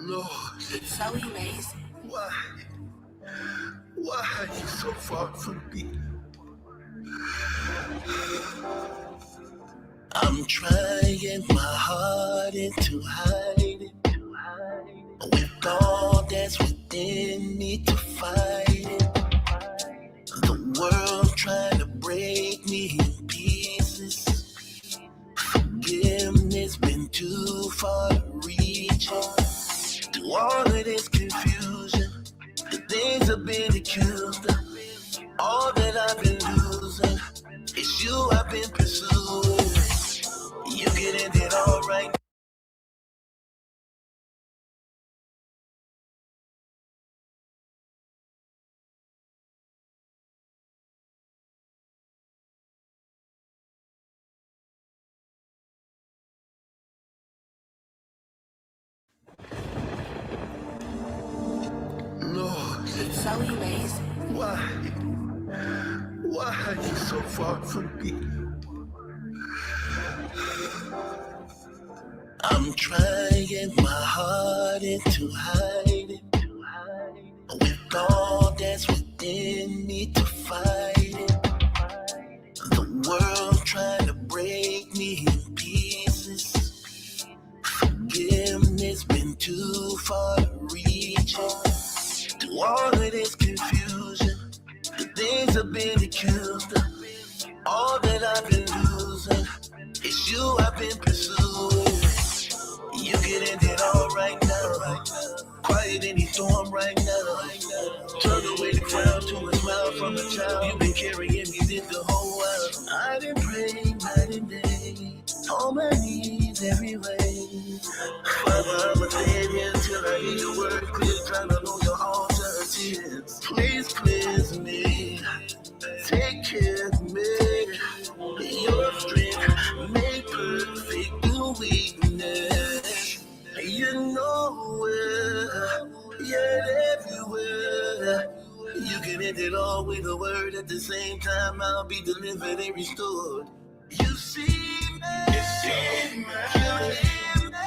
Lord, So amazing. why? Why are you so far from me? I'm trying my hardest to hide it. With all that's within me to fight it. The world trying to break me in pieces. Forgiveness been too far to reach it. Through all of this confusion, the things I've been accused of, all that I've been losing, it's you I've been pursuing. You getting it all right. Lord, So amazing. why? Why are you so far from me? I'm trying my hardest to hide it. With all that's within me to fight it. The world trying to break me in pieces. Forgiveness been too far to reach it. Through all of this confusion, the things I've been accused of, all that I've been losing, it's you I've been pursuing. You getting it all right now. Quiet in the storm right now. Tug away the crown to a smile from a child. You've been carrying me this the whole while. I've been praying night and day, on my knees every way. Father, I'ma stay here till I hear your word clear. Trying to know your heart to tears. Please cleanse me. Take care of me. Your strength make perfect the weakness. You know where, yet everywhere. You can end it all with a word. At the same time, I'll be delivered and restored. You see me, you hear me.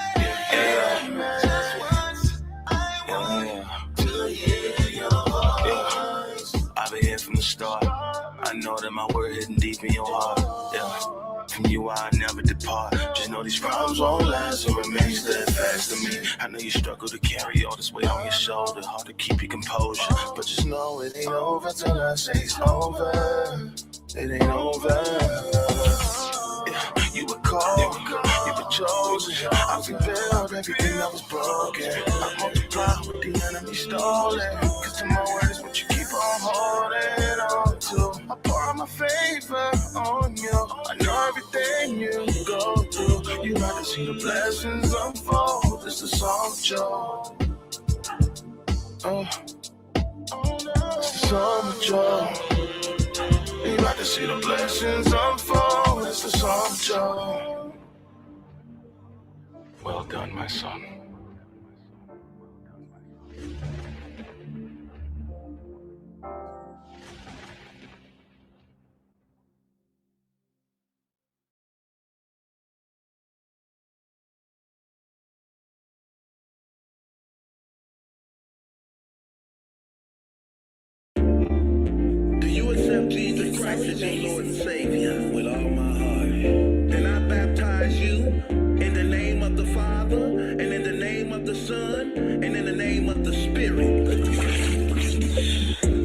Just once I want to hear your voice. I've been here from the start. I know that my word hidden deep in your heart. Yeah. From you I never depart. Just know these problems won't last, so remain steadfast to me. I know you struggle to carry all this weight on your shoulder. Hard to keep your composure, but just know it ain't over till I say it's over. It ain't over. Yeah. You were called, you were chosen. I rebuilt everything that was broken. I multiply what the enemy stolen. Cause to my word is what you keep on holding on to. I pour out my favor on you. I know everything you go through. You got to see the blessings unfold. It's the song of joy. It's the song of joy. You got to see the blessings unfold. It's the song of joy. Well done, my son. Do you accept Jesus Christ as your Lord and Savior with all my heart? Then I baptize you in the name of the Father, and in the name of the Son, and in the name of the Spirit.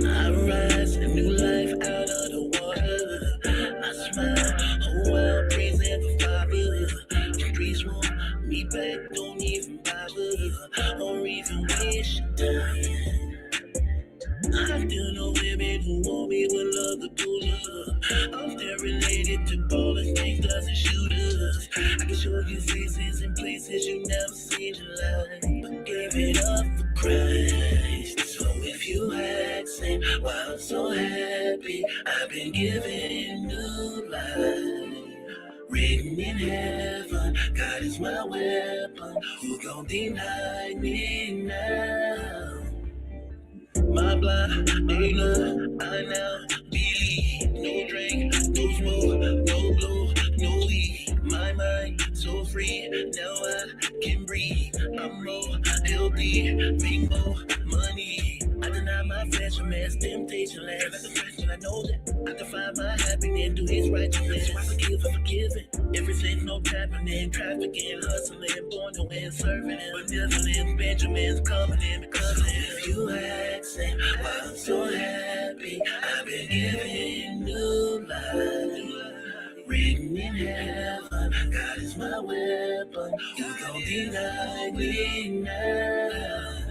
I rise a new life out of the water. I smile, whole world praising the Father. The streets want me back, don't even bother, or even wish dying. I still know women who want me with love to pull up. I'm still related to ballers, gangsters, and shooters. I can show you faces and places you never seen in life, but give it up for Christ. So if you asking why I'm so happy, I've been given new life. Written in heaven, God is my weapon. Who gon' deny me now? My blind, they know, I now believe. No drink, no smoke, no blow, no weed. My mind so free, now I can breathe. I'm more G-O-D, make more money. I deny my flesh, a man's temptation last. Like the question, I know that I can find my happiness through his righteousness. So I forgive for forgiving. Everything's no trapping, trafficking, hustling, born to win, serving, benevolence, Benjamin's coming in because if you asking why I'm so happy, I've been given new life, written in heaven. God is my weapon. You gon' deny me now.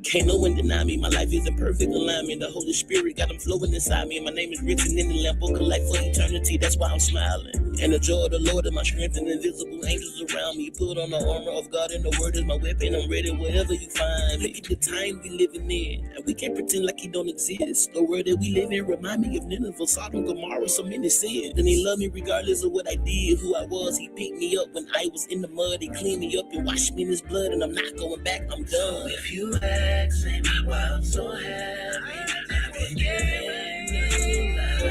Can't no one deny me, my life is in perfect alignment. The Holy Spirit got them flowing inside me, and my name is written in the Lamb Book of Life for eternity. That's why I'm smiling. And the joy of the Lord is my strength, and invisible angels around me. Put on the armor of God, and the word is my weapon. I'm ready wherever you find. Look at the time we living in, and we can't pretend like he don't exist. The world that we live in remind me of Nineveh, Sodom, Gomorrah, so many sins. And he loved me regardless of what I did, who I was. He picked me up when I was in the mud. He cleaned me up and washed me in his blood, and I'm not going back, I'm done. If you asking why I'm so happy, I've been given new life.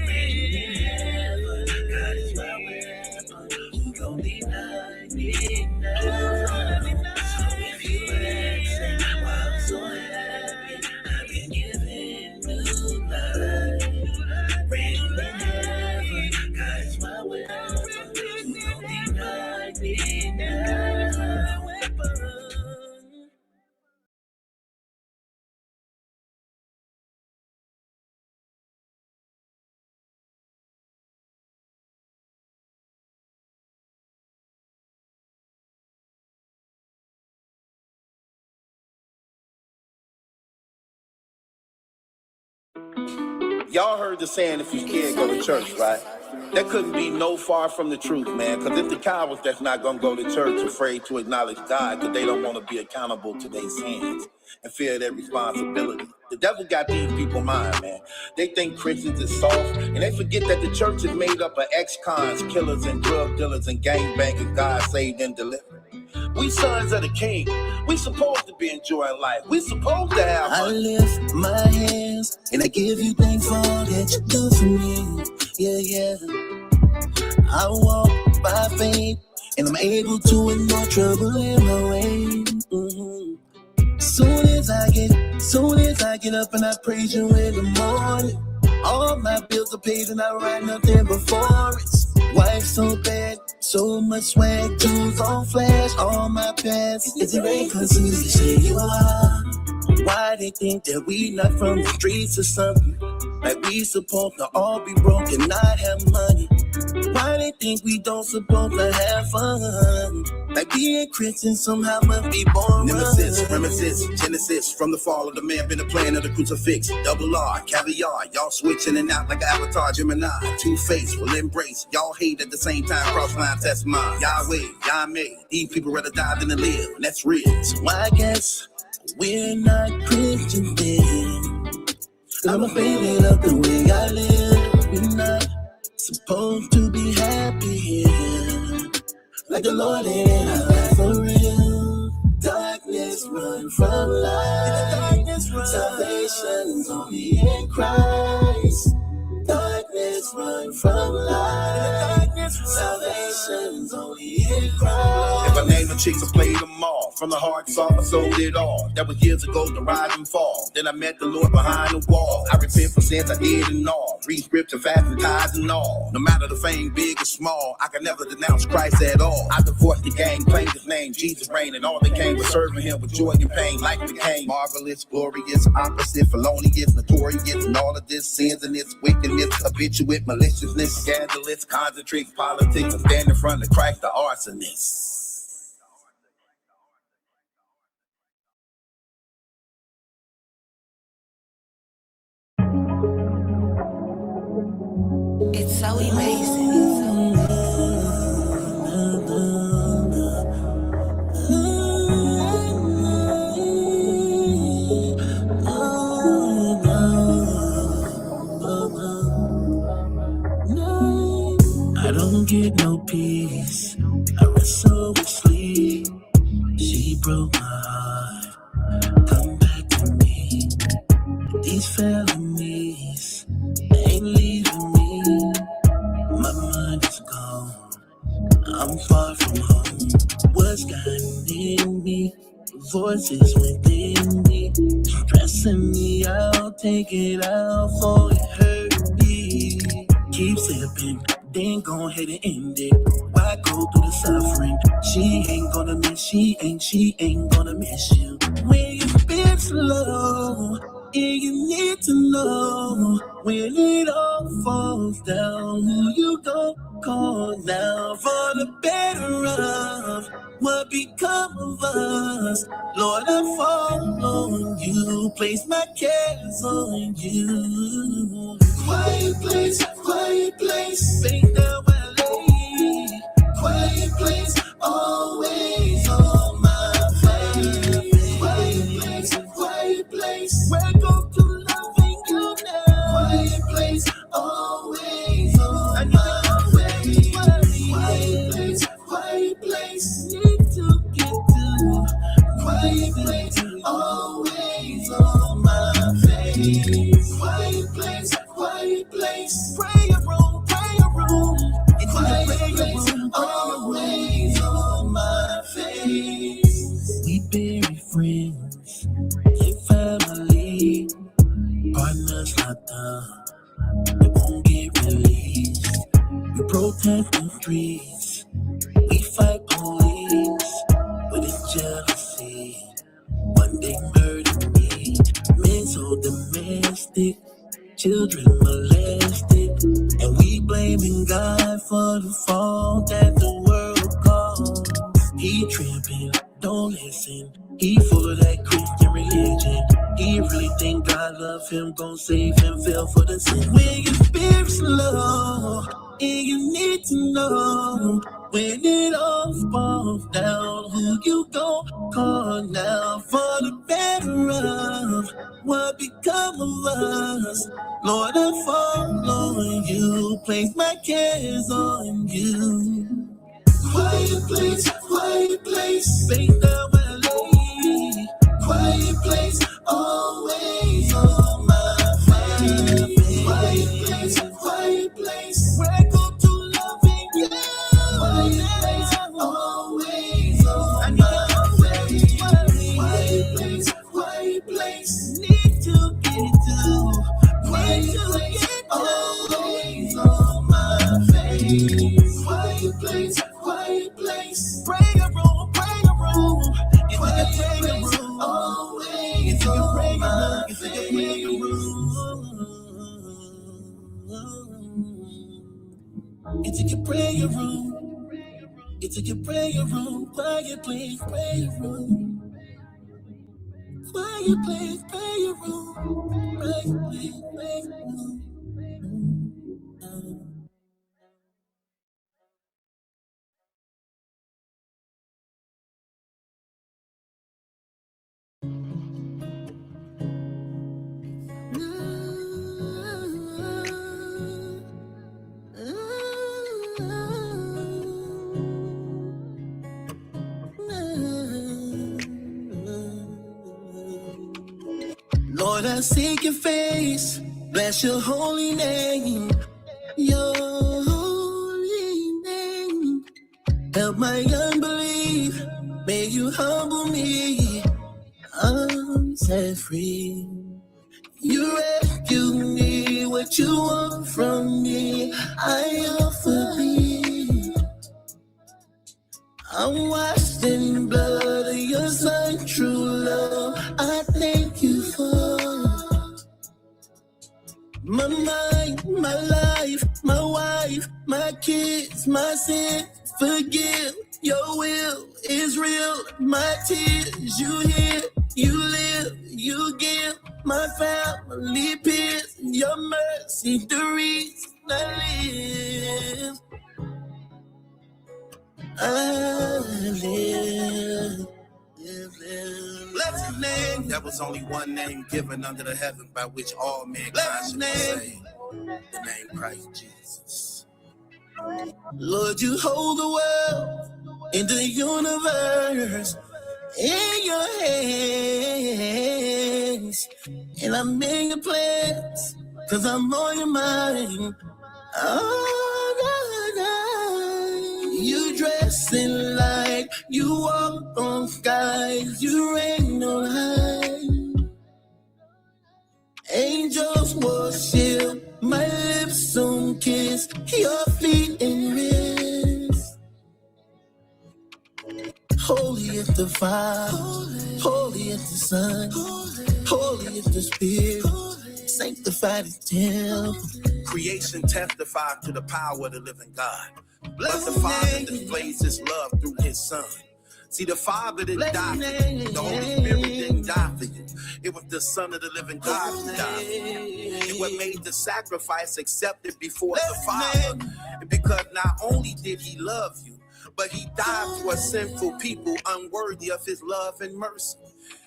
Written in heaven, God is my weapon. Who gon' deny me now? So if you asking why I'm so happy, I've been given new life. Written in heaven, God is my weapon. Who gon' deny me now? Y'all heard the saying, if you scared, go to church, right? That couldn't be no far from the truth, man, because it's the cowards that's not going to go to church afraid to acknowledge God because they don't want to be accountable to their sins and fear their responsibility. The devil got these people mind, man. They think Christians is soft, and they forget that the church is made up of ex-cons, killers, and drug dealers, and gangbangers God saved and delivered. We sons of the king. We supposed to be enjoying life. We supposed to have money. I lift my hands and I give you thanks for all that you do for me. Yeah, yeah. I walk by faith and I'm able to ignore trouble in my way. Mm-hmm. Soon as I get up and I praise you in the morning. All my bills are paid and I write nothing before it's. Wife so bad, so much swag, jewels on flash, all my past. Is it rain cause who you say you are? Why they think that we not from the streets or something? Like we supposed to all be broke and not have money. Why they think we don't supposed to have fun? Like being Christian somehow must be boring. Nemesis, Reminiscence, Genesis, from the fall of the man been the plan of the crucifix. Double R, caviar, y'all switch in and out like an avatar, Gemini. Two-Face will embrace, y'all hate at the same time, cross lines, that's mine. Yahweh, Yahweh, these people rather die than to live, and that's real. So I guess we're not Christian then. I'm offended of the way I live. We're not supposed to be happy here. Like the Lord in our life for real. Darkness run from light. Salvation's only in Christ. Darkness run from light. Salvation's only in Christ. If I name the chicks, I played them all. From the heart, soft, I sold it all. That was years ago, the rise and fall. Then I met the Lord behind the wall. I repent for sins I did and all. Read scripture, fast and tithes and all. No matter the fame, big or small, I can never denounce Christ at all. I divorced the gang, claimed his name, Jesus reigned, and all they came was serving him with joy and pain. Life became marvelous, glorious, opposite, felonious, notorious, and all of this sins and this wickedness, habituate, maliciousness, scandalous, concentrates, politics, and stand in front of Christ, the arsonist. It's so amazing. I don't get no peace. I wrestle with sleep. She broke my heart. Come back to me. These felonies ain't leaving me. My mind is gone. I'm far from home. What's gotten in me? Voices within me, stressing me out, take it out for it hurt me. Keep slipping, then go ahead and end it. Why go through the suffering? She ain't gonna miss you. When you've been slow, and you need to know when it all falls down, who you gon' call now for the better of what become of us. Lord, I fall on you, place my cares on you. Quiet place, ain't there where I lay. Quiet place, always on my face. Quiet place, where I go to loving you now. Quiet place, always on my face. Quiet place, need to get to. Quiet place, always on my face. Quiet place, prayer room. It's prayer room, always on my face. We bury friends and family, partners locked up, they won't get released. We protest the streets, we fight police, but it's jealousy. One day murder me, men so domestic, children molested, and we blaming God for the fault that the world caused. He tripping, don't listen. He full of that Christian religion. He really think God love him, gon' save him, fell for the sin. When your spirit's low, and you need to know when it all falls down, who you gon' call now for the better of what become of us. Lord, I fall on you, place my cares on you. Quiet place, ain't there where I lay. Quiet place, always on my face. Quiet place, where I go to loving you. Quiet place, always on my face. Quiet place, need to get to. Quiet place, always on my face. Quiet place, prayer room. It's like a prayer room, always. It's like a prayer room. It's like a prayer room. It's like a prayer room. Quiet place, prayer room. Quiet place, prayer room. Quiet place, prayer room. Lord, I seek your face, bless your holy name, your holy name. Help my unbelief, may you humble me, I'm set free. You rescue me, what you want from me, I offer thee. I'm washed in blood of your son, true love, I thank you for my mind, my life, my wife, my kids, my sin, forgive, your will is real, my tears, you hear, you live, you give, my family peace, your mercy, the reason I live. Bless your name. There was only one name given under the heaven by which all mankind should be saved. The name Christ Jesus. Lord, you hold the world in the universe in your hands. And I'm in your plans, cause I'm on your mind. All night. You dressing like night. You walk on skies, you reign on high. Angels worship, my lips soon kiss your feet in rest. Holy is the fire, holy is the Son, holy is the Spirit, sanctified is temple. Creation testified to the power of the living God. But the Father displays his love through his Son. See, the Father didn't die for you. The Holy Spirit didn't die for you. It was the Son of the living God who died for you. And what made the sacrifice accepted before the Father, because not only did he love you, but he died for sinful people unworthy of his love and mercy.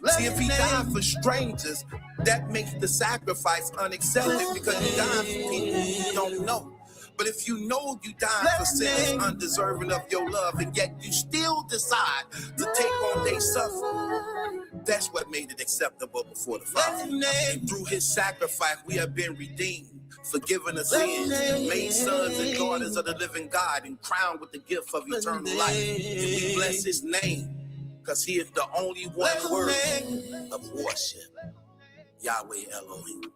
See, if he died for strangers, that makes the sacrifice unaccepted because he died for people who don't know. But if you know you died for sinners undeserving of your love, and yet you still decide to take on their suffering, that's what made it acceptable before the Father. And through his sacrifice, we have been redeemed, forgiven of sins, made sons and daughters of the living God, and crowned with the gift of eternal life. And we bless his name, because he is the only one worthy of worship. Yahweh Elohim.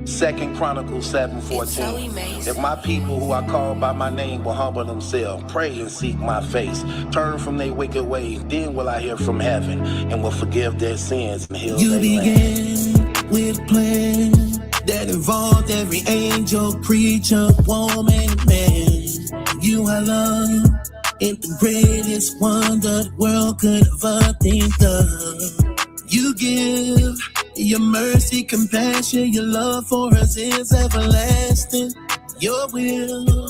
2 Chronicles 7:14. If my people who are called by my name will humble themselves, pray and seek my face, turn from their wicked ways, then will I hear from heaven and will forgive their sins and heal their land. You began with a plan that involved every angel, preacher, woman, man. You are love, and the greatest wonder the world could ever think of. You give your mercy, compassion, your love for us is everlasting. Your will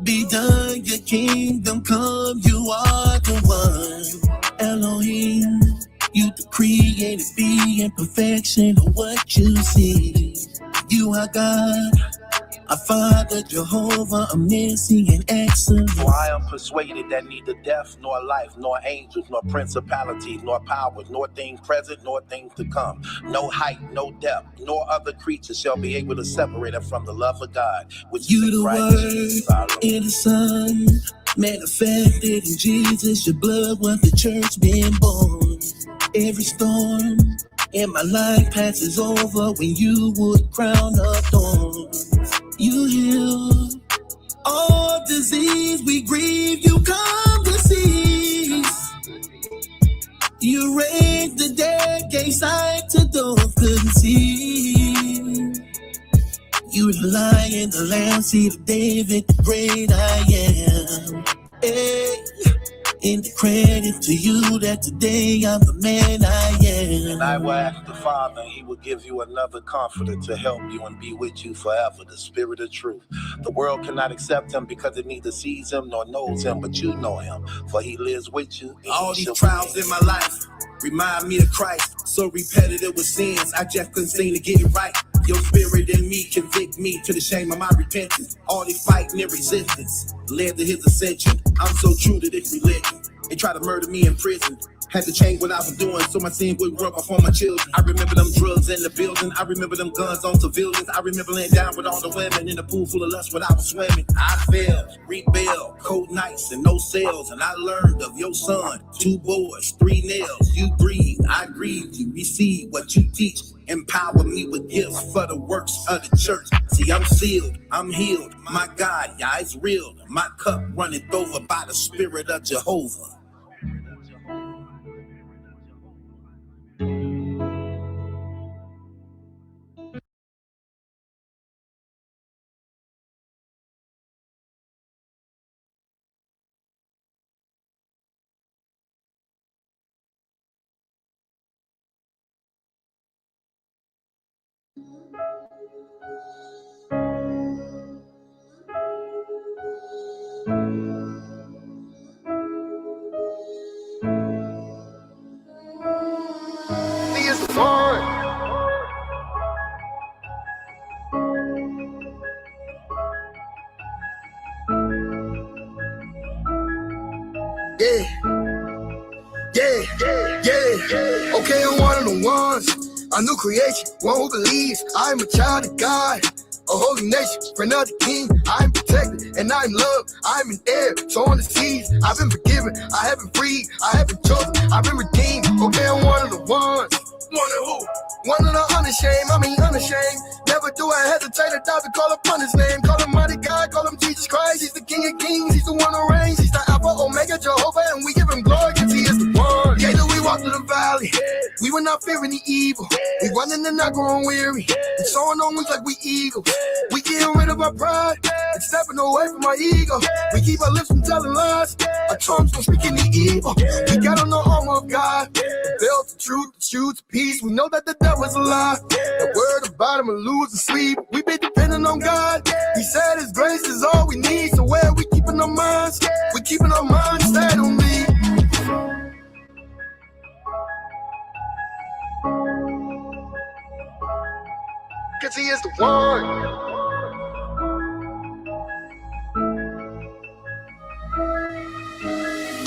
be done, your kingdom come, you are the one. Elohim, you the created being, perfection of what you see. You are God, our Father, Jehovah, omniscient, excellent. For I am persuaded that neither death, nor life, nor angels, nor principalities, nor powers, nor things present, nor things to come, no height, no depth, nor other creature shall be able to separate us from the love of God, which you is in the Christ Jesus our Word Lord. in the Son, manifested in Jesus. Your blood was the church being born. Every storm in my life passes over when you would crown of thorns. You heal all disease, we grieve, you come to cease. You raised the dead, gave sight to those couldn't see. You the Lion, the Lamb, seed of David, the great I am. Hey, and the credit to you that today I'm the man I am. And I will ask the Father, and he will give you another comforter to help you and be with you forever, the Spirit of truth. The world cannot accept him because it neither sees him nor knows him, but you know him, for he lives with you. All these trials in my life remind me of Christ. So repetitive with sins, I just couldn't seem to get it right. Your spirit in me convict me to the shame of my repentance. All these fighting and resistance led to his ascension. I'm so true to this religion. They tried to murder me in prison. Had to change what I was doing so my sin wouldn't rub off on my children. I remember them drugs in the building. I remember them guns on civilians. I remember laying down with all the women in the pool full of lust when I was swimming. I fell, rebelled, cold nights and no cells. And I learned of your son, 2 boys, 3 nails. You breathe, I grieve, you receive what you teach. Empower me with gifts for the works of the church. See, I'm sealed, I'm healed. My God, yeah, it's real. My cup runneth over by the Spirit of Jehovah. Yeah. Okay, I'm one of the ones. A new creation, one who believes I'm a child of God. a holy nation, friend of the king. I'm protected and I'm loved. I'm in air, so on the seas. I've been forgiven, I have been freed, I have been chosen, I've been redeemed. Okay, I'm one of the ones. One of who? One of the unashamed, I mean unashamed. Never do I hesitate or doubt to call upon his name. Call him mighty God, call him Jesus Christ. He's the King of Kings, he's the one who reigns. He's the Alpha, Omega, Jehovah, and we give him glory because he is the one. Yeah, though we walk through the valley, we will not fear any evil. We running and not growing weary, and soaring on wings like we eagles. We getting rid of our pride and stepping away from our ego. We keep our lips from telling lies, our tongues don't speak any evil. We got on the armor of God, the belt of truth, the shoes of peace. We know that the devil's a lie. The word about him will lose and sleep. We been depending on God. He said his grace is all we need. So where we keeping our minds? We keeping our minds stayed on me. Cause he is the one.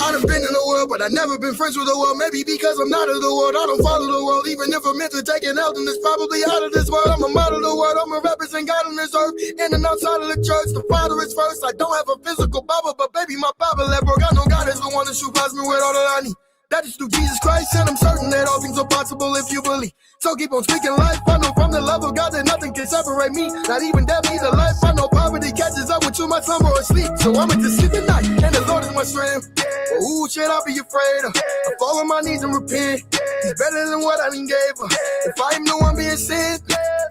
I done been in the world, but I never been friends with the world. Maybe because I'm not of the world, I don't follow the world. Even if I'm meant to take an out, then it's probably out of this world. I'm a model of the world, I'm a represent God on this earth. In and outside of the church, the Father is first. I don't have a physical Bible, but baby, my Bible that broke. I know God is the one that supplies me with all that I need. That is through Jesus Christ, and I'm certain that all things are possible if you believe. So keep on speaking life. I know from the love of God that nothing can separate me. Not even death, either life. I know poverty catches up with you, my slumber or sleep. So I'ma just sleep at night, and the Lord is my strength. Well, who should I be afraid of? I fall on my knees and repent. He's better than what I done gave her. If I am the one being sent,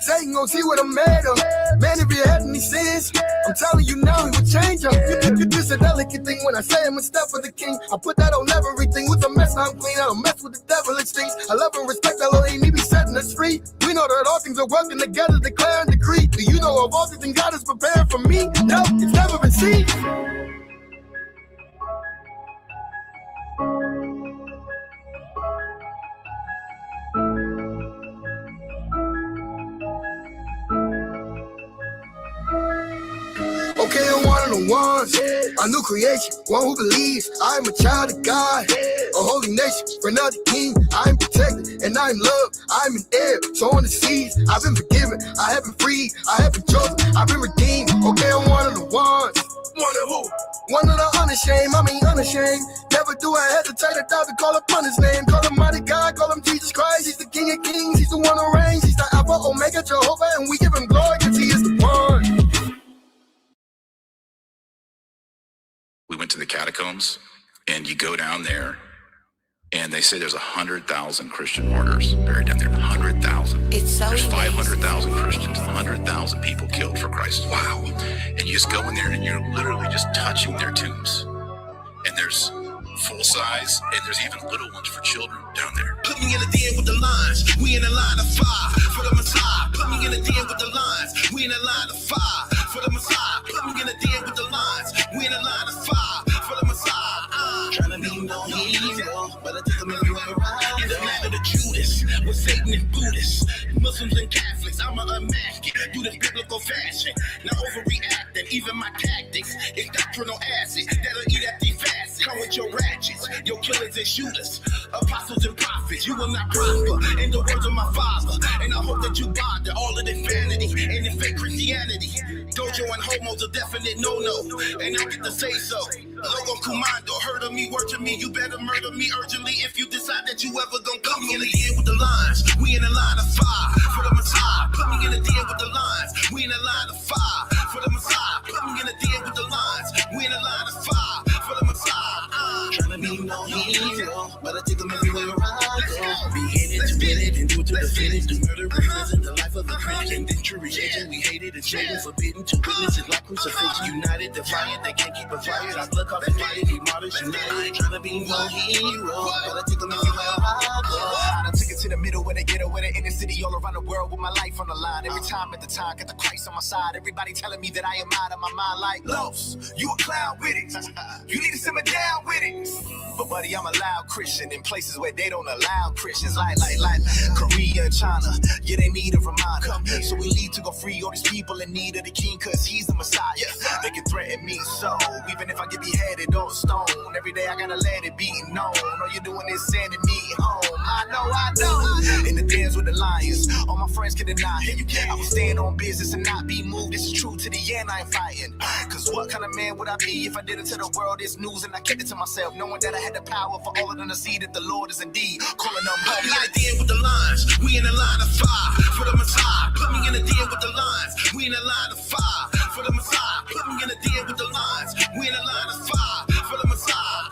Satan gon' see what I'm made of. Man, if you had any sins, I'm telling you now, he will change them. It's a delicate thing when I say I'm a step for the king. I put that on everything. With a mess, I'm clean. I don't mess with the devil, it stinks. I love and respect Elohim, he be setting us free. We know that all things are working together, declare and decree. Do you know of all things God is prepared for me? No, it's never been seen. Okay, I'm one of the ones, a new creation, one who believes I am a child of God, a holy nation, friend of the king. I am protected and I am loved. I am in air, so on the seas. I've been forgiven, I have been freed, I have been chosen, I've been redeemed. Okay, I'm one of the ones. One of who? One of the unashamed, I mean unashamed. Never do I hesitate or doubt to call upon his name. Call him mighty God, call him Jesus Christ. He's the King of Kings, he's the one who reigns. He's the Alpha, Omega, Jehovah, and we give him glory because he is the one. We went to the catacombs, and you go down there, and they say there's 100,000 Christian martyrs buried down there. 100,000. It's so There's amazing. 500,000 Christians, 100,000 people killed for Christ. Wow. And you just go in there, and you're literally just touching their tombs. And there's full size, and there's even little ones for children down there. Put me in the den with the lines. We in the line of fire for the Messiah. Put me in the den with the lines. We in the line of fire for the Messiah. Put me in the den with the lines. We in the line of fire for the Messiah. Trying to be no hero, but I think I'm everywhere around. In the land of the Judas, with Satan and Buddhists, Muslims and Catholics, I'ma unmask it through this biblical fashion. Not overreacting, even my tactics is doctrinal acid that'll eat at these facets. Come with your ratchets, your killers and shooters, apostles and prophets. You will not prosper in the words of my father, and I hope that you bother all of this vanity and this fake Christianity. Dojo and homo's a definite no-no, and I get to say so. Logo commando, heard of me, word to me. You better murder me urgently if you decide that you ever gonna come in the den with the lines. We in the line of fire for the Messiah. Put me in the den with the lines. We in the line of fire for the Messiah. Put me in the den with the lines. We in the line of fire for the Messiah. Trying to be no hero, but I think I'm everywhere around. Be in it to win it and do it to the finish. The murder represent the life of a Christian. Then religion, we hate it and shade it, forbidden to witness it like crucifixion. United, defiant, they can't keep it fired. Our blood caught invited, he martyrs united. I ain't trying to be no hero, but I think I'm everywhere around. I done took it to the middle where they get away, in the city all around the world with my life on the line. Every time at the time, got the Christ on my side. Everybody telling me that I am out of my mind like Los, you a clown with it. You need to simmer down with it. But But buddy, I'm a loud Christian in places where they don't allow Christians. Like Korea and China, yeah, they need a reminder. So we need to go free all these people in need of the king, cause he's the Messiah. They can threaten me so, even if I get beheaded on stone, every day I gotta let it be known. All you're doing is sending me home. I know. In the dens with the lions, all my friends can deny it. I will stand on business and not be moved. This is true to the end, I ain't fighting. Cause what kind of man would I be if I didn't tell the world this news and I kept it to myself, knowing that I had the power for all of them to see that the Lord is indeed calling them home. We in the den with the lines, we in the line of fire for the Messiah. Put me in the den with the lines, we in the line of fire for the Messiah. Put me in the den with the lines, we in the line of fire for the Messiah.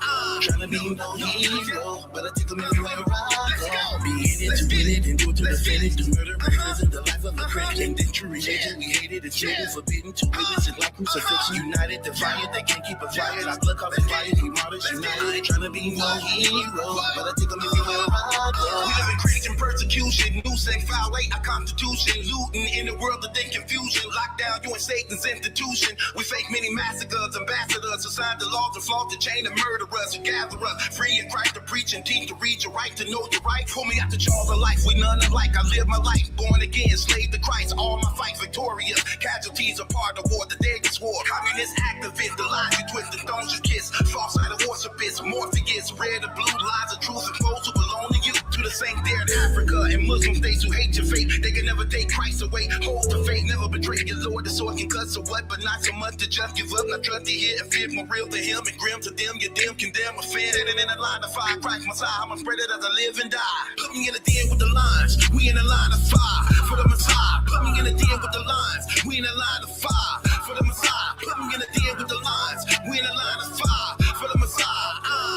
Trying to be no hero, but I take them everywhere I go. Be in it to win it and do it to the finish. The murder represent the life of a Christian. Then true religion, we hated, it's hated, forbidden to witness it like crucifixion. United, divided, they can't keep us fired. Our blood caught fire, we martyrs united. Trying to be no hero, but I take them everywhere I go. We live in Christian persecution, loose and violate our constitution, looting in the world of then confusion. Lockdown, you and Satan's institution. We fake many massacres, ambassadors who signed the laws and flaunt the chain and murder us, who gather us free in Christ to preach and teach to read your right, to know your right. Pull me out the jaws of life, we none alike. I live my life, born again, slave to Christ. All my fights victorious, casualties are part of war, the deadest war. Communist activists, the lies you twist, the thorns you kiss. False idol worshippers, Morpheus, red and blue, lies of truth and foes who belong to you. To the saints there in Africa and Muslim states who hate your faith, they can never take Christ away. Hold to faith, never betray your Lord. The sword can cut, so what? But not so much to just give up. Not trust to hear and fear more real to him and grim to them. You're dim, condemn, offended, and in a line of fire. Christ Messiah, I'm spread it as I live and die. Put me in the den with the lines, we in the line of fire for the Messiah. Put me in the den with the lines, we in the line of fire for the Messiah. Put me in the den with the lines, we in the line of fire for the Messiah.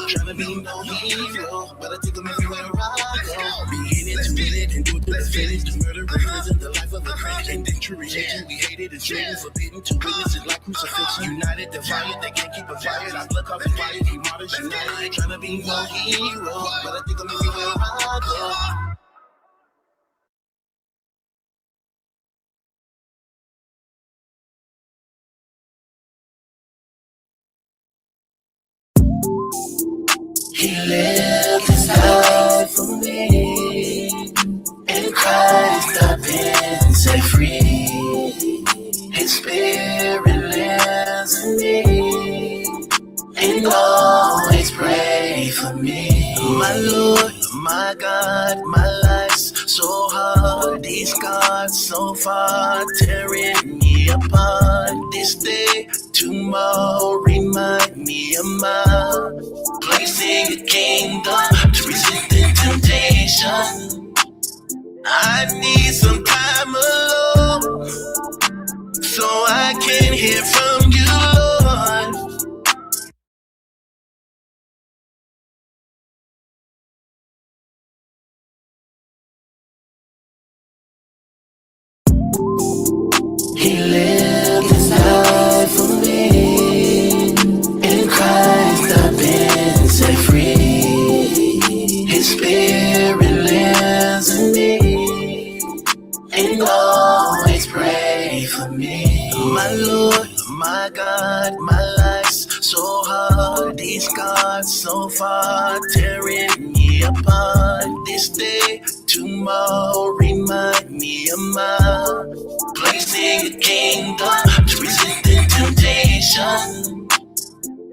Trying to be no hero, but I take them everywhere I go. Be in it to win it and do it to the finish. The murder represent the life of a Christian. Then true religion, we hated, it's hated, forbidden to witness it like crucifixion. United, divided, they can't keep us fired. Our blood caught fire, we martyrs united. Trying to be no hero, but I take them everywhere I go. He lived his life for me. In Christ I've been set free. His spirit lives in me and always pray for me. My Lord, my God, my life's so hard. These scars so far tearing me apart. This day, tomorrow, remind me of my place in your kingdom to resist the temptation. I need some time alone so I can hear from you, Lord. He lived his life for me. In Christ I've been set free. His spirit lives in me and always pray for me. My Lord, my God, my life's so hard. These scars so far tearing me apart. This day, tomorrow, remind me of my place in your kingdom to resist the temptation.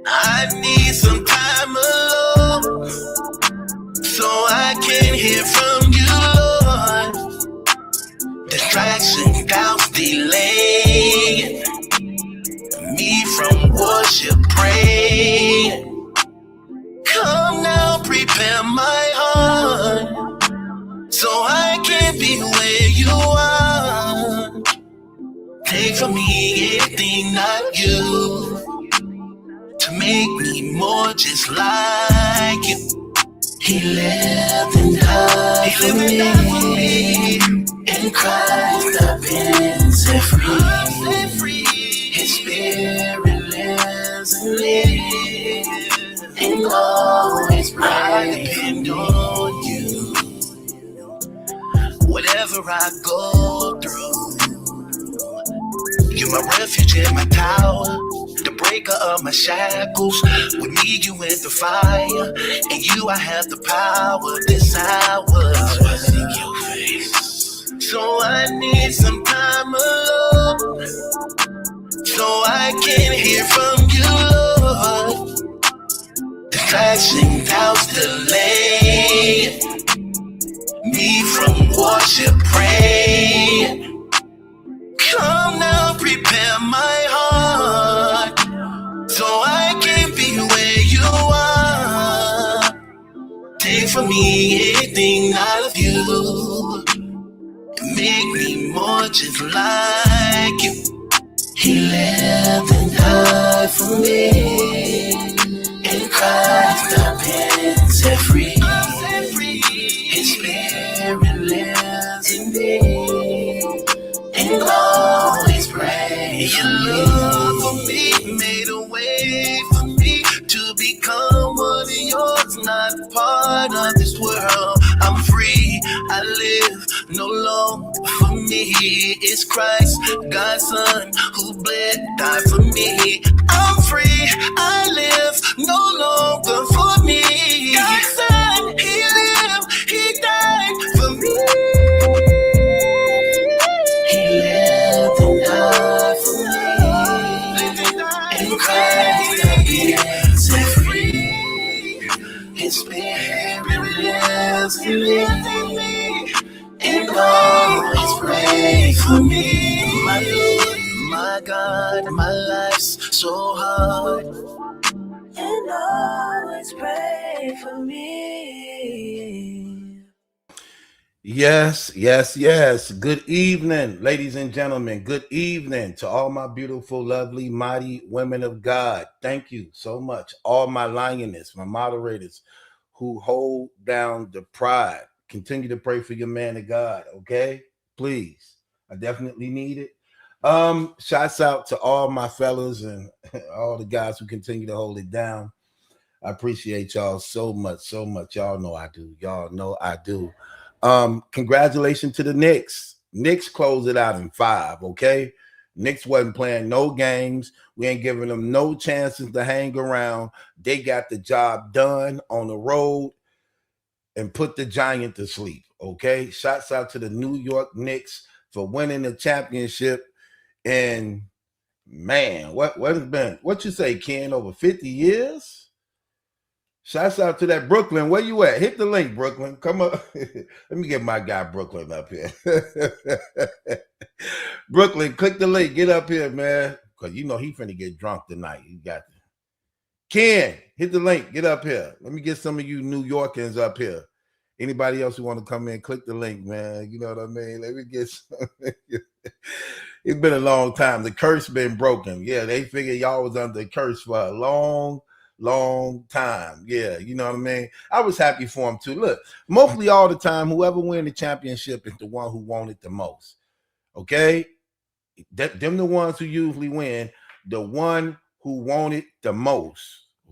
I need some time alone so I can hear from you, Lord. Distraction, doubts, delay me from worship, pray. Come now, prepare my heart so I can be where you are. Take from me anything not you to make me more just like you. He lived and died for me. In Christ I've been set free. His spirit lives in me and always I depend on you. Whatever I go through, you're my refuge and my tower. The breaker of my shackles. With me, you in the fire. And you, I have the power this hour. So I seek your face. So I need some time alone, so I can hear from you, Lord. Distraction, doubts, delay me from worship, pray. Come now, prepare my heart, so I can be where you are. Take from me anything not of you, make me more just like you. He lived and died for me. In Christ I've been set free. His spirit lives in me. And always pray. Your love for me made a way for me to become one of yours, not part of this world. I'm free, I live no longer for me. It's Christ, God's Son, who bled, died for me. I'm free, I live no longer for me. God's Son, He lived, He died for me. He lived and died for me. In Christ I've been set free. His spirit lives in me. And always pray for me. My Lord, my God, my life's so hard. And always pray for me. Yes, yes, yes. Good evening, ladies and gentlemen. Good evening to all my beautiful, lovely, mighty women of God. Thank you so much. All my lioness, my moderators who hold down the pride. Continue to pray for your man of God, okay? Please. I definitely need it. Shouts out to all my fellas and all the guys who continue to hold it down. I appreciate y'all so much, so much. Y'all know I do. Y'all know I do. Congratulations to the Knicks. Knicks closed it out in 5, okay? Knicks wasn't playing no games. We ain't giving them no chances to hang around. They got the job done on the road and put the Giant to sleep, okay? Shouts out to the New York Knicks for winning the championship. And man, what has been, what you say, Ken, over 50 years? Shouts out to that Brooklyn. Where you at? Hit the link, Brooklyn. Come up. Let me get my guy Brooklyn up here. Brooklyn, click the link. Get up here, man. Because you know he finna get drunk tonight. You got to. Ken, hit the link. Get up here. Let me get some of you New Yorkers up here. Anybody else who want to come in, click the link, man. You know what I mean? Let me get some. It's been a long time. The curse been broken. Yeah, they figure y'all was under the curse for a long time. Yeah, you know what I mean? I was happy for him too. Look, mostly all the time, whoever win the championship is the one who won it the most. Okay? Them the ones who usually win, the one who won it the most.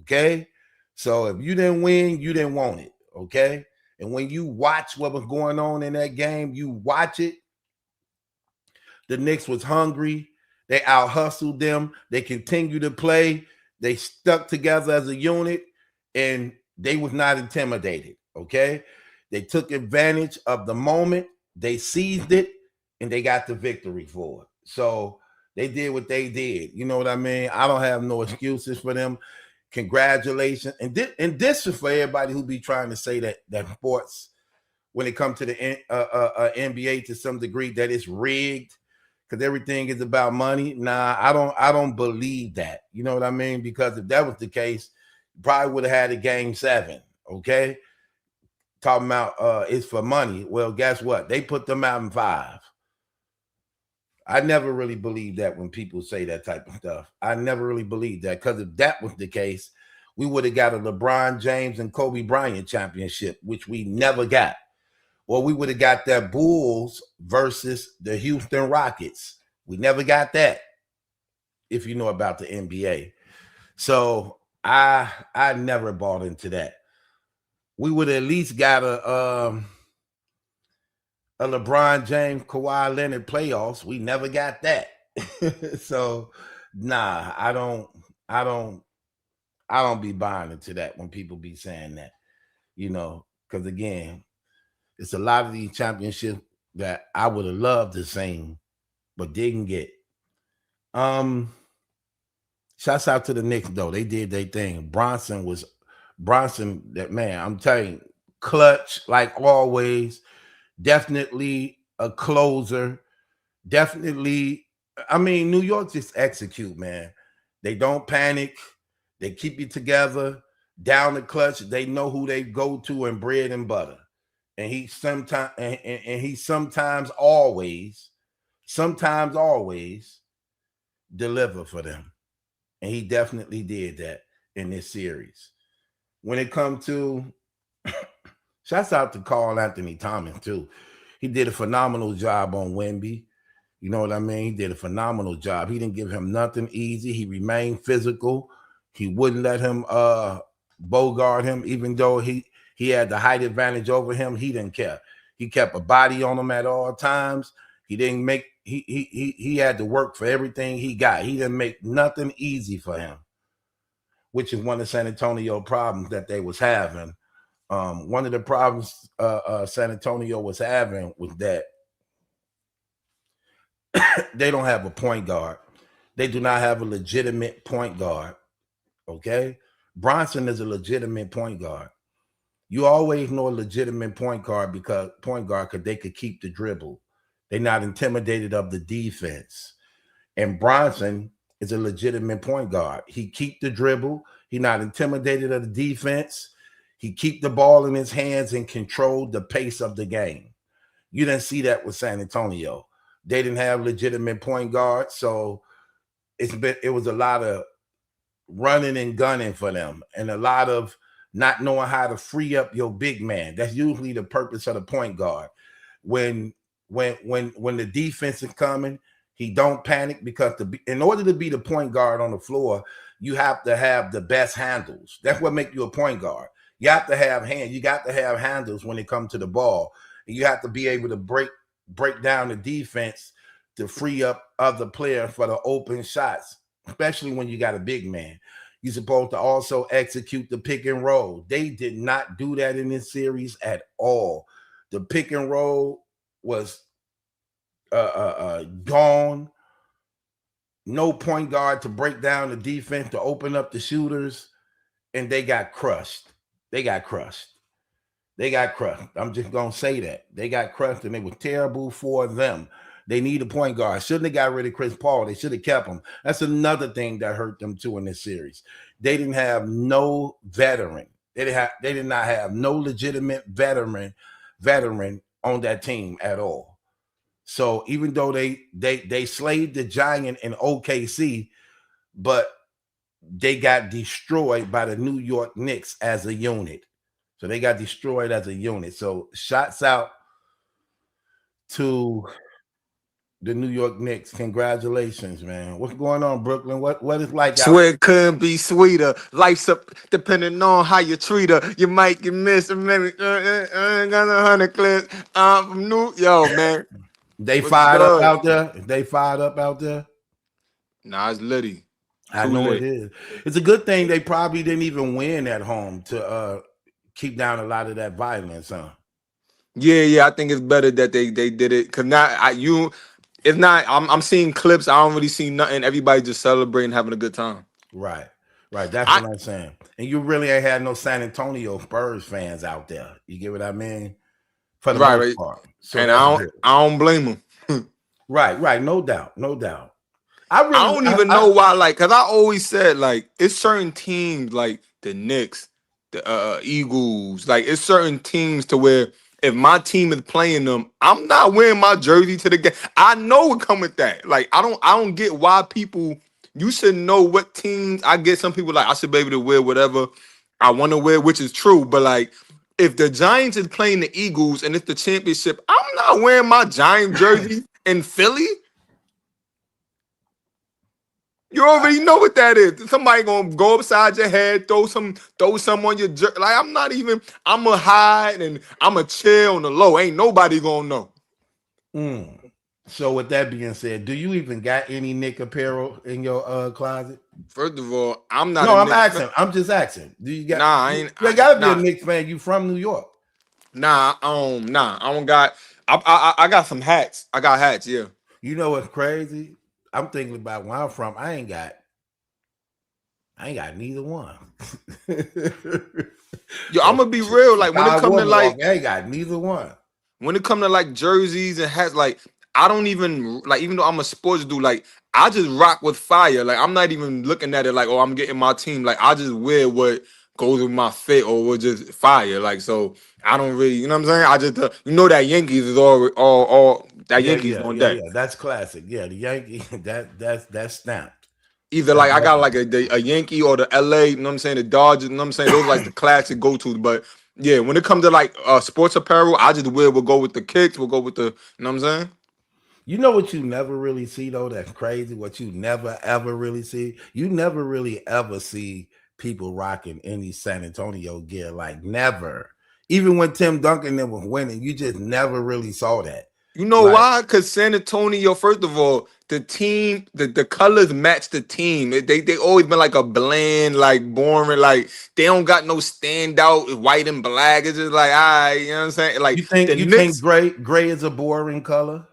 Okay? So if you didn't win, you didn't want it. Okay? And when you watch what was going on in that game, you watch it. The Knicks was hungry. They out-hustled them. They continued to play. They stuck together as a unit, and they was not intimidated, okay? They took advantage of the moment. They seized it, and they got the victory for it. So they did what they did. You know what I mean? I don't have no excuses for them. Congratulations. And this is for everybody who be trying to say that sports, when it comes to the NBA to some degree, that it's rigged because everything is about money. Nah, I don't believe that. You know what I mean? Because if that was the case, probably would have had a game 7. Okay. Talking about it's for money. Well, guess what? They put them out in 5. I never really believed that when people say that type of stuff. I never really believed that, because if that was the case, we would have got a LeBron James and Kobe Bryant championship, which we never got. Or we would have got that Bulls versus the Houston Rockets. We never got that, if you know about the NBA. So I never bought into that. We would have at least got a LeBron James, Kawhi Leonard playoffs. We never got that. So nah, I don't I don't be buying into that when people be saying that, because again, it's a lot of these championships that I would have loved to sing, but didn't get. Um, Shouts out to the Knicks though. They did their thing. Bronson, that man, I'm telling you, clutch like always. Definitely a closer. Definitely, I mean, New York just execute, man. They don't panic. They keep you together. Down the clutch, they know who they go to in bread and butter. And he sometimes always deliver for them. And he definitely did that in this series. When it comes to shouts out to Carl Anthony Thomas, too. He did a phenomenal job on Wemby. You know what I mean? He did a phenomenal job. He didn't give him nothing easy. He remained physical. He wouldn't let him bogart him, even though he had the height advantage over him. He didn't care. He kept a body on him at all times. He didn't make he had to work for everything he got. He didn't make nothing easy for him, which is one of San Antonio problems that they was having. One of the problems San Antonio was having was that they don't have a point guard. They do not have a legitimate point guard. Okay? Bronson is a legitimate point guard. You always know a legitimate point guard because they could keep the dribble. They're not intimidated of the defense. And Bronson is a legitimate point guard. He keep the dribble. He's not intimidated of the defense. He keep the ball in his hands and control the pace of the game. You didn't see that with San Antonio. They didn't have legitimate point guards, so it was a lot of running and gunning for them and a lot of not knowing how to free up your big man. That's usually the purpose of the point guard. When the defense is coming, he don't panic because in order to be the point guard on the floor, you have to have the best handles. That's what makes you a point guard. You have to have hands. You got to have handles when it comes to the ball. And you have to be able to break down the defense to free up other players for the open shots, especially when you got a big man. You're supposed to also execute the pick and roll. They did not do that in this series at all. The pick and roll was gone. No point guard to break down the defense, to open up the shooters, and they got crushed. I'm just going to say that. They got crushed, and it was terrible for them. They need a point guard. Shouldn't have got rid of Chris Paul. They should have kept him. That's another thing that hurt them, too, in this series. They didn't have no veteran. They did not have no legitimate veteran on that team at all. So even though they slayed the Giant in OKC, but they got destroyed by the New York Knicks as a unit. So they got destroyed as a unit. So shots out to the New York Knicks. Congratulations, man. What's going on, Brooklyn? What is like? Swear it couldn't be sweeter. Life's up depending on how you treat her. You might get missed a minute. Got 100 clips. From man. They fired up out there. Nah, it's litty. I know it is. It's a good thing they probably didn't even win at home to keep down a lot of that violence, huh? Yeah. I think it's better that they did it because it's not. I'm seeing clips. I don't really see nothing. Everybody just celebrating, having a good time. Right. That's what I'm saying. And you really ain't had no San Antonio Spurs fans out there. You get what I mean? For the most part. So and I don't blame them. Right. No doubt. I don't even know why. Like, cause I always said like it's certain teams like the Knicks, the Eagles. Like it's certain teams to where if my team is playing them, I'm not wearing my jersey to the game. I know it come with that. Like I don't get why people. You should know what teams. I get some people like I should be able to wear whatever I want to wear, which is true. But like if the Giants is playing the Eagles and it's the championship, I'm not wearing my Giant jersey in Philly. You already know what that is. Somebody gonna go upside your head, throw some on your jersey. Like I'ma hide and I'ma chill on the low. Ain't nobody gonna know. So with that being said, do you even got any Nick apparel in your closet? First of all, I'm not No, a I'm Knicks fan. asking. I'm just asking. Do you got? Nah, I You ain't. gotta be a Nah, Knicks fan. You from New York? nah. I don't got. I got some hats. I got hats. Yeah. You know what's crazy? I'm thinking about where I'm from. I ain't got neither one. Yo, I'm gonna be real. Like when it come Chicago, to like Milwaukee, I ain't got neither one. when it come to like jerseys and hats, like I don't even like, even though I'm a sports dude, like I just rock with fire. Like I'm not even looking at it like, oh, I'm getting my team. Like I just wear what goes with my fit or what just fire. Like so, I don't really, you know what I'm saying? I just that Yankees is all that Yeah, Yankees yeah, on yeah, deck. yeah. That's classic. Yeah, the Yankee. That's stamped. Either That's like I got definitely. like a Yankee or the LA, you know what I'm saying? The Dodgers, you know what I'm saying? Those are like the classic go to. But yeah, when it comes to like sports apparel, I just we'll go with the kicks, we'll go with the, you know what I'm saying? You know what you never really see though? That's crazy. What you never ever really see. You never really ever see people rocking any San Antonio gear. Like never. Even when Tim Duncan them was winning, you just never really saw that. You know Like why? Because San Antonio, first of all, the team, the colors match the team. They always been like a bland, like boring, like they don't got no standout white and black. It's just like, all right, you know what I'm saying? Like the you think Knicks. gray is a boring color?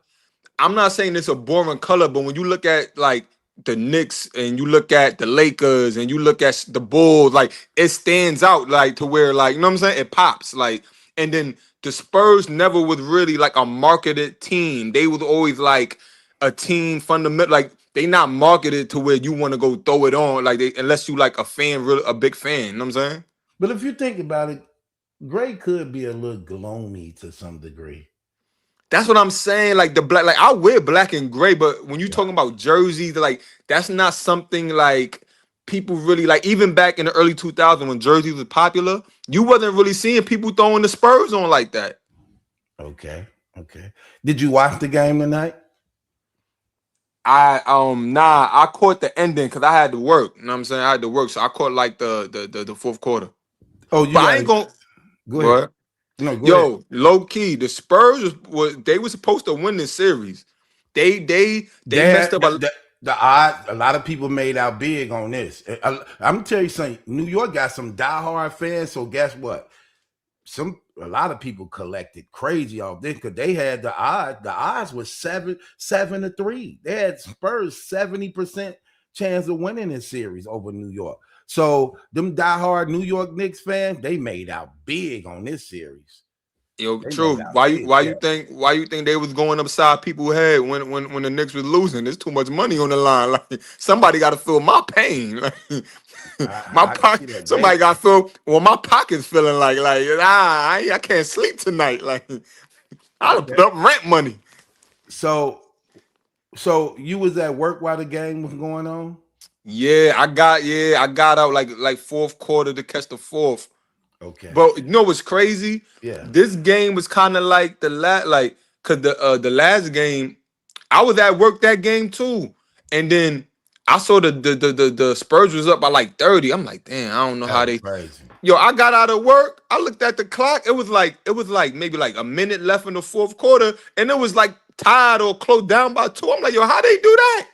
I'm not saying it's a boring color, but when you look at like the Knicks and you look at the Lakers and you look at the Bulls, like it stands out like to where like, you know what I'm saying? It pops like, and then the Spurs never was really like a marketed team. They was always like a team fundamental, like they not marketed to where you want to go throw it on, like they, unless you like a fan, real a big fan. You know what I'm saying? But if you think about it, gray could be a little gloomy to some degree. That's what I'm saying. Like the black, like I wear black and gray, but when you Yeah. talking about jerseys, like that's not something like people really like. Even back in the early 2000s when jerseys was popular, you wasn't really seeing people throwing the Spurs on like that. Okay. Okay. Did you watch the game tonight? I caught the ending because I had to work. You know what I'm saying? I had to work, so I caught like the fourth quarter. Oh, you But I got ain't to gonna. go ahead. What? No, go ahead. Yo, low key, the Spurs was they were supposed to win this series. They messed That up a. the odds. A lot of people made out big on this. I'm gonna tell you something. New York got some diehard fans. So guess what? A lot of people collected crazy off this because they had the odds. The odds was 7-3. They had Spurs 70% chance of winning this series over New York. So them diehard New York Knicks fans, they made out big on this series. Yo, They made true. out Why you big. why Yeah. you think why you think they was going upside people's head when the Knicks was losing? There's too much money on the line. Like somebody got to feel my pain. Like, my I can see pocket. that. Somebody got to feel. Well, my pocket's feeling like I can't sleep tonight. Like I done put Okay. up rent money. So you was at work while the game was going on? I got out like fourth quarter to catch the fourth. Okay. But you know what's crazy? Yeah. This game was kind of like the last, like, cause the last game, I was at work that game too, and then I saw the Spurs was up by like 30. I'm like, damn, I don't know That how was they. crazy. Yo, I got out of work. I looked at the clock. It was like maybe like a minute left in the fourth quarter, and it was like tied or close down by 2. I'm like, yo, how they do that?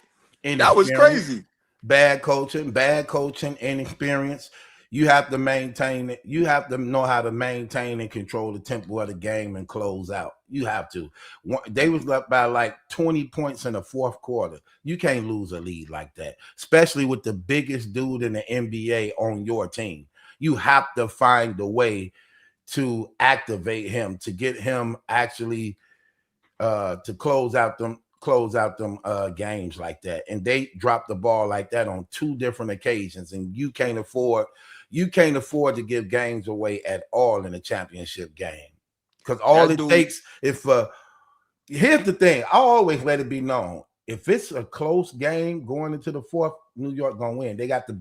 That was Inexperience, crazy. bad coaching, inexperience. You have to maintain it. You have to know how to maintain and control the tempo of the game and close out. You have to. They was up by like 20 points in the fourth quarter. You can't lose a lead like that, especially with the biggest dude in the NBA on your team. You have to find a way to activate him, to get him actually to close out them games like that. And they dropped the ball like that on 2 different occasions. And you can't afford to give games away at all in a championship game. Because all That it dude, takes, if here's the thing, I always let it be known. If it's a close game going into the fourth, New York gonna win. They got the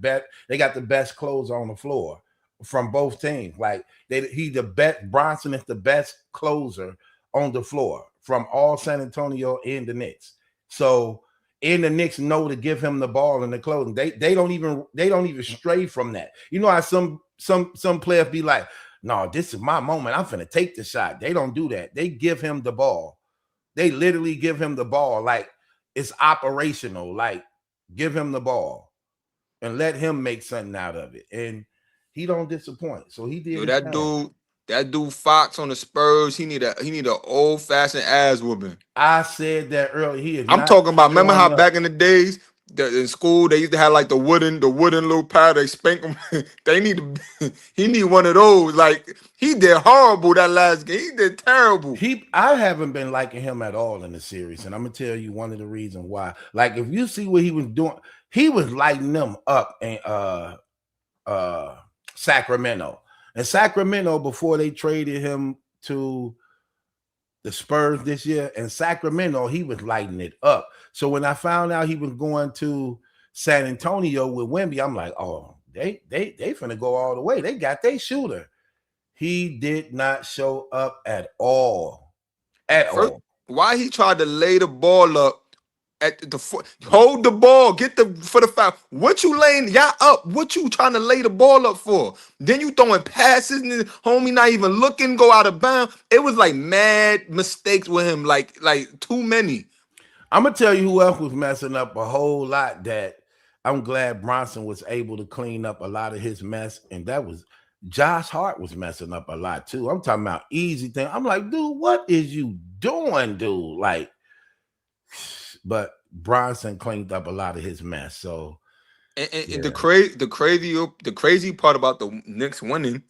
best closer on the floor from both teams. Like Bronson is the best closer on the floor from all San Antonio and the Knicks. So and the Knicks know to give him the ball in the closing. They don't even stray from that. You know how some players be like, no, this is my moment. I'm finna take the shot. They don't do that. They give him the ball. They literally give him the ball like it's operational. Like give him the ball. and let him make something out of it. And he don't disappoint. So he did Yo, his thing. that dude Fox on the Spurs, he need a old fashioned ass whooping. I said that earlier. He is I'm not talking about. Remember how showing up. back in the days, in school they used to have like the wooden little pad. They spank him. They need to. He need one of those. Like he did horrible that last game. He did terrible. I haven't been liking him at all in the series, and I'm gonna tell you one of the reasons why. Like, if you see what he was doing, he was lighting them up in Sacramento. And Sacramento, before they traded him to the Spurs this year, in Sacramento, he was lighting it up. So when I found out he was going to San Antonio with Wemby, I'm like, oh, they finna go all the way. They got their shooter. He did not show up at all. At First, all. why he tried to lay the ball up at the foot, hold the ball, get the for the foul. What you laying y'all up? What you trying to lay the ball up for? Then you throwing passes and homie not even looking, go out of bounds. It was like mad mistakes with him, like too many. I'm gonna tell you who else was messing up a whole lot that I'm glad Bronson was able to clean up a lot of his mess, and that was Josh Hart was messing up a lot too. I'm talking about easy thing. I'm like, dude, what is you doing, dude? Like, but Bronson cleaned up a lot of his mess. So And the crazy part about the Knicks winning,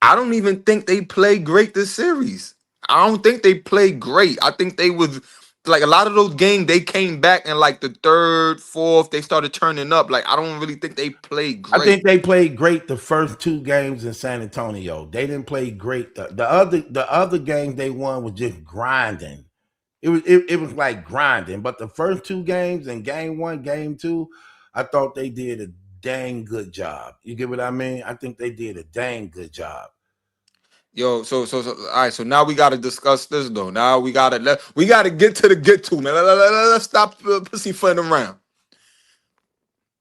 I don't even think they played great this series. I don't think they played great. I think they was like a lot of those games they came back in like the third, fourth, they started turning up. Like I don't really think they played I think great. they played great the first two games in San Antonio. They didn't play great. The other game they won was just grinding. It was like grinding. But the first two games, in game one, game two, I thought they did a dang good job. You get what I mean? I think they did a dang good job. Yo, so all right. So now we gotta discuss this though. Now we gotta get to the get to man. Let's stop pussyfooting around.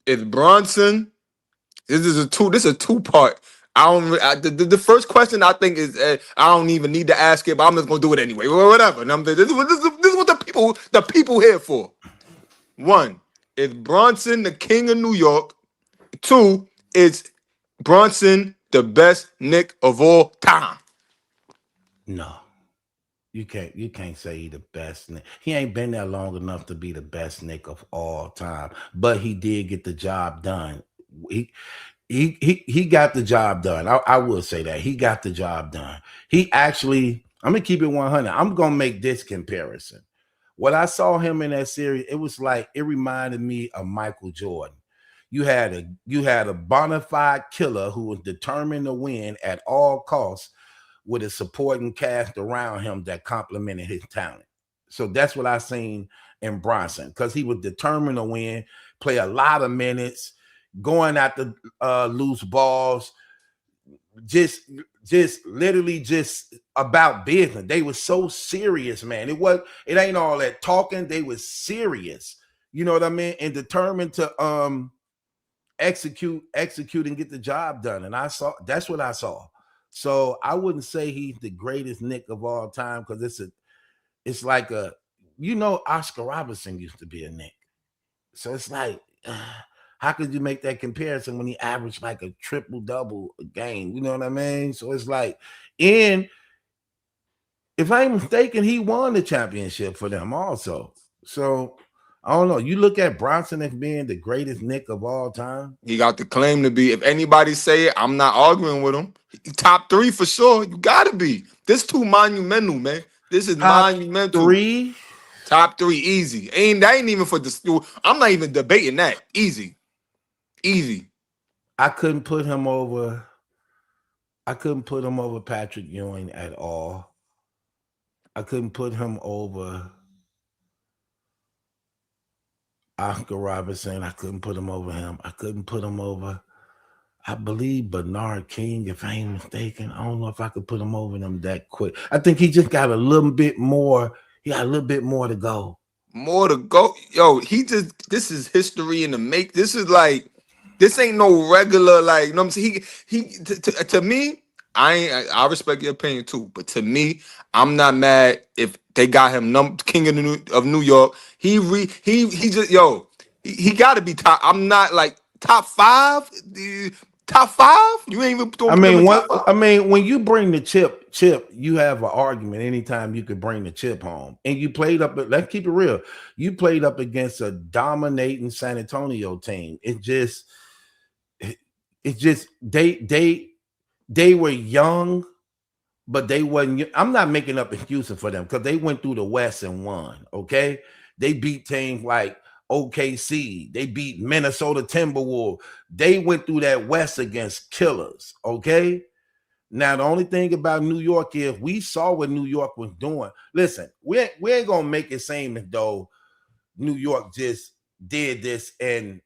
It's Bronson. This is a two part. The first question I think is I don't even need to ask it, but I'm just gonna do it anyway. Well, whatever. And this is what the people here for. One, is Bronson the king of New York? Two, is Bronson the best Knick of all time? No. You can't say he the best. He ain't been there long enough to be the best Knick of all time, but he did get the job done. He got the job done. I will say that he got the job done. He actually, I'm gonna keep it 100. I'm gonna make this comparison. What I saw him in that series, it was like it reminded me of Michael Jordan. You had a bona fide killer who was determined to win at all costs with a supporting cast around him that complemented his talent. So that's what I seen in Bronson, because he was determined to win, play a lot of minutes, going after loose balls, just literally just about business. They were so serious, man. It ain't all that talking. They was serious. You know what I mean? And determined to execute and get the job done. And that's what I saw. So I wouldn't say he's the greatest Knick of all time, because it's like Oscar Robertson used to be a Knick. So it's like, how could you make that comparison when he averaged like a triple-double a game? You know what I mean? So it's like, and if I ain't mistaken, he won the championship for them also. So I don't know. You look at Bronson as being the greatest Knick of all time. He got the claim to be. If anybody say it, I'm not arguing with him. Top three for sure. You gotta be. This too monumental, man. This is Top monumental. three. Top three, easy. That ain't even for the. I'm not even debating that. Easy. I couldn't put him over Patrick Ewing at all. I couldn't put him over Oscar Robertson. I couldn't put him over him. I couldn't put him over, I believe, Bernard King, if I ain't mistaken. I don't know if I could put him over them that quick. I think he just got a little bit more. He got a little bit more to go. More to go. Yo, this is history in the make. This is like, this ain't no regular, like, you know what I'm saying? To me, I respect your opinion too, but to me, I'm not mad if they got him king of New York. He got to be top. I'm not like top five. Top five? You ain't even I don't put them mean, in top five. when you bring the chip, you have an argument anytime you could bring the chip home. And you played up, let's keep it real. You played up against a dominating San Antonio team. It's just they were young, but they wasn't. I'm not making up excuses for them because they went through the West and won. Okay, they beat teams like OKC. They beat Minnesota Timberwolves. They went through that West against killers. Okay. Now the only thing about New York is we saw what New York was doing. Listen, we ain't gonna make it seem as though New York just did this, and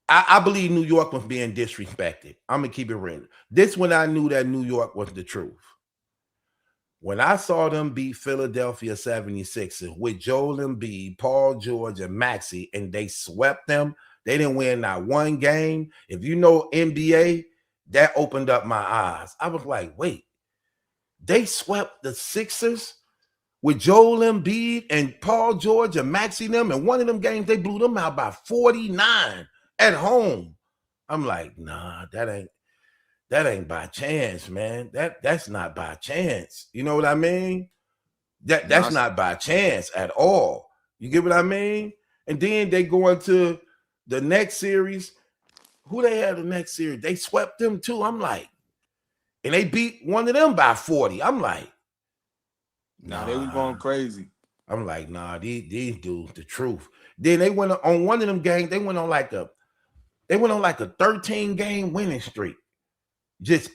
I believe New York was being disrespected. I'm gonna keep it real. This when I knew that New York was the truth. When I saw them beat Philadelphia 76ers with Joel Embiid, Paul George, and Maxey, and they swept them, they didn't win not one game. If you know NBA, that opened up my eyes. I was like, wait, they swept the Sixers with Joel Embiid and Paul George and Maxey them, and one of them games, they blew them out by 49 at home. I'm like, nah, that ain't by chance, man. That's not by chance. You know what I mean? That's not by chance at all. You get what I mean? And then they go into the next series. Who they had the next series? They swept them too. I'm like, and they beat one of them by 40. I'm like, Nah, they was going crazy. I'm like, nah, these dudes, the truth. Then they went on one of them games. They went on like a 13 game winning streak. Just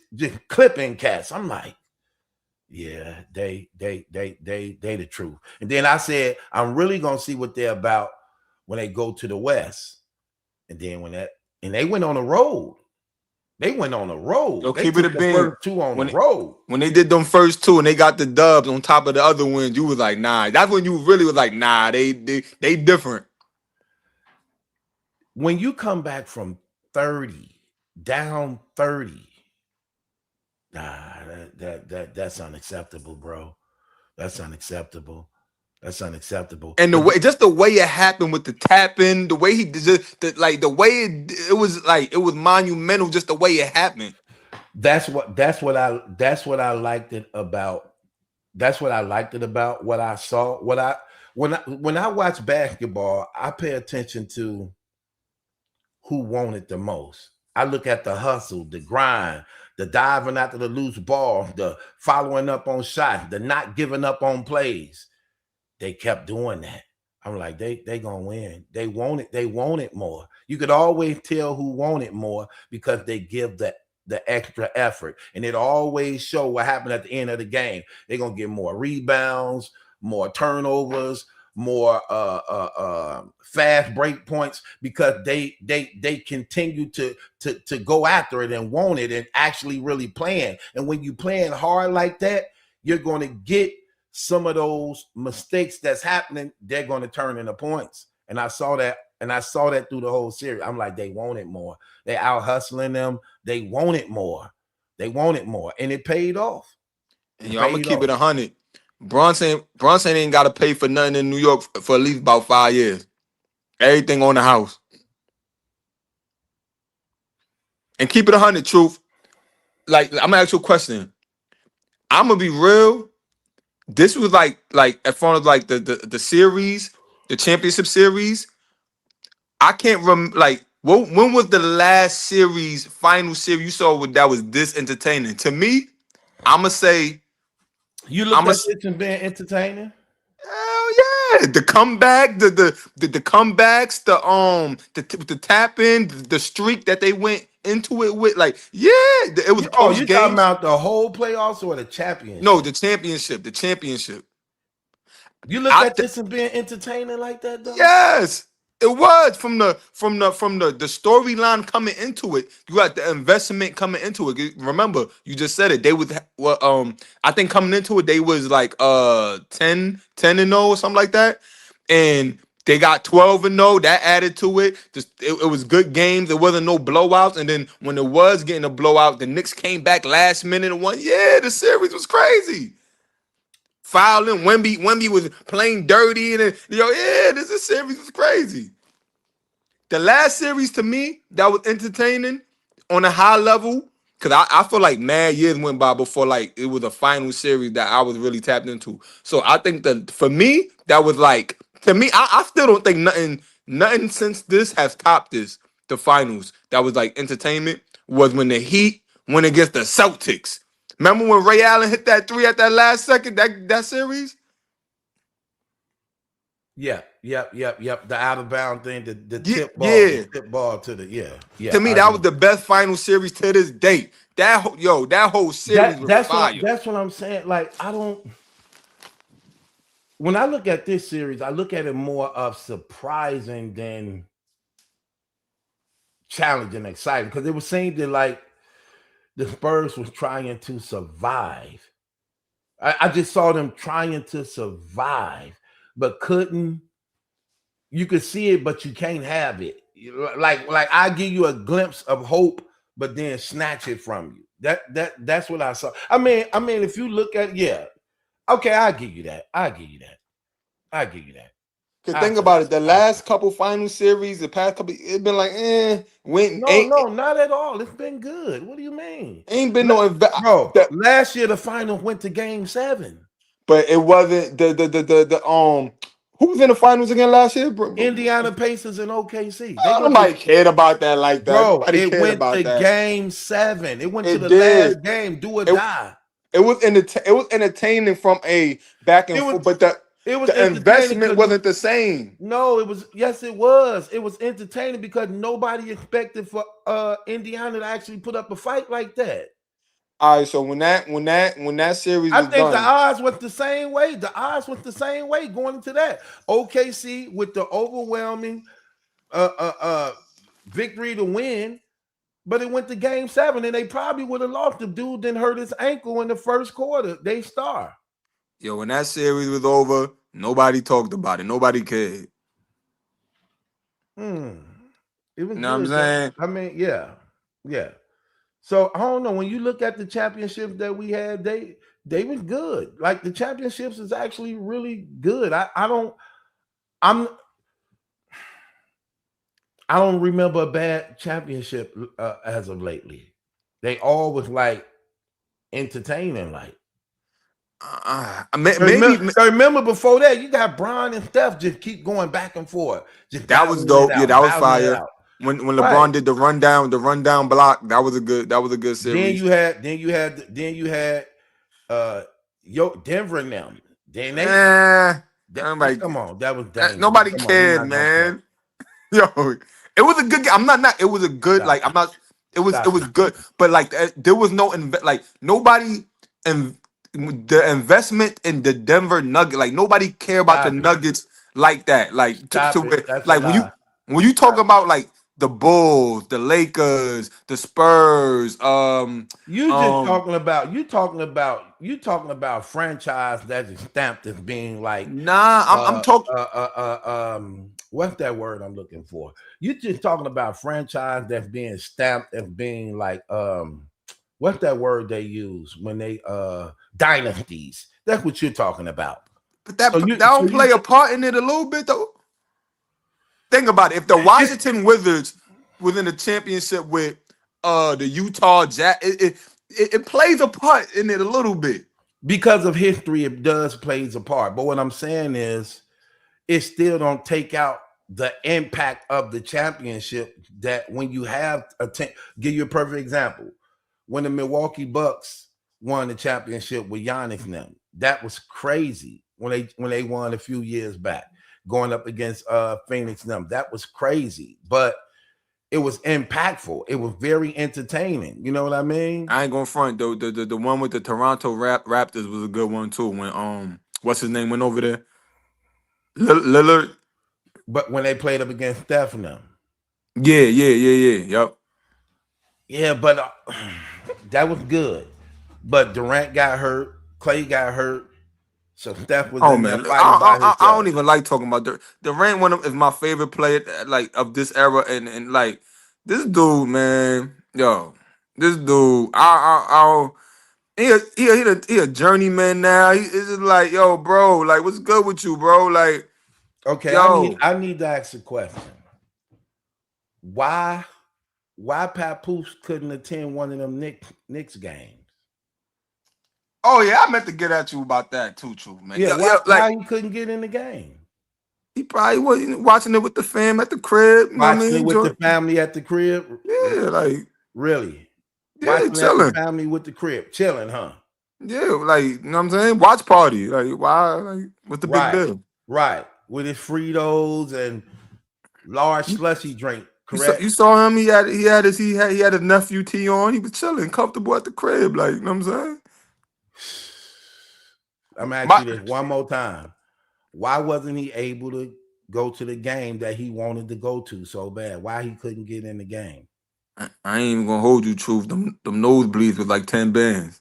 clipping cats. I'm like, yeah, they the truth. And then I said, I'm really gonna see what they're about when they go to the West. And then they went on the road. They went on the road. So They keep took it a the bean. first two on the road. When they did them first two and they got the dubs on top of the other ones, you was like, nah. That's when you really was like, nah, they different. When you come back from 30, down 30, nah, that's unacceptable, bro. That's unacceptable. That's unacceptable. And the way it happened with the tapping, the way he did the way it was monumental, just the way it happened. That's what I liked it about. That's what I liked it about what I saw. When I watch basketball, I pay attention to who wanted the most. I look at the hustle, the grind, the diving after the loose ball, the following up on shots, the not giving up on plays. They kept doing that. I'm like, they gonna win. They want it more. You could always tell who wanted more because they give the extra effort. And it always show what happened at the end of the game. They're gonna get more rebounds, more turnovers, more fast break points because they continue to go after it and want it and actually really playing. And when you playing hard like that, you're going to get some of those mistakes that's happening. They're going to turn into points. And I saw that through the whole series. I'm like, they want it more. They out hustling them. They want it more. They want it more. And it paid off. And I'm gonna keep it 100. Bronson ain't got to pay for nothing in New York for at least about 5 years. Everything on the house. And keep it 100, truth. Like, I'm gonna ask you a question. I'm gonna be real. This was like as far as like the series, the championship series. I can't remember. Like, when was the last final series you saw that was this entertaining? To me, I'm gonna say. You looked at this and been entertaining? Hell yeah! The comeback, the comebacks, the tap in, the streak that they went into it with, like, yeah, it was. Oh, you talking about the whole playoffs or the championship? No, the championship. The championship. You looked at this and being entertaining like that, though? Yes. It was from the storyline coming into it. You got the investment coming into it. Remember, you just said it. They was I think coming into it, they was like 10-0 or something like that. And they got 12-0. That added to it. Just it was good games. There wasn't no blowouts. And then when it was getting a blowout, the Knicks came back last minute and won. Yeah, the series was crazy. Fouling, Wemby was playing dirty, and this series was crazy. the last series to me that was entertaining on a high level, because I feel like mad years went by before like it was a final series that I was really tapped into. So I think that for me, that was like to me, I still don't think nothing since this has topped this. The finals that was like entertainment was when the Heat went against the Celtics. Remember when Ray Allen hit that three at that last second, that series? Yep. The out of bound thing, the Yeah, tip ball, yeah. the tip ball to the To me, I that was agree. the best final series to this date. That whole series was fire. That's what I'm saying. Like, I don't. When I look at this series, I look at it more of surprising than challenging, exciting, because it was saying that like the Spurs was trying to survive. I just saw them trying to survive, but couldn't. You could see it, but you can't have it. Like I give you a glimpse of hope, but then snatch it from you. That's what I saw. I mean, if you look at okay, I give you that. I give you that. Cause I think say about it, that. the last couple final series, the past couple, it's been like, went No, not at all. It's been good. What do you mean? ain't been no Bro, last year the finals went to game 7. but it wasn't the who was in the finals again last year, bro? Indiana Pacers and OKC. They went Nobody to cared about that like that. Bro, Nobody it cared went about to that. game 7. It went to It the did. last game, do or It, die. it was entertaining from a back and It was forth, but it was the entertaining investment because wasn't the same. no, it was yes, it was. It was entertaining because nobody expected for Indiana to actually put up a fight like that. All right, so when that series I was think the done, odds went the same way. The odds went the same way going into that. OKC with the overwhelming victory to win, but it went to game 7, and they probably would have lost. The dude didn't hurt his ankle in the first quarter. They star. when that series was over, nobody talked about it. Nobody cared. It was You know what I'm good though. saying? I mean, yeah. So I don't know. When you look at the championships that we had, they was good. Like the championships is actually really good. I don't remember a bad championship as of lately. They all was like entertaining. Like Maybe remember before that, you got Bron and Steph just keep going back and forth, just that was battling it dope. Yeah, out, that was battling it fire. out. When Right. LeBron did the rundown block, that was a good series. Then you had Denver and them. Then Nobody, come on, that was dangerous. nobody Come on, we're cared, not gonna play. man. Yo, it was a good game. I'm not. It was a good. Stop Like I'm not. It was Stop good, but like there was no like nobody and the investment in the Denver Nuggets. Like nobody care about the Stop it. Nuggets like that. Like to Stop it. where That's a like lie. when you talk about like the Bulls, the Lakers, the Spurs, You talking about franchise that is stamped as being like nah. I'm talking. what's that word I'm looking for? You just talking about franchise that's being stamped as being like what's that word they use when they dynasties? That's what you're talking about. But that don't play a part in it a little bit though. Think about it. If the Washington Wizards was in a championship with the Utah Jazz, it plays a part in it a little bit. Because of history, it does plays a part. But what I'm saying is it still don't take out the impact of the championship that when you have give you a perfect example. When the Milwaukee Bucks won the championship with Giannis and them, that was crazy when they won a few years back, going up against Phoenix and them. That was crazy, but it was impactful. It was very entertaining. You know what I mean? I ain't gonna front though. The one with the Toronto Raptors was a good one too. When what's his name went over there? Lillard. But when they played up against Steph and them. Yeah. Yep. Yeah, but that was good. But Durant got hurt. Clay got hurt. So Steph was in there Man, fighting by himself. I don't even like talking about Durant. Is my favorite player like of this era, and like this dude, man, yo, this dude, he a journeyman now. He's just like, yo, bro, like what's good with you, bro? Like, Okay, yo, I need to ask a question. why Papoose couldn't attend one of them Knicks games? Oh yeah, I meant to get at you about that too, true man. Yeah, why he couldn't get in the game? He probably was watching it with the fam at the crib. You know what I Watching mean? it with the family at the crib. Yeah, like really. yeah, Watching chilling. at the family with the crib, chilling, huh? Yeah, like you know what I'm saying? Watch party. Like why? Like what's the big deal? Right. With his Fritos and large slushy drink. Correct. You saw him. He had his nephew T on. He was chilling, comfortable at the crib. Like you know what I'm saying? I'm asking you this one more time. Why wasn't he able to go to the game that he wanted to go to so bad? Why he couldn't get in the game? I ain't even gonna hold you, truth. Them nosebleeds with like 10 bands.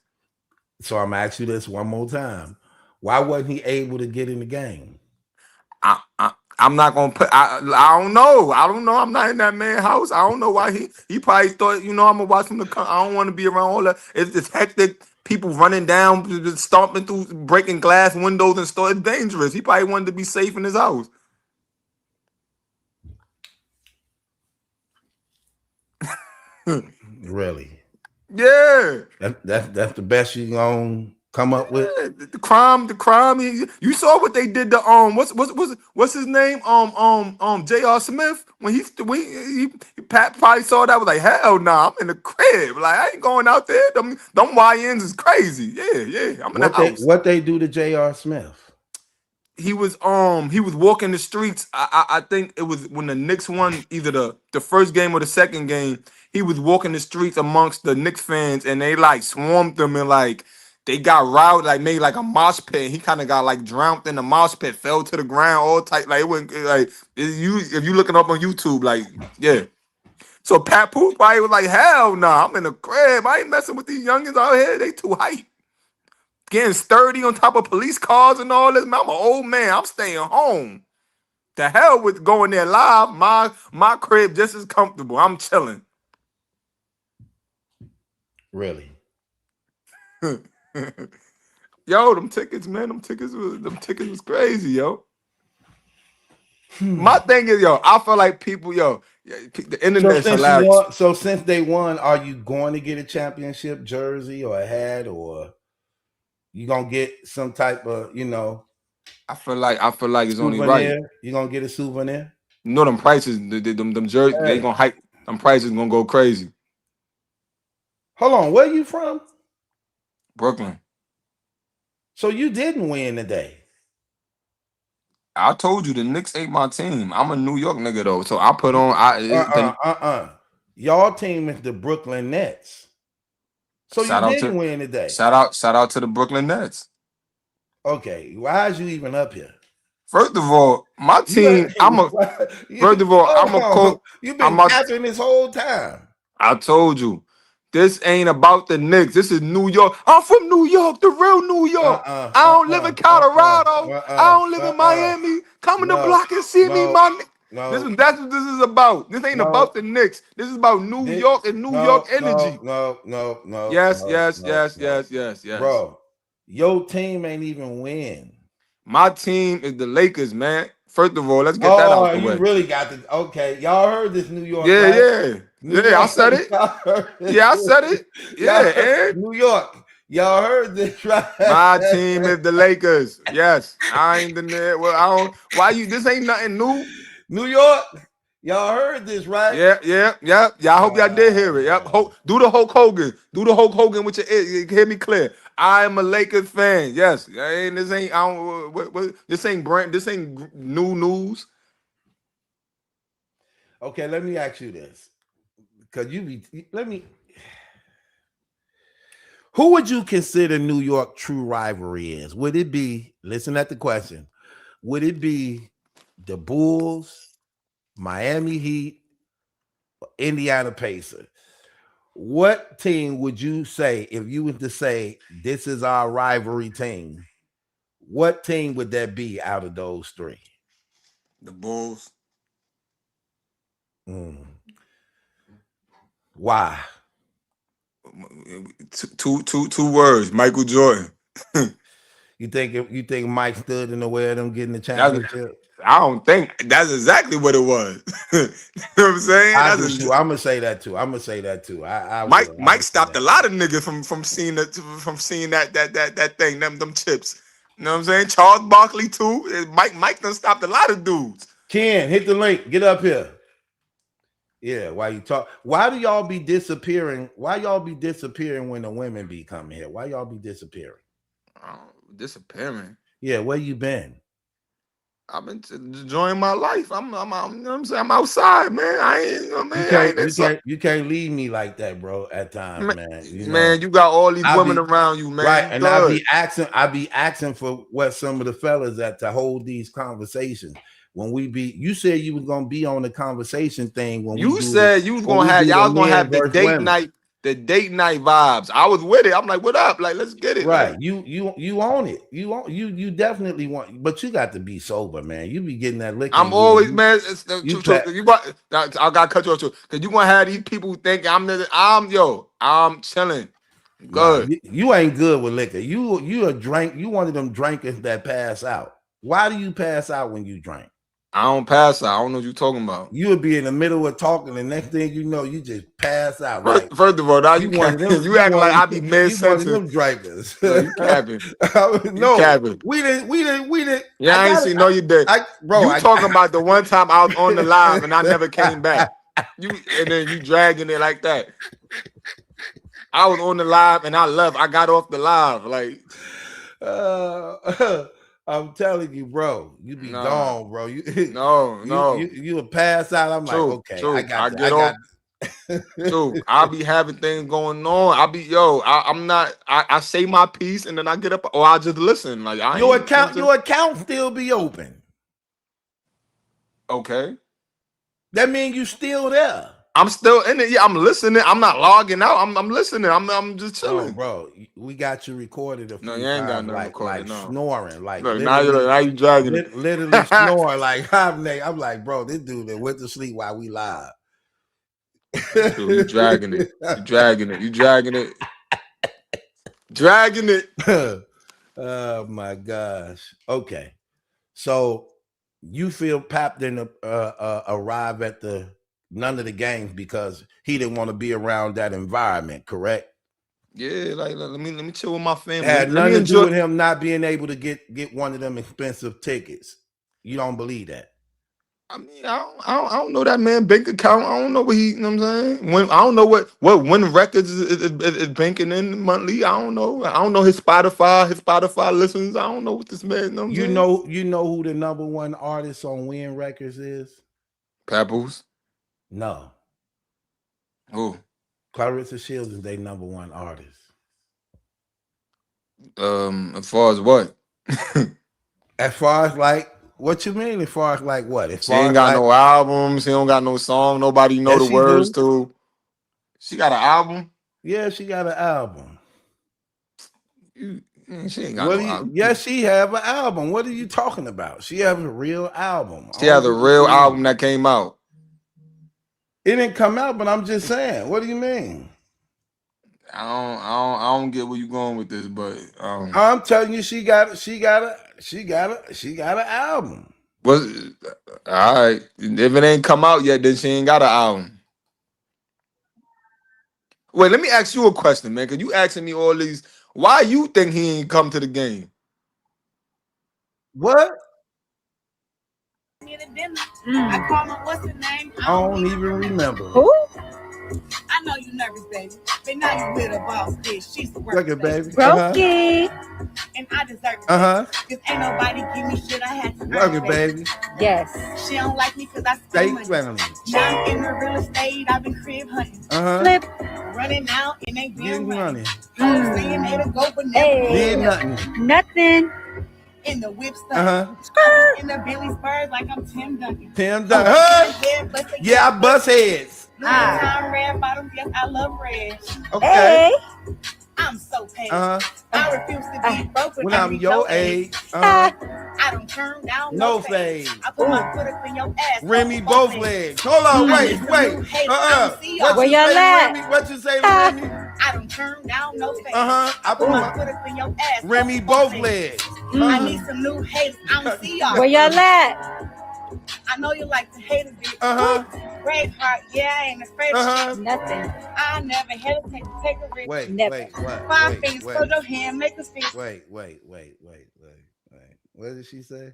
So I'm asking you this one more time. Why wasn't he able to get in the game? I'm not gonna put. I don't know. I'm not in that man's house. I don't know why he probably thought. I'm gonna watch him. I don't want to be around all that. It's hectic. People running down, stomping through, breaking glass windows and stuff. It's dangerous. He probably wanted to be safe in his house. Really? Yeah. That's the best you gonna come up with. The crime. You saw what they did to what's his name? J.R. Smith when he Pat probably saw that was like hell nah, I'm in the crib. Like I ain't going out there. Them YNs is crazy. Yeah. I'm in the house. What they do to J.R. Smith? He was walking the streets. I think it was when the Knicks won either the first game or the second game. He was walking the streets amongst the Knicks fans and they like swarmed them and like they got riled, like made like a mosh pit. He kind of got like drowned in the mosh pit, fell to the ground, all tight. Like it went like if you looking up on YouTube, like yeah. So Papoose probably was like, hell nah, I'm in the crib. I ain't messing with these youngins out here. They too hype. Getting sturdy on top of police cars and all this. Man, I'm an old man. I'm staying home. The hell with going there live. My crib just as comfortable. I'm chilling. Really? Yo, them tickets, man. Them tickets was crazy, yo. My thing is, yo, I feel like people, the internet's hilarious. So since they won, are you going to get a championship jersey or a hat, or you gonna get some type of, I feel like it's only right. You gonna get a souvenir? You know them prices, them jerseys, they gonna hype. Them prices gonna go crazy. Hold on, where you from? Brooklyn. So you didn't win today. I told you the Knicks ain't my team. I'm a New York nigga though, so I put on. Y'all team is the Brooklyn Nets. So you didn't win today. Shout out to the Brooklyn Nets. Okay, why is you even up here? First of all, my team. You've been capping this whole time. I told you. This ain't about the Knicks. This is New York. I'm from New York, the real New York. I don't live in Colorado. I don't live in Miami. Come in the block and see me, man. That's what this is about. This ain't about the Knicks. This is about New York and New York energy. No. Yes. Bro, your team ain't even win. My team is the Lakers, man. First of all, let's get that out the way. You really got the okay. Y'all heard this New York. Yeah. I said it. Yeah, I said it. Yeah, New York. Y'all heard this, right? My team is the Lakers. Yes. I ain't the net. Well, I don't. Why you? This ain't nothing new. New York. Y'all heard this, right? Yeah. I hope y'all did hear it. Yep. Do the Hulk Hogan. Do the Hulk Hogan with your ear. You hear me clear. I am a Lakers fan. Yes. This ain't. I don't. This ain't brand. This ain't new news. Okay, let me ask you this, because who would you consider New York true rivalry is? Would it be? Listen at the question. Would it be the Bulls, Miami Heat, or Indiana Pacers? What team would you say, if you were to say this is our rivalry team? What team would that be out of those three? The Bulls. Why? Two words. Michael Jordan. You think Mike stood in the way of them getting the championship? I don't think that's exactly what it was. You know what I'm saying? I do too. I'm gonna say that too. Mike stopped a lot of niggas from seeing that thing, them chips. You know what I'm saying? Charles Barkley too. Mike done stopped a lot of dudes. Ken, hit the link. Get up here. Yeah, why you talk? Why do y'all be disappearing? Why y'all be disappearing when the women be coming here? Why y'all be disappearing? Disappearing. Yeah, where you been? I've been enjoying my life. I'm you know what I'm saying? I'm outside, man. I ain't, you know, man. You can't leave me like that, bro. At times, man. You got all these women around you, man. Right, and I be asking for what some of the fellas at to hold these conversations. When you said you was gonna be on the conversation thing when you said you was gonna have y'all gonna have the date night. The date night vibes. I was with it. I'm like, what up? Like, let's get it. Right. Like, you own it. You definitely want, but you got to be sober, man. You be getting that liquor. I'm always, man. I gotta cut you off too. Cause you gonna have these people think I'm chilling. Good. Nah, you ain't good with liquor. You a drink, you one of them drinkers that pass out. Why do you pass out when you drink? I don't pass out. I don't know what you're talking about. You would be in the middle of talking, and next thing you know, you just pass out. First of all, now you acting like I be mid-sentence. Them drinkers. No, you capping. No, capping. We didn't. Yeah, I ain't seen. No, you did. You talking about the one time I was on the live and I never came back. And then you dragging it like that. I was on the live and I left. I got off the live. Like, I'm telling you, bro, you be gone, bro. You would pass out. I'm like, okay, true. I got True. I'll be having things going on. I'm not. I say my piece and then I get up, or I just listen. Like your account still be open. Okay, that means you still there. I'm still in it. Yeah, I'm listening. I'm not logging out. I'm listening. I'm just chilling. Oh, bro, we got you recorded. No, you ain't got no recorded. Like snoring. Like look, now you dragging it. Literally snoring. Like I'm like, bro, this dude that went to sleep while we live. Dude, you dragging it. You dragging it. Oh my gosh. Okay, so you feel Pap didn't arrive at none of the games because he didn't want to be around that environment, correct? Yeah, like let me chill with my family. Had nothing to do with him not being able to get one of them expensive tickets. You don't believe that? I mean, I don't know that man bank account. I don't know what you know what I'm saying? I don't know what Win Records is banking in monthly. I don't know. I don't know his Spotify listens. I don't know what this man knows. You know who the #1 artist on Win Records is? Papoose? No. Who? Clarissa Shields is their #1 artist. As far as what? As far as like, what you mean? As far as like what? She ain't got no albums. She don't got no song. Nobody know the words to. She got an album? Yeah, she got an album. She ain't got no album. Yes, she have an album. What are you talking about? She has a real album. She has a real album that came out. It didn't come out, but I'm just saying. What do you mean? I don't get where you going with this, but I'm telling you, she got an album. All right. If it ain't come out yet, then she ain't got an album. Wait, let me ask you a question, man. Cause you asking me all these. Why you think he ain't come to the game? What? I call him, what's his name? I don't even remember. Who? I know you nervous, baby. But now you with a boss bitch. She's the worst. Look at baby. Brokey. And I deserve it. Because ain't nobody give me shit I had to earn. Look at baby. Yes. She don't like me because I spend money. Now I'm in the real estate. I've been crib hunting. Flip. Running out and they been running. Saying they to go, but never did nothing. Nothing. In the whip stuff. In the Billy Spurs like I'm Tim Duncan. Yeah, I bust heads. Time red bottoms, yes, I love red. Okay. Hey. I'm so paid. I refuse to be broke when I'm your age. I don't turn down no fade. I put my foot up in your ass. Remy, both legs. Hold on, wait. What you say, Remy? What you say, Remy? I don't turn down no fade. I put my foot up in your ass. Remy, both legs. I need some new haters. I don't see y'all. Where y'all at? I know you like to hate a bitch. Braveheart, yeah, I ain't afraid of shit. Nothing. I never hesitate to take a risk. Wait, Never. what? Five fingers, put your hand, make a fist. Wait. What did she say?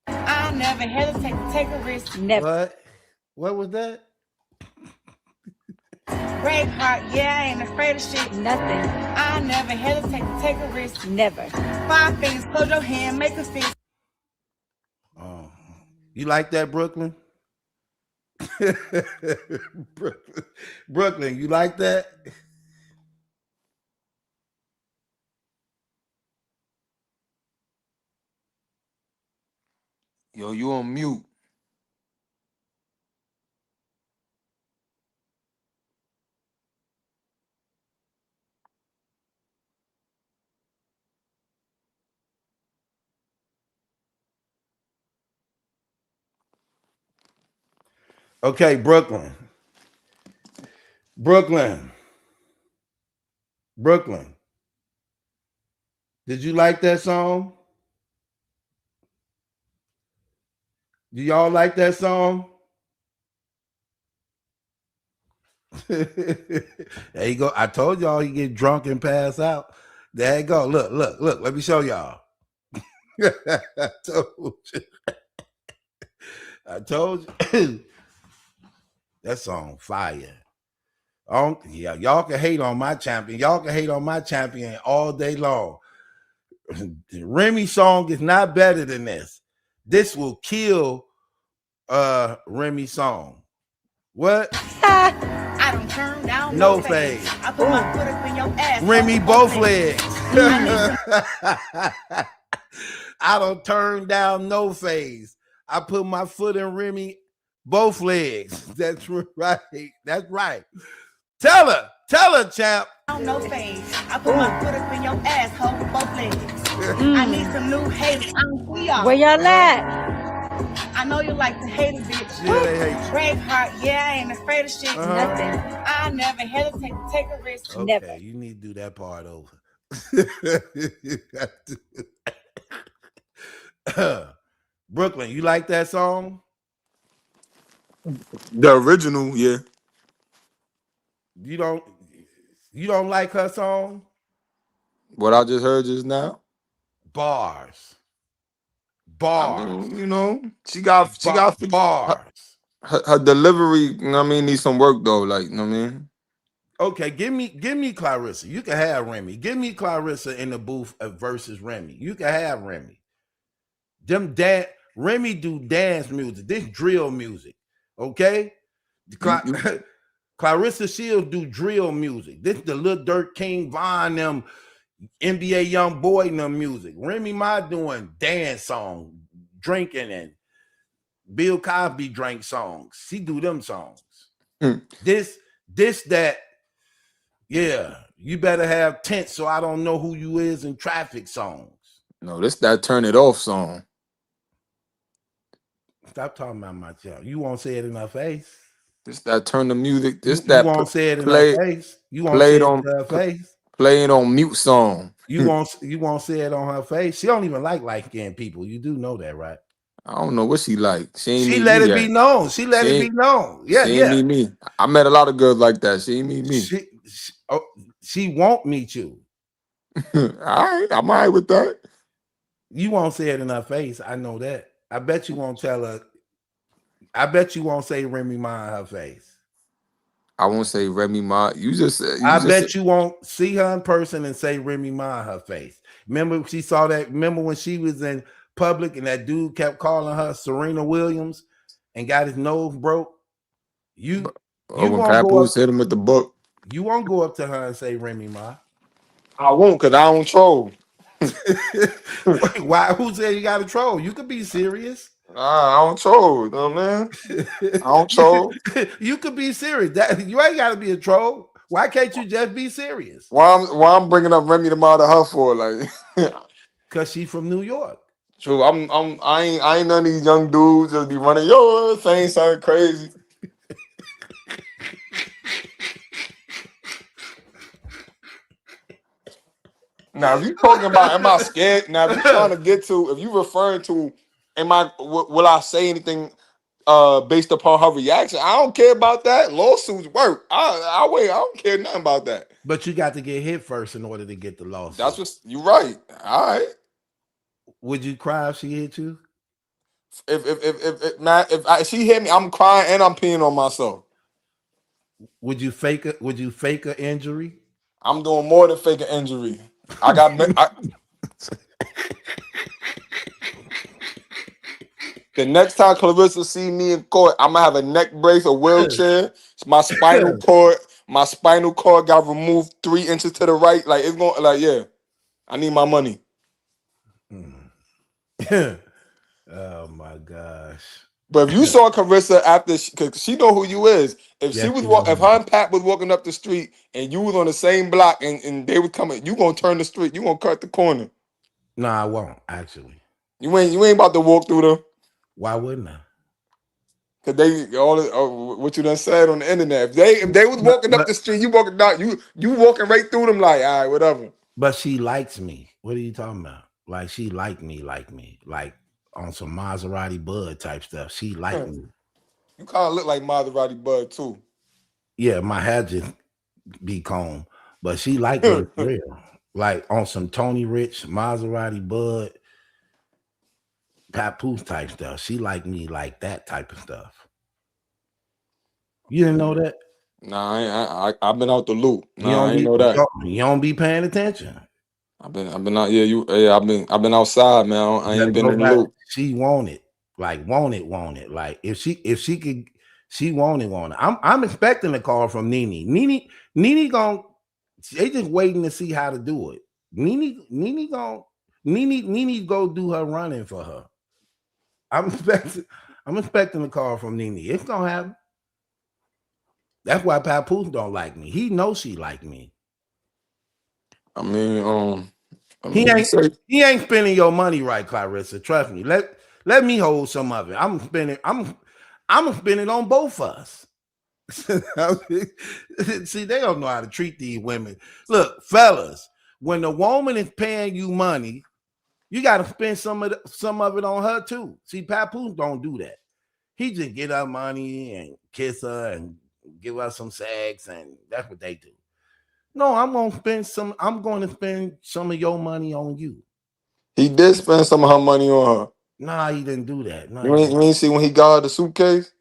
I never hesitate to take a risk. Never. What was that? Braveheart, yeah, I ain't afraid of shit. Nothing. I never hesitate to take a risk. Never. Five fingers, close your hand, make a fist. Oh, you like that, Brooklyn? Brooklyn, you like that? Yo, you on mute. Okay, Brooklyn. Did you like that song? Do y'all like that song? There you go. I told y'all he get drunk and pass out. There you go. Look. Let me show y'all. I told you. That song fire. Yeah, y'all can hate on my champion. Y'all can hate on my champion all day long. Remy's song is not better than this. This will kill Remy's song. What? I don't turn down no fade. I put my foot up in your ass. Remy, both legs. I don't turn down no phase. I put my foot in Remy, both legs. That's right. That's right. Tell her, champ. No fade. I put my foot up in your asshole with both legs. I need some new haters. I don't see y'all. Where y'all at? I know you like to hate a bitch. Yeah, they hate you. Braveheart, yeah, I ain't afraid of shit. Nothing. I never hesitate to take a risk. Okay, Never. you need to do that part over. Brooklyn, you like that song? The original, yeah. You don't like her song? What I just heard just now. Bars. I mean, you know, she got bars. Her delivery, you know what I mean, needs some work though. Like, you know what I mean? Okay, give me Clarissa. You can have Remy. Give me Clarissa in the booth versus Remy. You can have Remy. Remy do dance music. This drill music. Okay? Clarissa Shields do drill music. This the Lil Durk, King Von, them NBA Young Boy and them music. Remy Ma doing dance songs, drinking, and Bill Cosby drank songs. She do them songs. This, that, yeah, you better have tents so I don't know who you is in traffic songs. No, this that turn it off song. Stop talking about my child. You won't say it in her face. This that turn the music. This you that won't say it in her face. You won't say it in her face. Playing on mute song. You won't say it on her face. She don't even like light-skinned people. You do know that, right? I don't know what she like. She let it be known. She let it be known. Yeah, she ain't meet me. I met a lot of girls like that. She ain't meet me. She won't meet you. All right, I'm all right with that. You won't say it in her face. I know that. I bet you won't tell her. I bet you won't say Remy Ma in her face. I won't say Remy Ma. I bet you won't see her in person and say Remy Ma in her face. Remember she saw that? Remember when she was in public and that dude kept calling her Serena Williams and got his nose broke? When Papoose hit him with the book. You won't go up to her and say Remy Ma. I won't, because I don't troll. Why? Who said you got to troll? You could be serious. I don't troll, you know what I mean? I don't troll. You could be serious. You ain't got to be a troll. Why can't you just be serious? Why I'm bringing up Remy Ma to her for? Like, because she's from New York. True. I ain't none of these young dudes that be running, yo, saying something crazy. Now, if you talking about, am I scared? Now, if you trying to get to, if you referring to, will I say anything based upon her reaction? I don't care about that. Lawsuits work. I wait. I don't care nothing about that. But you got to get hit first in order to get the lawsuit. That's what you're right. All right. Would you cry if she hit you? If she hit me, I'm crying and I'm peeing on myself. Would you fake it? Would you fake an injury? I'm doing more than fake an injury. I got. The next time Clarissa see me in court, I'm gonna have a neck brace, a wheelchair. My spinal cord got removed 3 inches to the right. Like it's going. Like yeah, I need my money. Oh my gosh! But if you saw Clarissa after, because she know who you is. If she was if her and Pat was walking up the street and you was on the same block and they was coming, you gonna turn the street. You gonna cut the corner. No, I won't actually. You ain't about to walk through them. Why wouldn't I? Cause they what you done said on the internet. If they was walking up the street, you walking down, you walking right through them like, all right, whatever. But she likes me. What are you talking about? Like she like me, like on some Maserati Bud type stuff. She like me. You kind of look like Maserati Bud too. Yeah, my hair just be combed, but she like me for real. Like on some Tony Rich, Maserati Bud, Papoose type stuff. She like me like that type of stuff. You didn't know that? Nah, I've been out the loop. Nah, I ain't know that. You don't be paying attention. I've been out. Yeah, I've been outside, man. I ain't been in the loop. She want it. Like want it. Like if she could, she want it. I'm expecting a call from Nene. Nene gonna. They just waiting to see how to do it. Nene go do her running for her. I'm expecting a call from Nene. It's gonna happen. That's why Papoose don't like me. He knows she like me. I mean, he ain't spending your money right, Clarissa. Trust me. Let me hold some of it. I'm gonna spend it on both of us. See, they don't know how to treat these women. Look, fellas, when the woman is paying you money, you got to spend some of it on her too. See, Papoose don't do that. He just get her money and kiss her and give her some sex, and that's what they do. No, I'm going to spend some of your money on you. He did spend some of her money on her. Nah, he didn't do that. No, you ain't see when he got her the suitcase?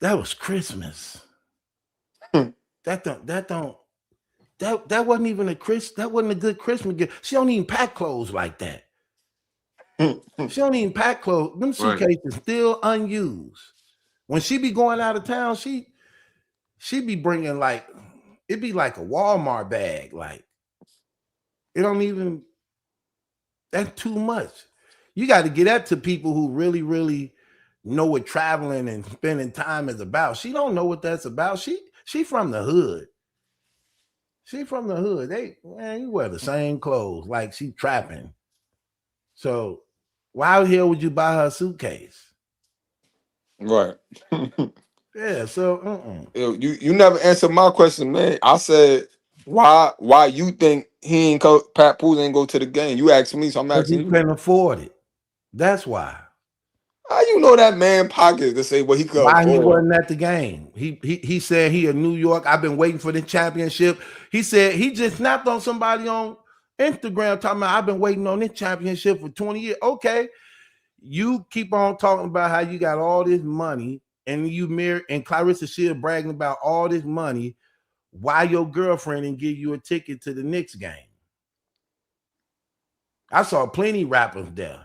That was Christmas. That wasn't even that wasn't a good Christmas gift. She don't even pack clothes like that. She don't even pack clothes. Them suitcases still unused. When she be going out of town, she be bringing it'd be like a Walmart bag. Like it don't even. That's too much. You got to get that to people who really, really know what traveling and spending time is about. She don't know what that's about. She from the hood. She from the hood. You wear the same clothes like she trapping. So why the hell would you buy her a suitcase? Right. Yeah. So you never answered my question, man. I said why you think Papoose ain't go to the game? You asked me, so I'm asking you. He couldn't afford it. That's why. How you know that man pockets to say what he could why afford? He wasn't at the game. He said he in New York. I've been waiting for the championship. He said he just snapped on somebody on Instagram talking about I've been waiting on this championship for 20 years. Okay, you keep on talking about how you got all this money and and Clarissa Shield bragging about all this money. Why your girlfriend didn't give you a ticket to the Knicks game? I saw plenty of rappers there.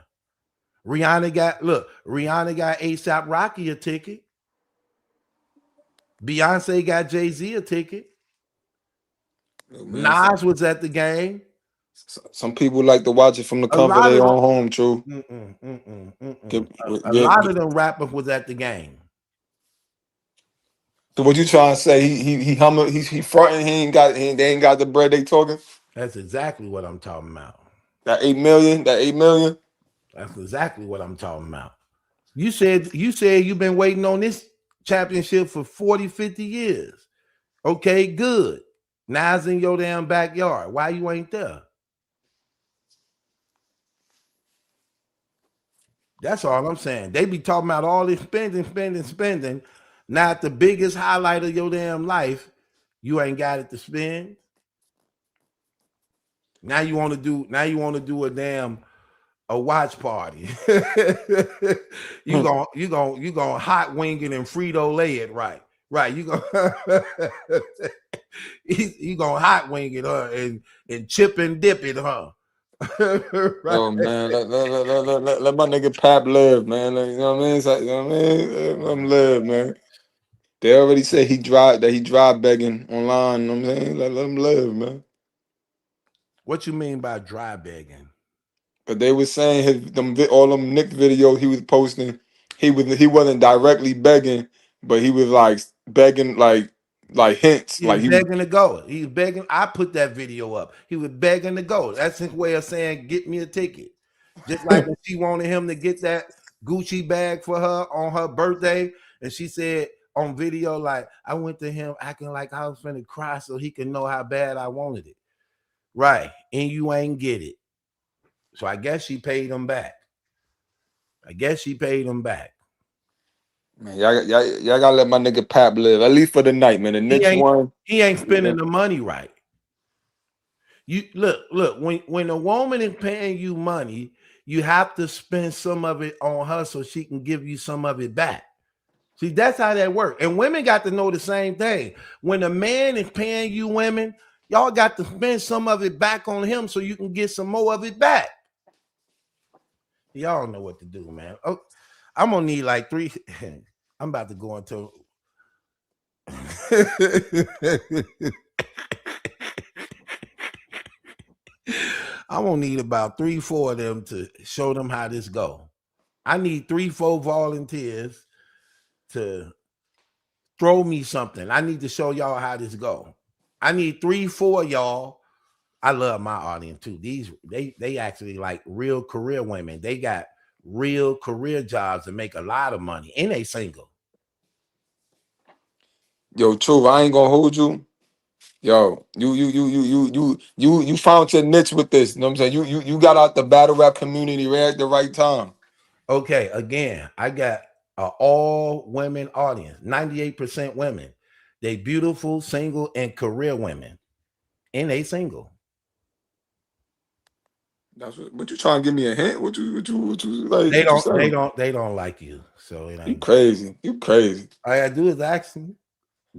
Rihanna got A$AP Rocky a ticket. Beyonce got Jay-Z a ticket. Nas was at the game. Some people like to watch it from the comfort of their own home, true. A lot of them rappers was at the game. So what you trying to say? He fronting, they ain't got the bread they talking? That's exactly what I'm talking about. That 8 million. That 8 million. That's exactly what I'm talking about. You said you've been waiting on this championship for 40, 50 years. Okay, good. Now it's in your damn backyard. Why you ain't there? That's all I'm saying. They be talking about all this spending. Not the biggest highlight of your damn life. You ain't got it to spend. Now you want to do a watch party. you gonna hot wing it and Frito lay it right. You gonna hot wing it and chip and dip it, huh? Right. Oh man, let my nigga Pap live, man. You know what I mean? It's like, you know what I mean? Let him live, man. They already said he drive begging online. You know what I'm saying? Let him live, man. What you mean by dry begging? But they were saying all them Nick videos he was posting, he wasn't directly begging, but he was like begging like hints. He was begging to go. He was begging. I put that video up. He was begging to go. That's his way of saying, get me a ticket. Just like when she wanted him to get that Gucci bag for her on her birthday. And she said on video, like, I went to him acting like I was finna cry so he could know how bad I wanted it. Right. And you ain't get it. So I guess she paid him back. Man, y'all gotta let my nigga Pap live, at least for the night, man. The next one. He ain't spending the money right. You look, when a woman is paying you money, you have to spend some of it on her so she can give you some of it back. See, that's how that works. And women got to know the same thing. When a man is paying you women, y'all got to spend some of it back on him so you can get some more of it back. Y'all know what to do, man. Oh, I'm gonna need like 3. I'm about to go into I'm gonna need about 3, 4 of them to show them how this go. I need 3, 4 volunteers to throw me something. I need to show y'all how this go. I need 3, 4 y'all. I love my audience too. They actually like real career women. They got real career jobs and make a lot of money, and they single. Yo, Truth, I ain't gonna hold you. Yo, you found your niche with this. You know what I'm saying? You got out the battle rap community right at the right time. Okay, again, I got an all women audience, 98% women. They beautiful, single, and career women, and they single. That's what you trying to give me a hint? What you like? They don't like you. So it ain't you crazy. You crazy. All I gotta do is ask them.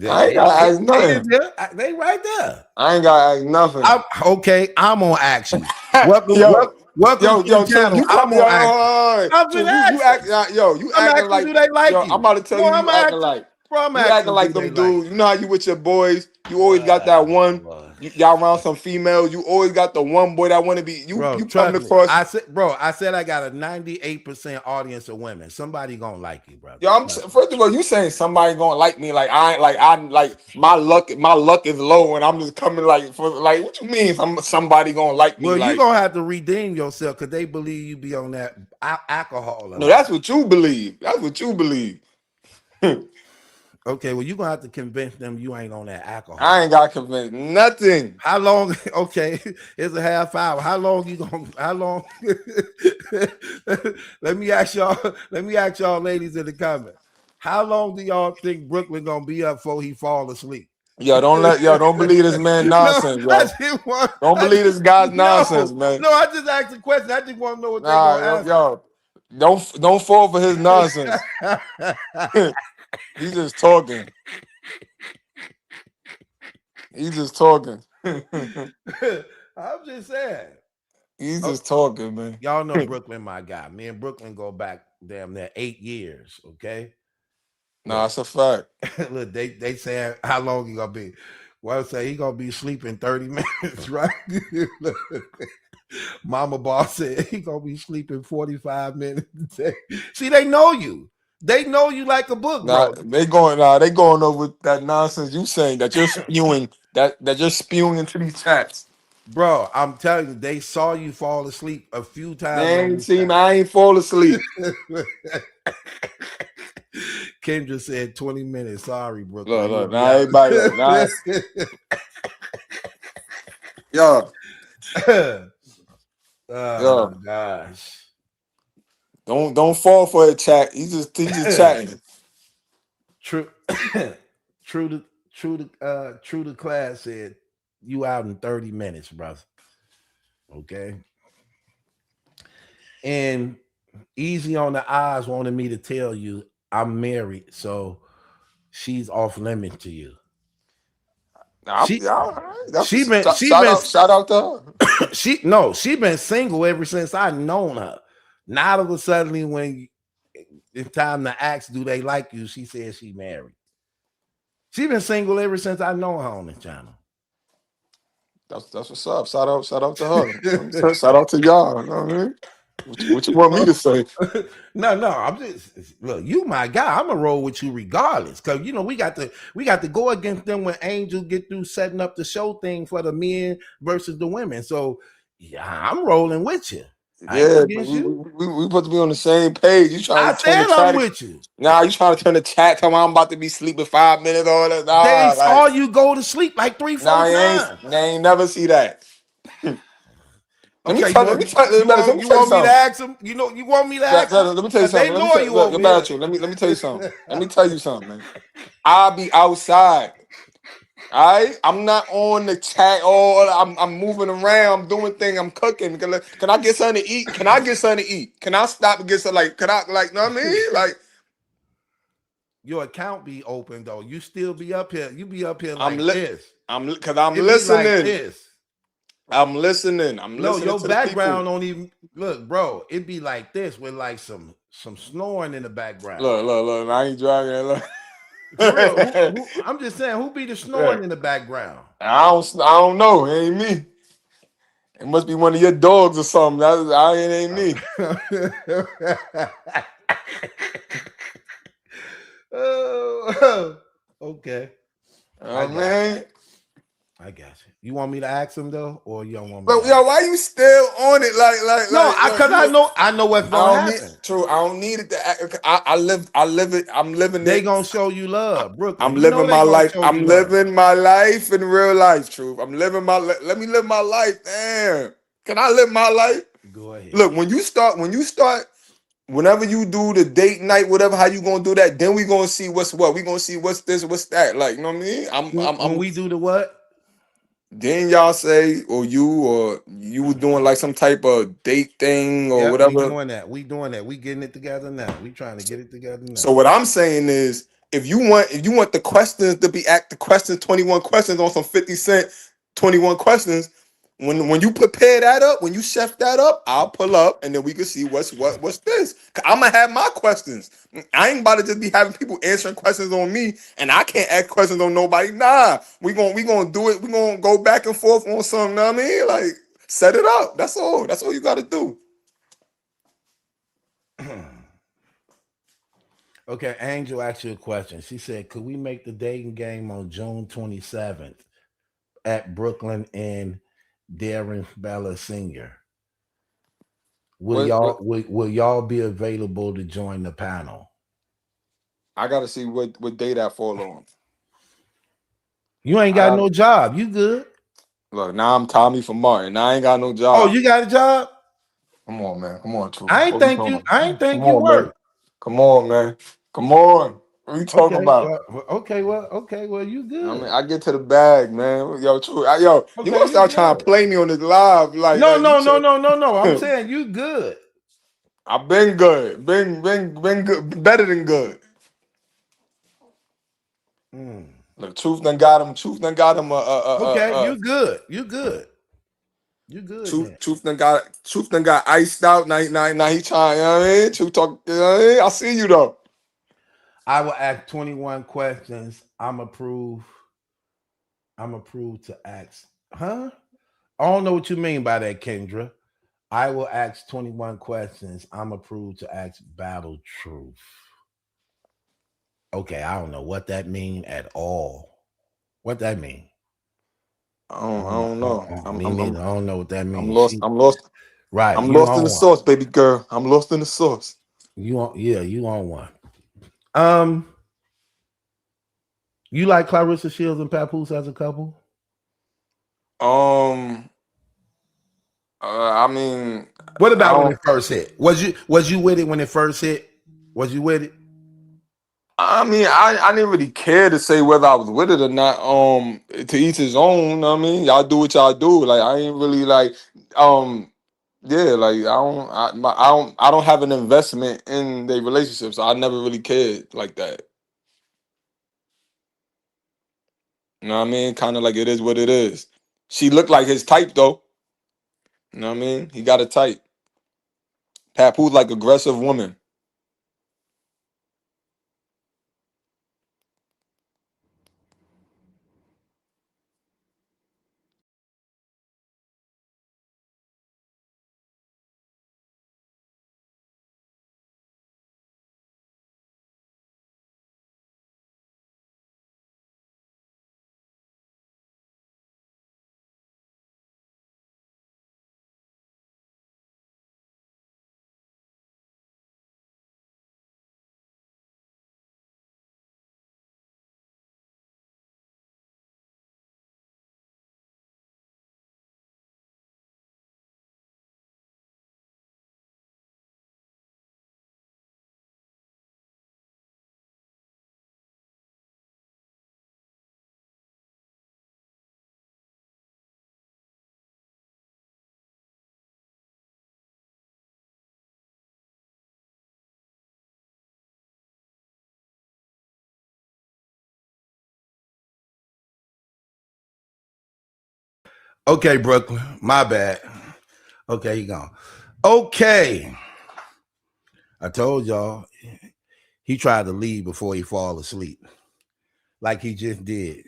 I ain't gotta ask nothing. They right there. I ain't gotta ask nothing. I'm gonna ask you. Welcome to the channel. I'm gonna ask you. You acting like, do they like you? I'm about to tell you acting like. Bro, you acting like them dudes. You know how you with your boys, you always got that one. Y'all around some females, you always got the one boy that want to be you coming across. I said I got a 98% audience of women. Somebody gonna like you, bro. Yo, first of all, you saying somebody gonna like me, like I my luck is low and I'm just coming like what you mean somebody gonna like me? Well, like, you gonna have to redeem yourself because they believe you be on that alcohol. No, that's what you believe. That's what you believe. Okay, well, you're gonna have to convince them you ain't on that alcohol. I ain't got convinced nothing. How long? Okay, it's a half hour. How long? Let me ask y'all ladies in the comments. How long do y'all think Brooklyn gonna be up before he fall asleep? Don't believe this man nonsense, Don't believe this guy's nonsense, man. No, I just asked a question. I just want to know what they're gonna ask. Don't fall for his nonsense. He's just talking. I'm just saying. He's just talking, man. Y'all know Brooklyn, my guy. Me and Brooklyn go back damn near 8 years. Okay. No, that's a fact. Look, they saying how long he gonna be. Well, say he gonna be sleeping 30 minutes, right? Mama boss said he gonna be sleeping 45 minutes a day. See, they know you. They know you like a book, bro. They going over that nonsense you saying that you're spewing that you're spewing into these chats. Bro, I'm telling you, they saw you fall asleep a few times. Man, see, I ain't fall asleep. Kendra said 20 minutes. Sorry, Brooklyn. Look, now everybody look, now. Yo. Oh my gosh. Don't fall for it, chat. He just chatting. True to class said you out in 30 minutes, brother. Okay. And Easy on the Eyes wanted me to tell you I'm married, so she's off limit to you. Shout out to her. She been single ever since I known her. Now all of a sudden, when it's time to ask, do they like you? She says she married. She been single ever since I know her on the channel. That's what's up. Shout out to her. Shout out to y'all. You know what I mean? What you want me to say? No, I'm just look. You my guy. I'm gonna roll with you regardless, because you know we got to go against them when Angel get through setting up the show thing for the men versus the women. So yeah, I'm rolling with you. Yeah, we supposed to be on the same page. You trying to turn the chat? I'm with you. Nah, you trying to turn the chat? Tell me I'm about to be sleeping 5 minutes. All that. Nah, they saw you go to sleep like 3-4 times. They ain't never see that. Okay, you want me to ask them? You know, you want me to ask them? Let me tell you something. Let me tell you something. Let me tell you something, man. I'll be outside. All right, I'm not on the chat. I'm moving around. I'm doing things. I'm cooking. Can I get something to eat? Can I stop and get something? Like, can I? Like, know what I mean? Like, your account be open though. You still be up here. You be up here like this. I'm listening. Like this. I'm listening. No, your to background don't even look, bro. It be like this with like some snoring in the background. Look. I ain't driving. Look. I'm just saying, who be the snoring in the background? I don't know. It ain't me. It must be one of your dogs or something. It ain't me. Oh, okay. Man. I got you. You want me to ask him though, or you don't want me? But yo, why you still on it? Because I know what's gonna happen. True, I don't need it to act. I live it. I'm living. They gonna show you love, Brooklyn. I'm living my life. I'm living my life in real life. Truth. I'm living my. Let me live my life. Damn. Can I live my life? Go ahead. Look, when you start, whenever you do the date night, whatever, how you gonna do that? Then we gonna see what's what. We gonna see what's this, what's that. Like, you know what I mean? When we do the what? Then y'all say, or you were doing like some type of date thing or whatever. We doing that. We getting it together now. We trying to get it together now. So what I'm saying is, if you want the questions to be the questions, 21 questions on some 50 Cent, 21 questions. When you prepare that up, when you chef that up, I'll pull up and then we can see what's this. I'm gonna have my questions. I ain't about to just be having people answering questions on me, and I can't ask questions on nobody. Nah, we gonna do it. We gonna go back and forth on something. Know what I mean? Like, set it up. That's all. That's all you got to do. Okay, Angel asked you a question. She said, "Could we make the dating game on June 27th at Brooklyn and Darren Bella Sr.? Will y'all be available to join the panel?" I gotta see what day that fall on. You ain't got no job. You good? Look, now I'm Tommy from Martin. I ain't got no job. Oh, you got a job? Come on, man. Come on, True. I ain't think you work. Come on, man. Come on. What are you talking about? Well, you good. I mean, I get to the bag, man. Yo, True. You want to start trying to play me on this live? Like, no. I'm saying you good. I've been good. Been good. Better than good. Look, Truth done got him. Okay, you good. You good. Truth done got iced out. Now he trying. You know what I mean? Truth talk. You know what I mean? I see you though. I will ask 21 questions. I'm approved to ask. Huh? I don't know what you mean by that, Kendra. I will ask 21 questions. I'm approved to ask Battle Truth. Okay, I don't know what that mean at all. What that mean? I don't know. Me neither. I don't know what that means. I'm lost. Right. I'm You lost in on the one. sauce, baby girl. I'm lost in the sauce. You on one. You like Clarissa Shields and Papoose as a couple? I mean, what about when it first hit? Was you with it when it first hit? Was you with it? I mean, I didn't really care to say whether I was with it or not. To each his own. You know what I mean, y'all do what y'all do. Like I ain't really like, yeah, like I don't have an investment in their relationship, so I never really cared like that. You know what I mean? Kind of like it is what it is. She looked like his type though. You know what I mean? He got a type. Papoose like aggressive woman. Okay, Brooklyn. My bad. Okay, you gone. Okay. I told y'all he tried to leave before he fall asleep. Like he just did.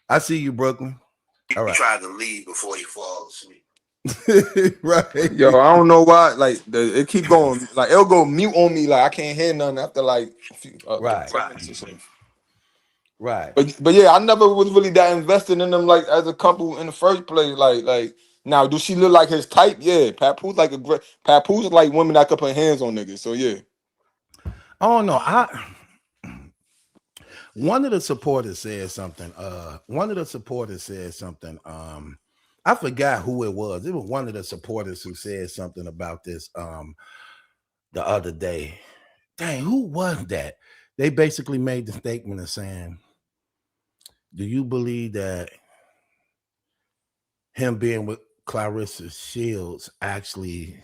I see you, Brooklyn. All right. He tried to leave before he fall asleep. Right. Yo, I don't know why. Like it keep going. Like it'll go mute on me. Like I can't hear nothing after like a few, right. 10 minutes or so. Right. But yeah, I never was really that invested in them like as a couple in the first place. Like now, do she look like his type? Yeah, Papoose like Papoose is like women that could put hands on niggas. So yeah. Oh no, one of the supporters said something. I forgot who it was. It was one of the supporters who said something about this the other day. Dang, who was that? They basically made the statement of saying, do you believe that him being with Clarissa Shields actually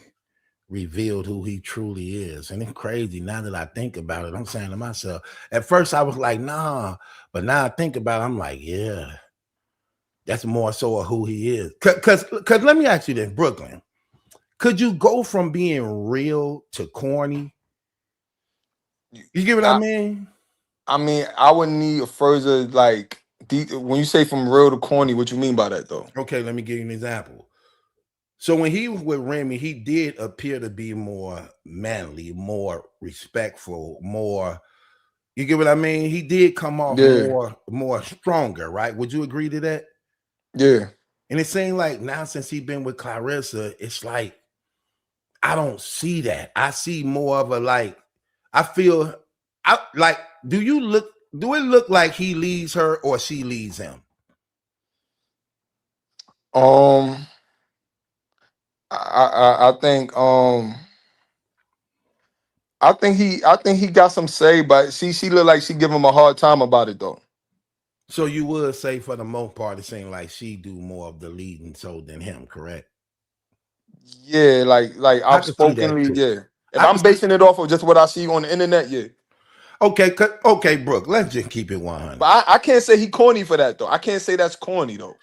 revealed who he truly is? And it's crazy now that I think about it. I'm saying to myself, at first I was like, nah, but now I think about it, I'm like, yeah, that's more so of who he is. Cause let me ask you this, Brooklyn, could you go from being real to corny? You get what I mean? I mean, I would need a further like when you say from real to corny, what you mean by that though? Okay, let me give you an example. So when he was with Remy, he did appear to be more manly, more respectful, more, you get what I mean? He did come off more stronger, right? Would you agree to that? Yeah. And it seemed like now since he's been with Clarissa, it's like, I don't see that. I see more of a like, I feel, do it look like he leaves her or she leaves him? I think he got some say, but she look like she give him a hard time about it though. So you would say for the most part, it seems like she do more of the leading so than him, correct? Yeah, like outspokenly, yeah. If I'm basing it off of just what I see on the internet, yeah. Okay, Brooke, let's just keep it 100. But I can't say he corny for that though. I can't say that's corny though,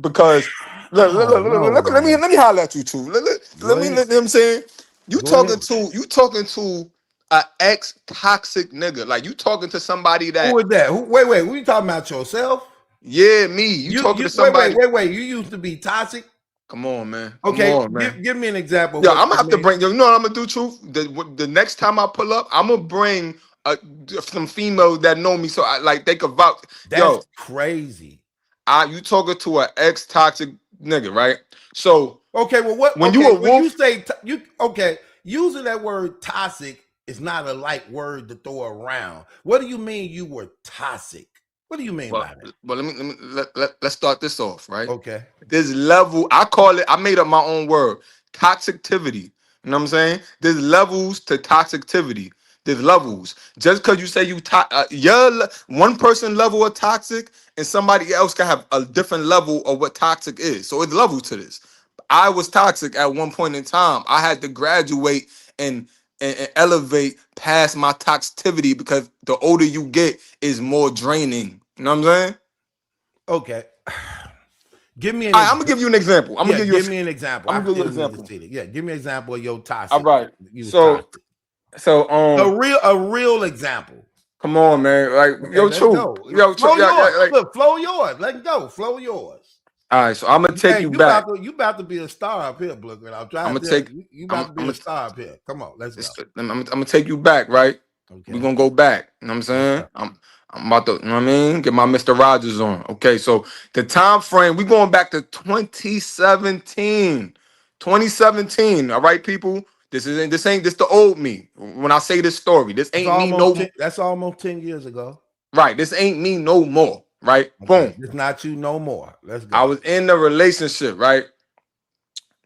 because let me holler at you too. Let me let them say you talking to an ex toxic nigga. Like you talking to somebody that. Who is that? Wait, we talking about yourself? Yeah, me. You talking to somebody? Wait. You used to be toxic. Come on, man. Give me an example. Yeah, I'm gonna have to bring. You know what I'm gonna do, Truth? The next time I pull up, I'm gonna bring some females that know me, so I like they could vouch. That's crazy. You talking to an ex-toxic nigga, right? So okay, well, what? When okay, you a when wolf, you say using that word toxic is not a light word to throw around. What do you mean you were toxic? What do you mean by that? But let's start this off, right? Okay. This level, I call it, I made up my own word, toxicity. You know what I'm saying? There's levels to toxicity. There's levels. Just because you say one person level of toxic and somebody else can have a different level of what toxic is. So it's levels to this. I was toxic at one point in time. I had to graduate and elevate past my toxicity because the older you get is more draining. You know what I'm saying? Okay. Give me an I'm gonna give you an example. give me an example. I'm I gonna give you still an need to example. see it. Yeah, give me an example of your toxic. All right. You was So toxic. A real example. Come on, man. Like, okay, yo, let's true. go. Yo, flow true. yours. Like, Look, flow yours. Let's go. Flow yours. all right, so I'm gonna take you back. You about to be a star up here, Brooklyn. I'm trying I'm to gonna tell take. you. You about to be a star up here. Come on, let's go. I'm gonna take you back, right? Okay. We're gonna go back. You know what I'm saying? I'm about to, you know what I mean? Get my Mr. Rogers on. Okay, so the time frame, we going back to 2017. 2017. All right, people. This ain't this the old me. When I say this story, this ain't me no more. That's almost 10 years ago. Right. This ain't me no more. Right. Okay. Boom. It's not you no more. Let's go. I was in the relationship, right?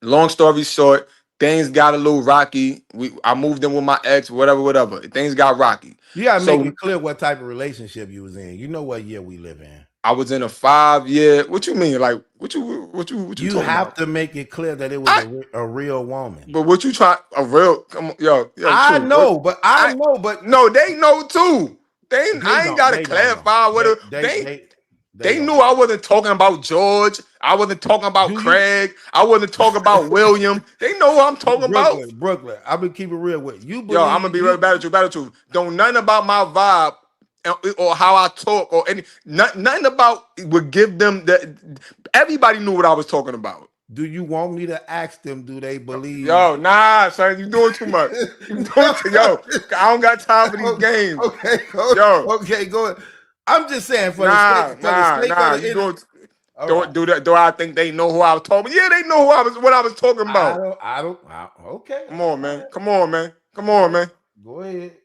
Long story short, things got a little rocky. I moved in with my ex, whatever. Things got rocky. You gotta make it clear what type of relationship you was in. You know what year we live in. I was in a 5-year. What you mean? Like what you You have to make it clear that it was a real woman. But what you try a real? Come on, yo. I know, but no, they know too. I ain't gotta clarify what they knew I wasn't talking about George. I wasn't talking about Craig. I wasn't talking about William. They know what I'm talking about. Brooklyn. I've been keeping real with you. Yo, I'm gonna be real bad at you. Don't nothing about my vibe or how I talk or nothing about would give them that. Everybody knew what I was talking about. Do you want me to ask them? Do they believe? Yo, nah, son, you doing too much. Yo, I don't got time for these games. Okay, go ahead. I'm just saying for nah. You do I think they know who I was talking? Yeah, they know what I was talking about. Okay. Come on, man. Come on, man. Go ahead.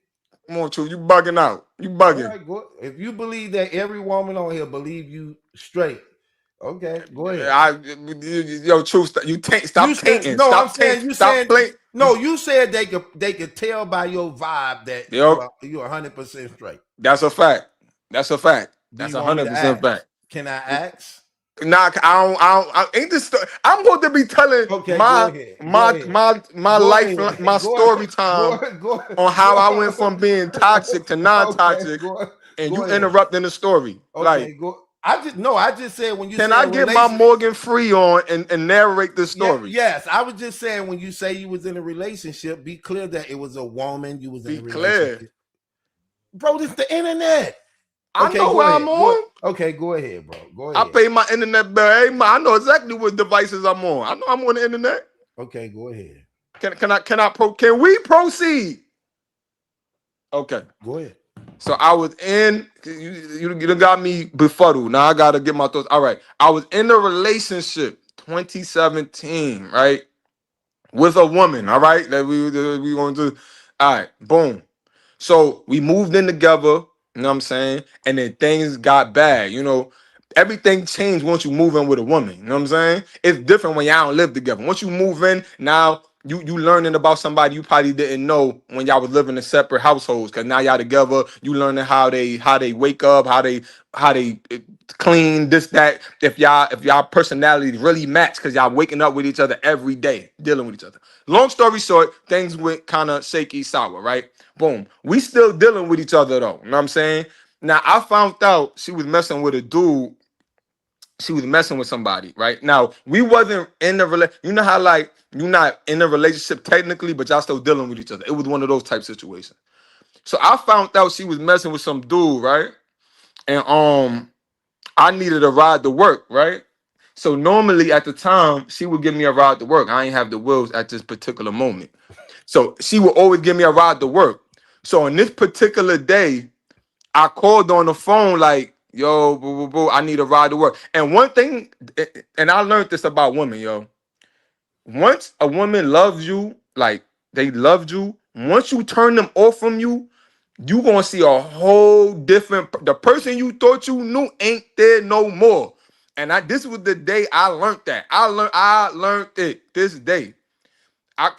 Come on, True. You bugging out. You bugging. Right, if you believe that every woman on here believe you straight, okay, go ahead. True. You can't stop tainting. No, stop I'm saying you stop saying playing. No, you said they could tell by your vibe that you're 100% straight. That's a fact. That's 100% fact. Can I ask? Nah, I ain't this. I'm going to be telling my life, my story time on how I went from being toxic to non-toxic, and you interrupting the story. Okay, I just said when you can I get my Morgan Free on and narrate this story? Yes, I was just saying when you say you was in a relationship, be clear that it was a woman you was in a relationship. Clear. Bro, this is the internet. I know where I'm on. Okay, go ahead, bro. Go ahead. I pay my internet bill. I know exactly what devices I'm on. I know I'm on the internet. Okay, go ahead. Can we proceed? Okay. Go ahead. So I was in, you done got me befuddled. Now I gotta get my thoughts. All right. I was in a relationship 2017, right? With a woman, all right? That we gonna do. All right, boom. So we moved in together. You know what I'm saying? And then things got bad. You know, everything changed once you move in with a woman. You know what I'm saying? It's different when y'all don't live together. Once you move in, now you learning about somebody you probably didn't know when y'all was living in separate households. Cause now y'all together, you learning how they wake up, how they clean, this, that. If y'all personalities really match, cause y'all waking up with each other every day, dealing with each other. Long story short, things went kind of shaky sour, right? Boom. We still dealing with each other though. You know what I'm saying? Now I found out she was messing with a dude. She was messing with somebody, right? Now we wasn't in the relationship. You know how like you're not in a relationship technically, but y'all still dealing with each other. It was one of those type situations. So I found out she was messing with some dude, right? And I needed a ride to work, right? So normally at the time she would give me a ride to work. I ain't have the wheels at this particular moment. So she would always give me a ride to work. So on this particular day, I called on the phone like, yo, boo, boo, boo, I need a ride to work. And one thing, and I learned this about women, yo. Once a woman loves you, like they loved you, once you turn them off from you, you gonna see a whole different. The person you thought you knew ain't there no more. And this was the day I learned that. I learned it this day. I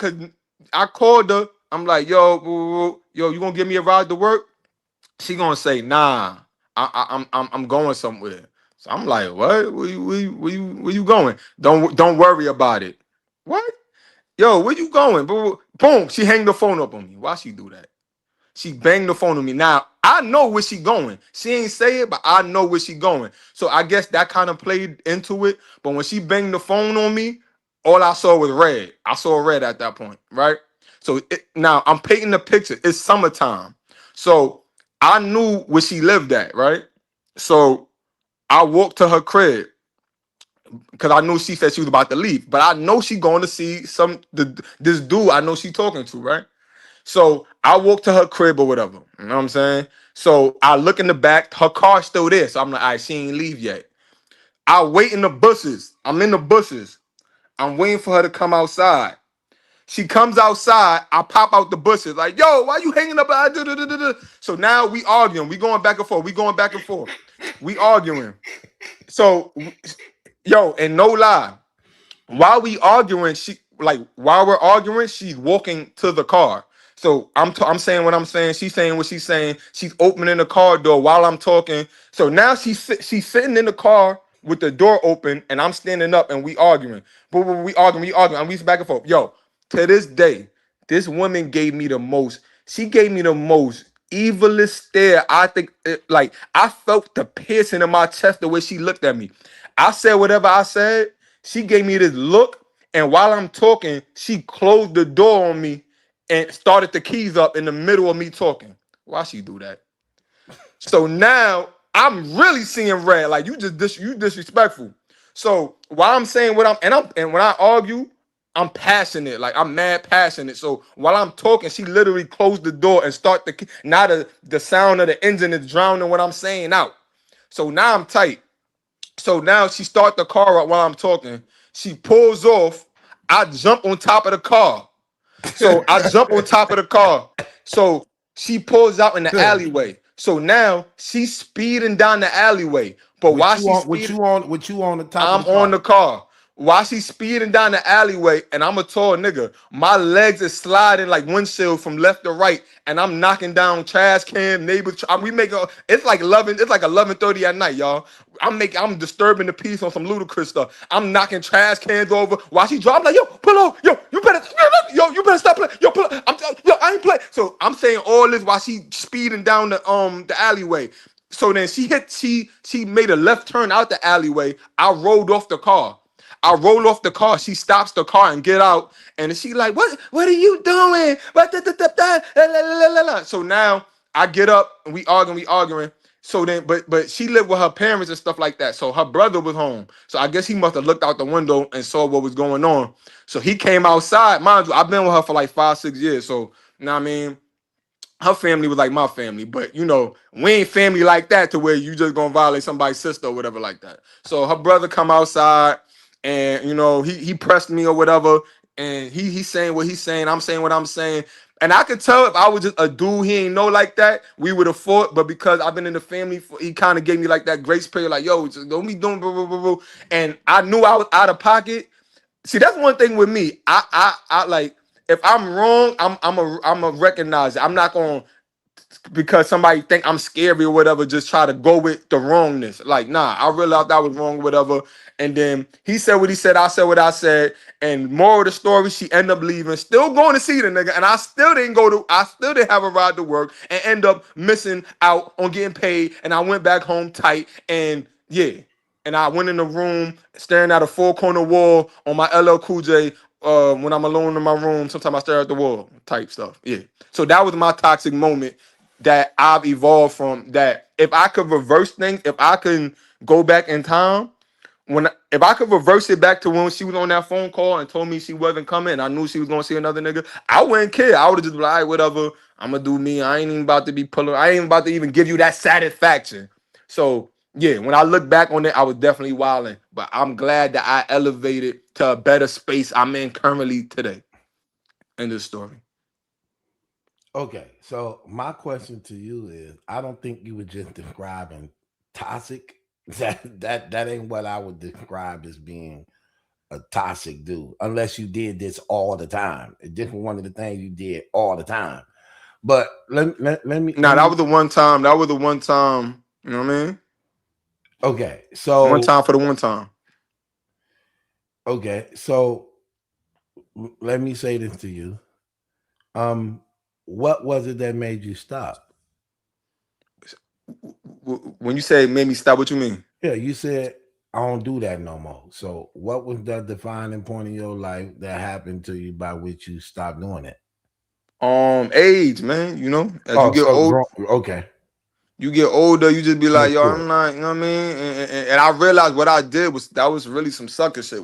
called her. I'm like, yo, yo, you gonna give me a ride to work? She gonna say, nah, I'm going somewhere. So I'm like, what? Where you going? Don't worry about it. What? Yo, where you going? Boom. She hang the phone up on me. Why she do that? She banged the phone on me. Now, I know where she going. She ain't say it, but I know where she going. So I guess that kind of played into it. But when she banged the phone on me, all I saw was red. I saw red at that point, right? So now I'm painting the picture. It's summertime. So I knew where she lived at, right? So I walked to her crib because I knew she said she was about to leave. But I know she going to see this dude I know she talking to, right? So I walked to her crib or whatever. You know what I'm saying? So I look in the back, her car's still there. So I'm like, all right, she ain't leave yet. I wait in the bushes. I'm in the bushes. I'm waiting for her to come outside. She comes outside. I pop out the bushes like, yo, why you hanging up? So now we arguing. We going back and forth. We arguing. So, yo, and no lie. While we're arguing, she's walking to the car. So I'm saying what I'm saying. She's saying what she's saying. She's opening the car door while I'm talking. So now she's sitting in the car with the door open, and I'm standing up, and we arguing. But we arguing, and we back and forth. Yo, to this day, this woman gave me the most. She gave me the most evilest stare. I think, like, I felt the piercing in my chest the way she looked at me. I said whatever I said. She gave me this look, and while I'm talking, she closed the door on me and started the keys up in the middle of me talking. Why she do that? So now I'm really seeing red. Like you disrespectful. So while I'm saying what and when I argue, I'm passionate. Like I'm mad passionate. So while I'm talking, she literally closed the door and start now the sound of the engine is drowning what I'm saying out. So now I'm tight. So now she start the car up while I'm talking. She pulls off. I jump on top of the car. So I jump on top of the car. So she pulls out in the alleyway. So now she's speeding down the alleyway. But while she's speeding, what you on the top of the I'm car? on the car. While she's speeding down the alleyway, and I'm a tall nigga, my legs is sliding like windshield from left to right, and I'm knocking down trash can neighbors. It's like 11:30 at night, y'all. I'm disturbing the peace on some ludicrous stuff. I'm knocking trash cans over while she drives. I'm like, yo, pull over, yo, you better stop playing, yo, pull up. I ain't playing. So I'm saying all this while she speeding down the alleyway. So then she made a left turn out the alleyway. I rolled off the car. She stops the car and get out. And she like, what are you doing? So now I get up and we arguing. So then, but she lived with her parents and stuff like that. So her brother was home. So I guess he must have looked out the window and saw what was going on. So he came outside. Mind you, I've been with her for like 5-6 years. So, you know what I mean? Her family was like my family, but you know, we ain't family like that to where you just gonna violate somebody's sister or whatever like that. So her brother come outside and you know, he pressed me or whatever, and he's saying what he's saying, I'm saying what I'm saying. And I could tell if I was just a dude he ain't know like that, we would have fought. But because I've been in the family, he kind of gave me like that grace period, like, yo, just don't be doing blah, blah, blah, blah. And I knew I was out of pocket. See, that's one thing with me. I like, if I'm wrong, I'm a recognize it. I'm not gonna, because somebody think I'm scary or whatever, just try to go with the wrongness. Like, nah, I realized I was wrong, whatever. And then he said what he said, I said what I said. And moral of the story, she ended up leaving, still going to see the nigga. And I still didn't have a ride to work and end up missing out on getting paid. And I went back home tight. And yeah. And I went in the room staring at a four-corner wall on my LL Cool J. When I'm alone in my room, sometimes I stare at the wall type stuff. Yeah. So that was my toxic moment that I've evolved from. That if I could reverse things, if I can go back in time, if I could reverse it back to when she was on that phone call and told me she wasn't coming and I knew she was gonna see another nigga, I wouldn't care. I would have just been like, all right, whatever, I'm gonna do me. I ain't even about to be pulling, I ain't about to even give you that satisfaction. So yeah, when I look back on it, I was definitely wilding. But I'm glad that I elevated to a better space I'm in currently today. End of the story. Okay, so my question to you is: I don't think you were just describing toxic. That ain't what I would describe as being a toxic dude, unless you did this all the time. It's just one of the things you did all the time. But let me. Nah, that was the one time. That was the one time. You know what I mean? Okay, One so time for the one time. okay, so let me say this to you. What was it that made you stop? When you say made me stop, what you mean? Yeah, you said I don't do that no more. So what was the defining point in your life that happened to you by which you stopped doing it? Age, man. You know, as you Oh, get so old, okay. you get older, you just be like, yo, Mature. I'm not, you know what I mean? And I realized what I did was really some sucker shit.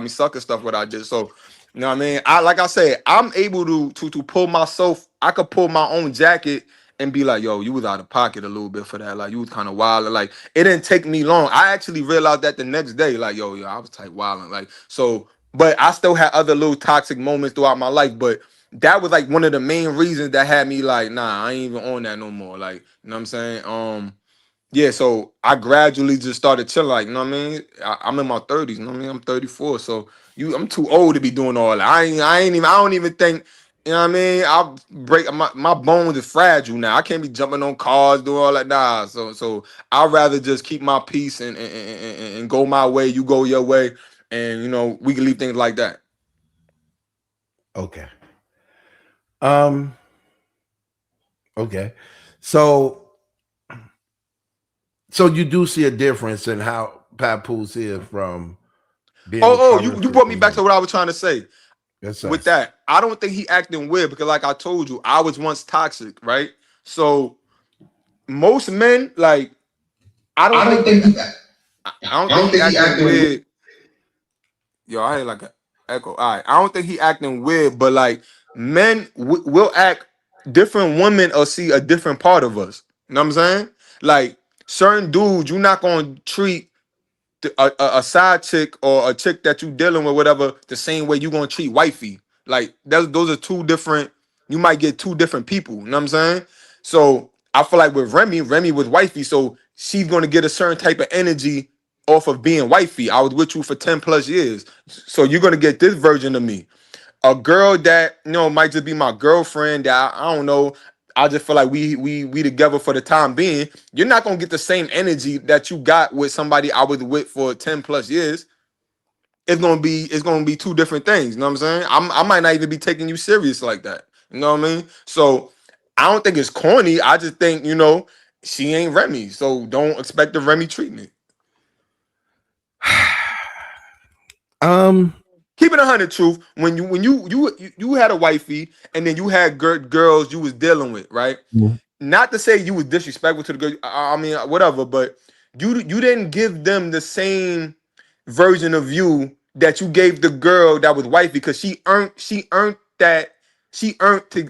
Sucker stuff. What I did. So, you know what I mean? Like I said, I'm able to pull myself. I could pull my own jacket and be like, yo, you was out of pocket a little bit for that. Like you was kind of wild. Like it didn't take me long. I actually realized that the next day, like, yo, I was type wilding. Like so, but I still had other little toxic moments throughout my life, but. That was like one of the main reasons that had me like, nah, I ain't even on that no more. Like, you know what I'm saying? Yeah, so I gradually just started chilling, like, you know what I mean? I'm in my 30s, you know what I mean? I'm 34, so I'm too old to be doing all that. I don't even think, you know what I mean? I break my bones is fragile now. I can't be jumping on cars, doing all that. Nah. So I'd rather just keep my peace and go my way, you go your way, and you know, we can leave things like that. Okay. Okay. So you do see a difference in how Papoose is from being with Oh, current you brought me back to women. what I was trying to say. Yes, sir. With that, I don't think he acting weird because, like I told you, I was once toxic, right? So most men, like, I don't I don't think think he, he. I don't I think don't he think he acting acting. weird. Yo, I hear like an echo. All right, I don't think he acting weird, but like men will act different. Women or see a different part of us. You know what I'm saying? Like certain dudes, you're not gonna treat a side chick or a chick that you dealing with, whatever, the same way you gonna treat wifey. Like those are two different. You might get two different people. You know what I'm saying? So I feel like with Remy was wifey, so she's gonna get a certain type of energy off of being wifey. I was with you for 10 plus years, so you're gonna get this version of me. A girl that might just be my girlfriend that I don't know. I just feel like we together for the time being. You're not gonna get the same energy that you got with somebody I was with for 10 plus years. It's gonna be two different things. You know what I'm saying? I might not even be taking you serious like that. You know what I mean? So I don't think it's corny. I just think she ain't Remy, so don't expect the Remy treatment. Um, Keep it 100 truth. When you had a wifey and then you had girls you was dealing with, right? Not to say you was disrespectful to the girl. I mean, whatever, but you didn't give them the same version of you that you gave the girl that was wifey because she earned that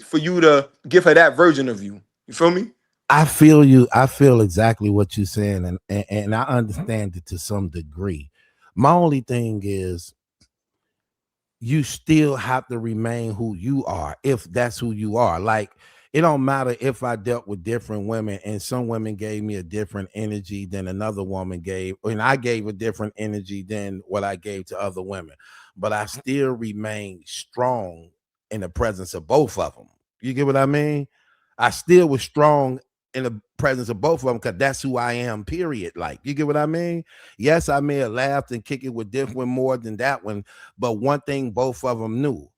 for you to give her that version of you. You feel me? I feel you. I feel exactly what you're saying, and I understand it to some degree. My only thing is you still have to remain who you are if that's who you are. Like it don't matter if I dealt with different women and some women gave me a different energy than another woman gave, and I gave a different energy than what I gave to other women, but I still remain strong in the presence of both of them. You get what I mean? I still was strong in the presence of both of them because that's who I am, period. Like, you get what I mean? Yes, I may have laughed and kicked it with this one more than that one, but one thing both of them knew,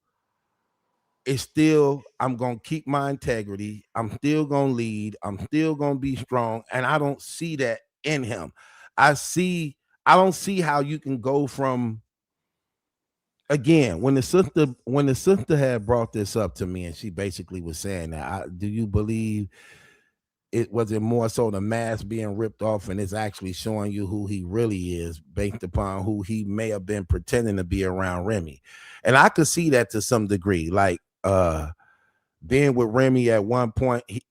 it's still, I'm going to keep my integrity. I'm still going to lead. I'm still going to be strong. And I don't see that in him. I don't see how you can go from, again, when the sister had brought this up to me and she basically was saying that, do you believe it was more so the mask being ripped off and it's actually showing you who he really is based upon who he may have been pretending to be around Remy? And I could see that to some degree, like being with Remy at one point, he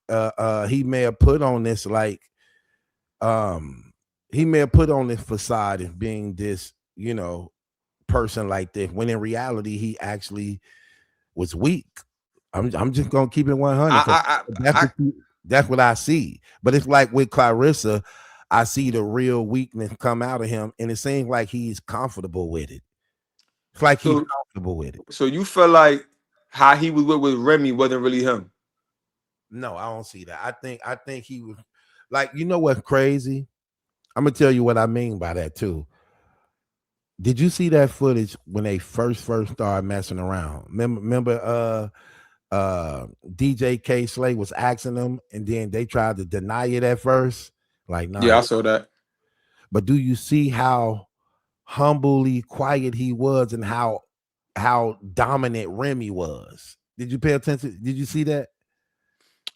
may have put on this like he may have put on this facade of being this, person like this, when in reality he actually was weak. I'm just gonna keep it 100. That's what I see. But it's like with Clarissa, I see the real weakness come out of him, and it seems like he's comfortable with it. It's like he's comfortable with it. So you feel like how he was with Remy wasn't really him? No, I don't see that. I think he was like, what's crazy? I'm gonna tell you what I mean by that too. Did you see that footage when they first started messing around? Remember DJ K Slay was asking them, and then they tried to deny it at first. Like, no. Yeah, I saw that. But do you see how humbly quiet he was and how dominant Remy was? Did you pay attention? Did you see that?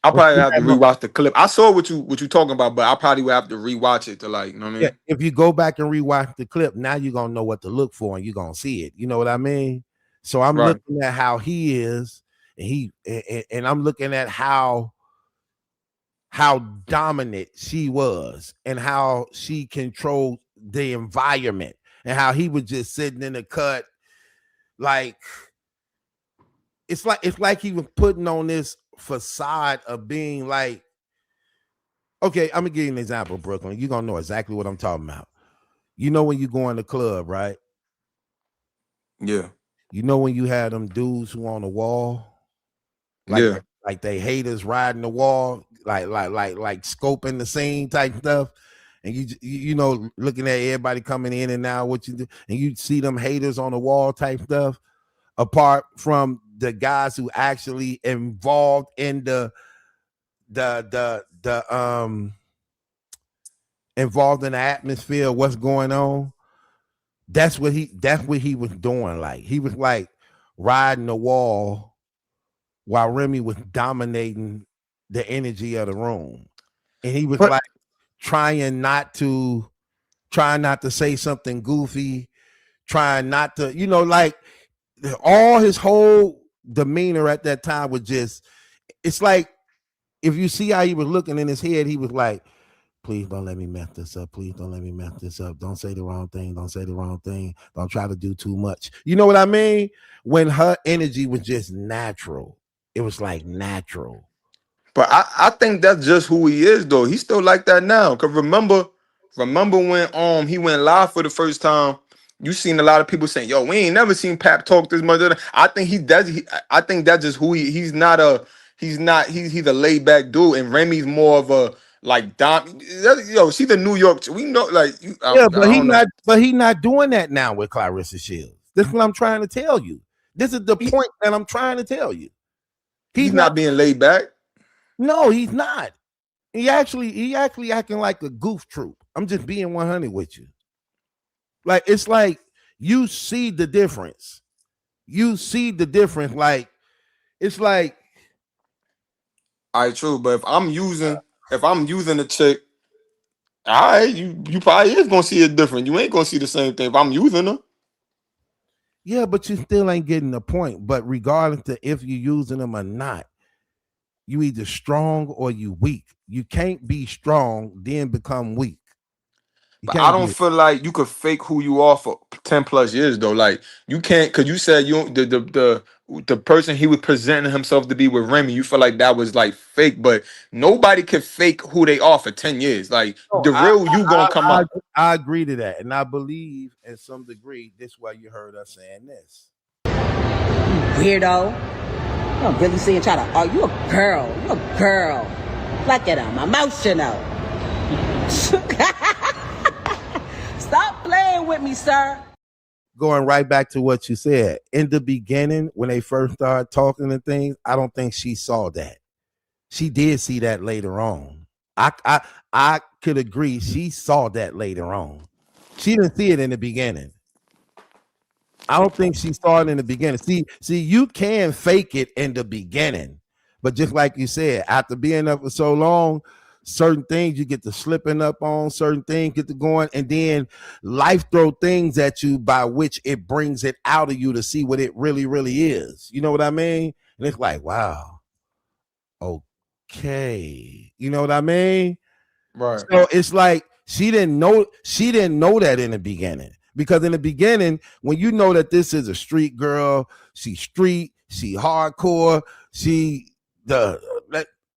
I'll probably have to rewatch the clip. I saw what you talking about, but I probably will have to rewatch it to, like, you know what I mean? Yeah, if you go back and rewatch the clip, now you're gonna know what to look for and you're gonna see it. You know what I mean? So I'm looking at how he is, and I'm looking at how dominant she was and how she controlled the environment and how he was just sitting in the cut. Like, it's like he was putting on this facade of being like, okay, I'm gonna give you an example, Brooklyn. You're gonna know exactly what I'm talking about. When you go in the club, right? Yeah. When you had them dudes who on the wall, like they haters riding the wall, like scoping the scene type stuff, and you looking at everybody coming in and out, what you do, and you see them haters on the wall type stuff. Apart from the guys who actually involved in involved in the atmosphere, what's going on. That's what he was doing. Like, he was like riding the wall while Remy was dominating the energy of the room. And he was like trying not to say something goofy, trying not to, like, all his whole demeanor at that time was just, it's like, if you see how he was looking in his head, he was like, please don't let me mess this up. Please don't let me mess this up. Don't say the wrong thing. Don't say the wrong thing. Don't try to do too much. You know what I mean? When her energy was just natural. It was like natural. But I think that's just who he is, though. He's still like that now. Because remember when he went live for the first time, you seen a lot of people saying, yo, we ain't never seen Pap talk this much. I think I think that's just who he's a laid back dude. And Remy's more of a like she's the New York. We know, like, but he's not doing that now with Clarissa Shields. This is what I'm trying to tell you. This is the point that I'm trying to tell you. He's not being laid back. No, he's not. He actually acting like a goof troop. I'm just being 100 with you. Like, it's like you see the difference. Like, it's like, all right, true. But if I'm using a chick, all right, you probably is gonna see it different. You ain't gonna see the same thing if I'm using her. Yeah, but you still ain't getting the point. But regardless of if you're using them or not, you either strong or you weak. You can't be strong then become weak. But I don't feel like you could fake who you are for 10 plus years, though. Like, you can't, because you said the person he was presenting himself to be with Remy, you feel like that was like fake, but nobody can fake who they are for 10 years. Like, you gonna come out. I agree to that. And I believe in some degree, this is why you heard us saying this. Weirdo. You don't really see and try to, oh, you a girl. You a girl. Look at him, emotional. Stop playing with me, sir. Going right back to what you said. In the beginning, when they first started talking and things, I don't think she saw that. She did see that later on. I could agree. She saw that later on. She didn't see it in the beginning. I don't think she saw it in the beginning. See, you can fake it in the beginning, but just like you said, after being up for so long, certain things you get to slipping up on, certain things get to going, and then life throw things at you by which it brings it out of you to see what it really, really is. You know what I mean? And it's like, wow, okay. You know what I mean? Right. So it's like She didn't know that in the beginning. Because in the beginning, when you know that this is a street girl, she hardcore,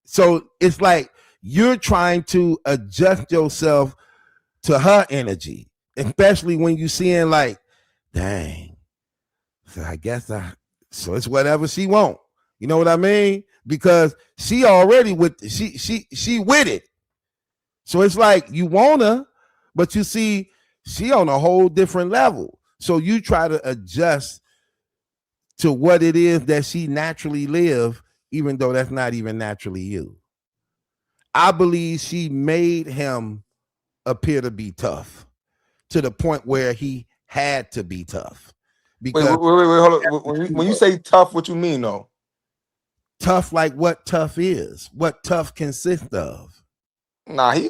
so it's like you're trying to adjust yourself to her energy, especially when you seeing like, dang, so I guess so it's whatever she want. You know what I mean? Because she already she with it. So it's like you want her, but you see she on a whole different level. So you try to adjust to what it is that she naturally live, even though that's not even naturally you. I believe she made him appear to be tough to the point where he had to be tough. Wait, hold on. When you say tough, what you mean though? Tough, like what tough is, what tough consists of. Nah, he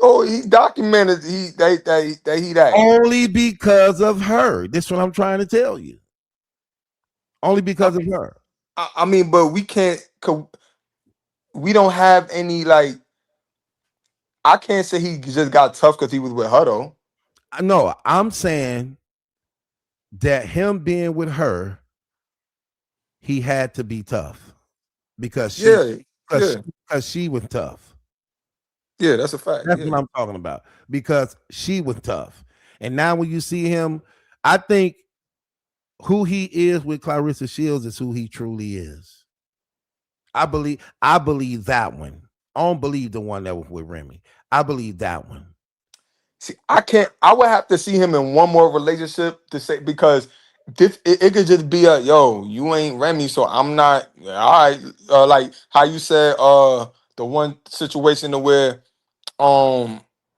documented that only because of her. This is what I'm trying to tell you. Only because of her. I mean, but we don't have any like. I can't say he just got tough because he was with her though. No, I'm saying that him being with her, he had to be tough because she was tough. Yeah, that's a fact. That's what I'm talking about. Because she was tough. And now when you see him, I think who he is with Clarissa Shields is who he truly is. I believe that one. I don't believe the one that was with Remy. I believe that one. See, I would have to see him in one more relationship to say, because it could just be yo, you ain't Remy, so I'm not. All right, like how you said the one situation to where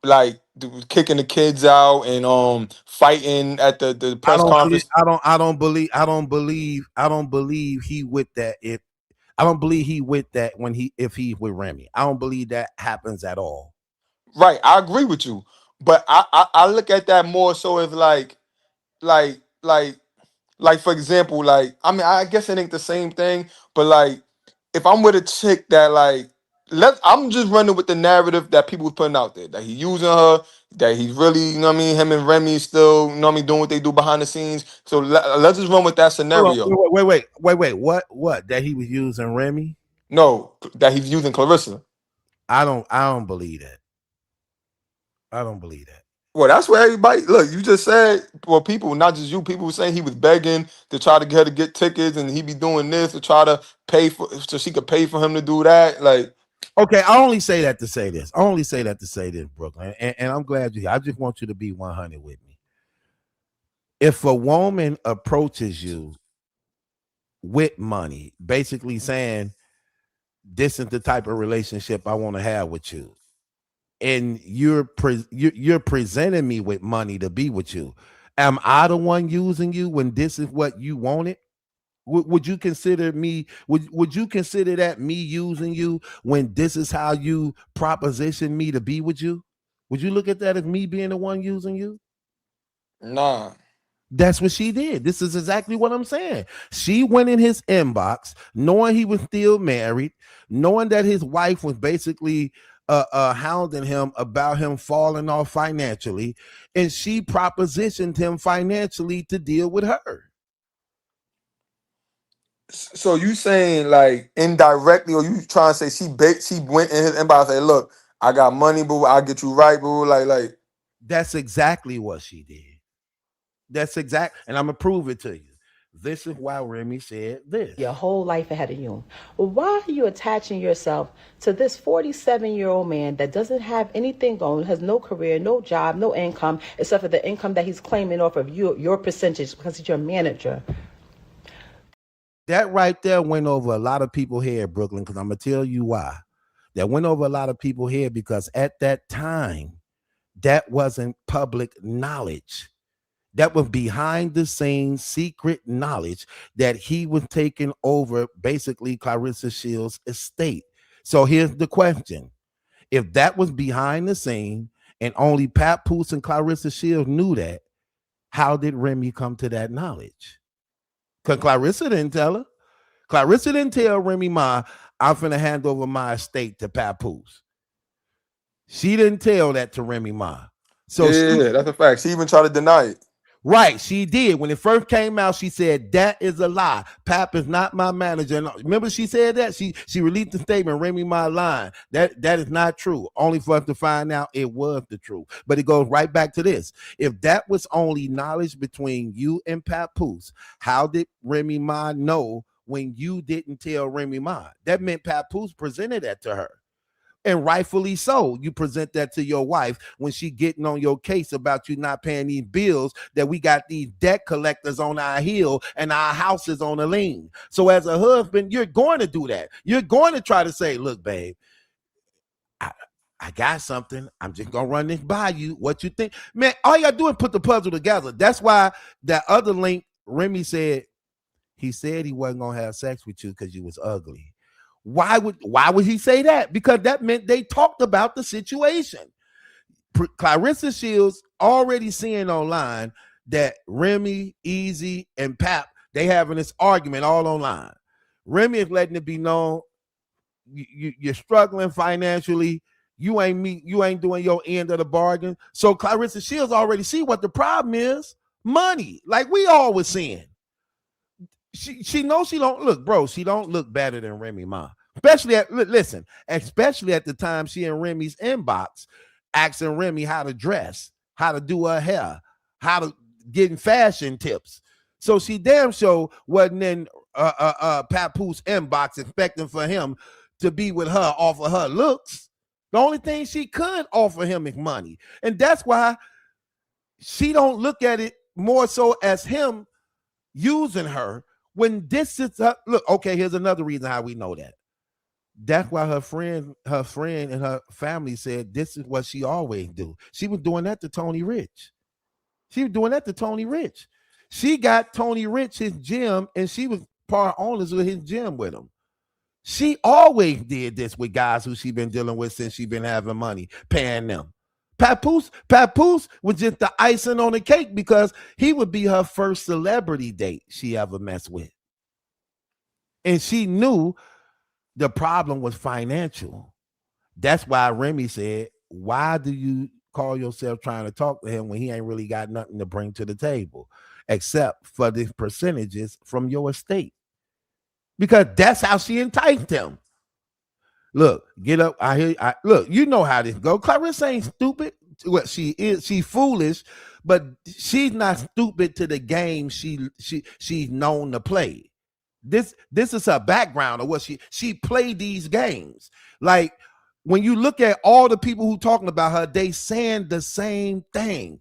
like kicking the kids out and fighting at the press conference. I don't believe he with that. I don't believe he with that if he's with Remy. I don't believe that happens at all. Right, I agree with you, but I look at that more so as like for example, like I mean I guess it ain't the same thing, but like if I'm with a chick that like I'm just running with the narrative that people putting out there, that he using her, that he's really, you know what I mean, him and Remy still, you know what I mean, doing what they do behind the scenes. So let's just run with that scenario. Wait. What? That he was using Remy? No, that he's using Clarissa. I don't believe that. I don't believe that. Well, that's where everybody look. You just said, well, people, not just you, people were saying he was begging to try to get her to get tickets, and he be doing this to try to pay for, so she could pay for him to do that. Like, okay, I only say that to say this. Brooklyn, and I'm glad I just want you to be 100 with me. If a woman approaches you with money, basically saying, "This is the type of relationship I want to have with you," and you're presenting me with money to be with you, am I the one using you when this is what you wanted? Would you consider me? Would you consider that me using you when this is how you proposition me to be with you? Would you look at that as me being the one using you? Nah. That's what she did. This is exactly what I'm saying. She went in his inbox, knowing he was still married, knowing that his wife was basically hounding him about him falling off financially, and she propositioned him financially to deal with her. So you saying like indirectly, or you trying to say she went in his inbox and said, "Look, I got money, boo. I'll get you right, boo." Like that's exactly what she did. That's exact, and I'm gonna prove it to you. This is why Remy said this. Your whole life ahead of you. Why are you attaching yourself to this 47-year-old man that doesn't have anything going, has no career, no job, no income, except for the income that he's claiming off of your percentage because he's your manager? That right there went over a lot of people's head, Brooklyn, because I'm gonna tell you why. That went over a lot of people's head because at that time, that wasn't public knowledge. That was behind the scenes secret knowledge that he was taking over basically Clarissa Shields' estate. So here's the question. If that was behind the scene and only Papoose and Clarissa Shields knew that, how did Remy come to that knowledge? Because Clarissa didn't tell her. Clarissa didn't tell Remy Ma, I'm finna hand over my estate to Papoose. She didn't tell that to Remy Ma. So Yeah, that's a fact. She even tried to deny it. right, she did. When it first came out, she said, that is a lie. Pap is not my manager. And remember she said that? She released the statement, Remy my line. That is not true. Only for us to find out it was the truth. But it goes right back to this. If that was only knowledge between you and Papoose, how did Remy Ma know when you didn't tell Remy Ma? That meant Papoose presented that to her. And rightfully so. You present that to your wife when she getting on your case about you not paying these bills, that we got these debt collectors on our heel and our house is on a lien. So as a husband, you're going to do that. You're going to try to say, look, babe, I got something. I'm just going to run this by you. What you think? Man, all you got to do is put the puzzle together. That's why that other link, Remy said, he said he wasn't going to have sex with you because you was ugly. Why would he say that? Because that meant they talked about the situation. Clarissa Shields already seeing online that Remy, Easy, and Pap, they having this argument all online. Remy is letting it be known you're struggling financially. You ain't doing your end of the bargain. So Clarissa Shields already see what the problem is. Money, like we always seeing. She knows she don't look, bro. She don't look better than Remy Ma. Especially at the time she in Remy's inbox asking Remy how to dress, how to do her hair, how to getting fashion tips. So she damn sure wasn't in Papoose inbox expecting for him to be with her off of her looks. The only thing she could offer him is money. And that's why she don't look at it more so as him using her. When this is look, okay, here's another reason how we know that. That's why her friend and her family said this is what she always do. She was doing that to Tony Rich. She got Tony Rich his gym, and she was part owners of his gym with him. She always did this with guys who she been dealing with since she been having money, paying them. Papoose was just the icing on the cake because he would be her first celebrity date she ever messed with. And she knew the problem was financial. That's why Remy said, why do you call yourself trying to talk to him when he ain't really got nothing to bring to the table except for the percentages from your estate? Because that's how she enticed him. Look, get up. Look, you know how this go. Clarissa ain't stupid. What she is, she's foolish, but she's not stupid to the game she's known to play. This is her background of what she played these games. Like when you look at all the people who talking about her, they saying the same thing.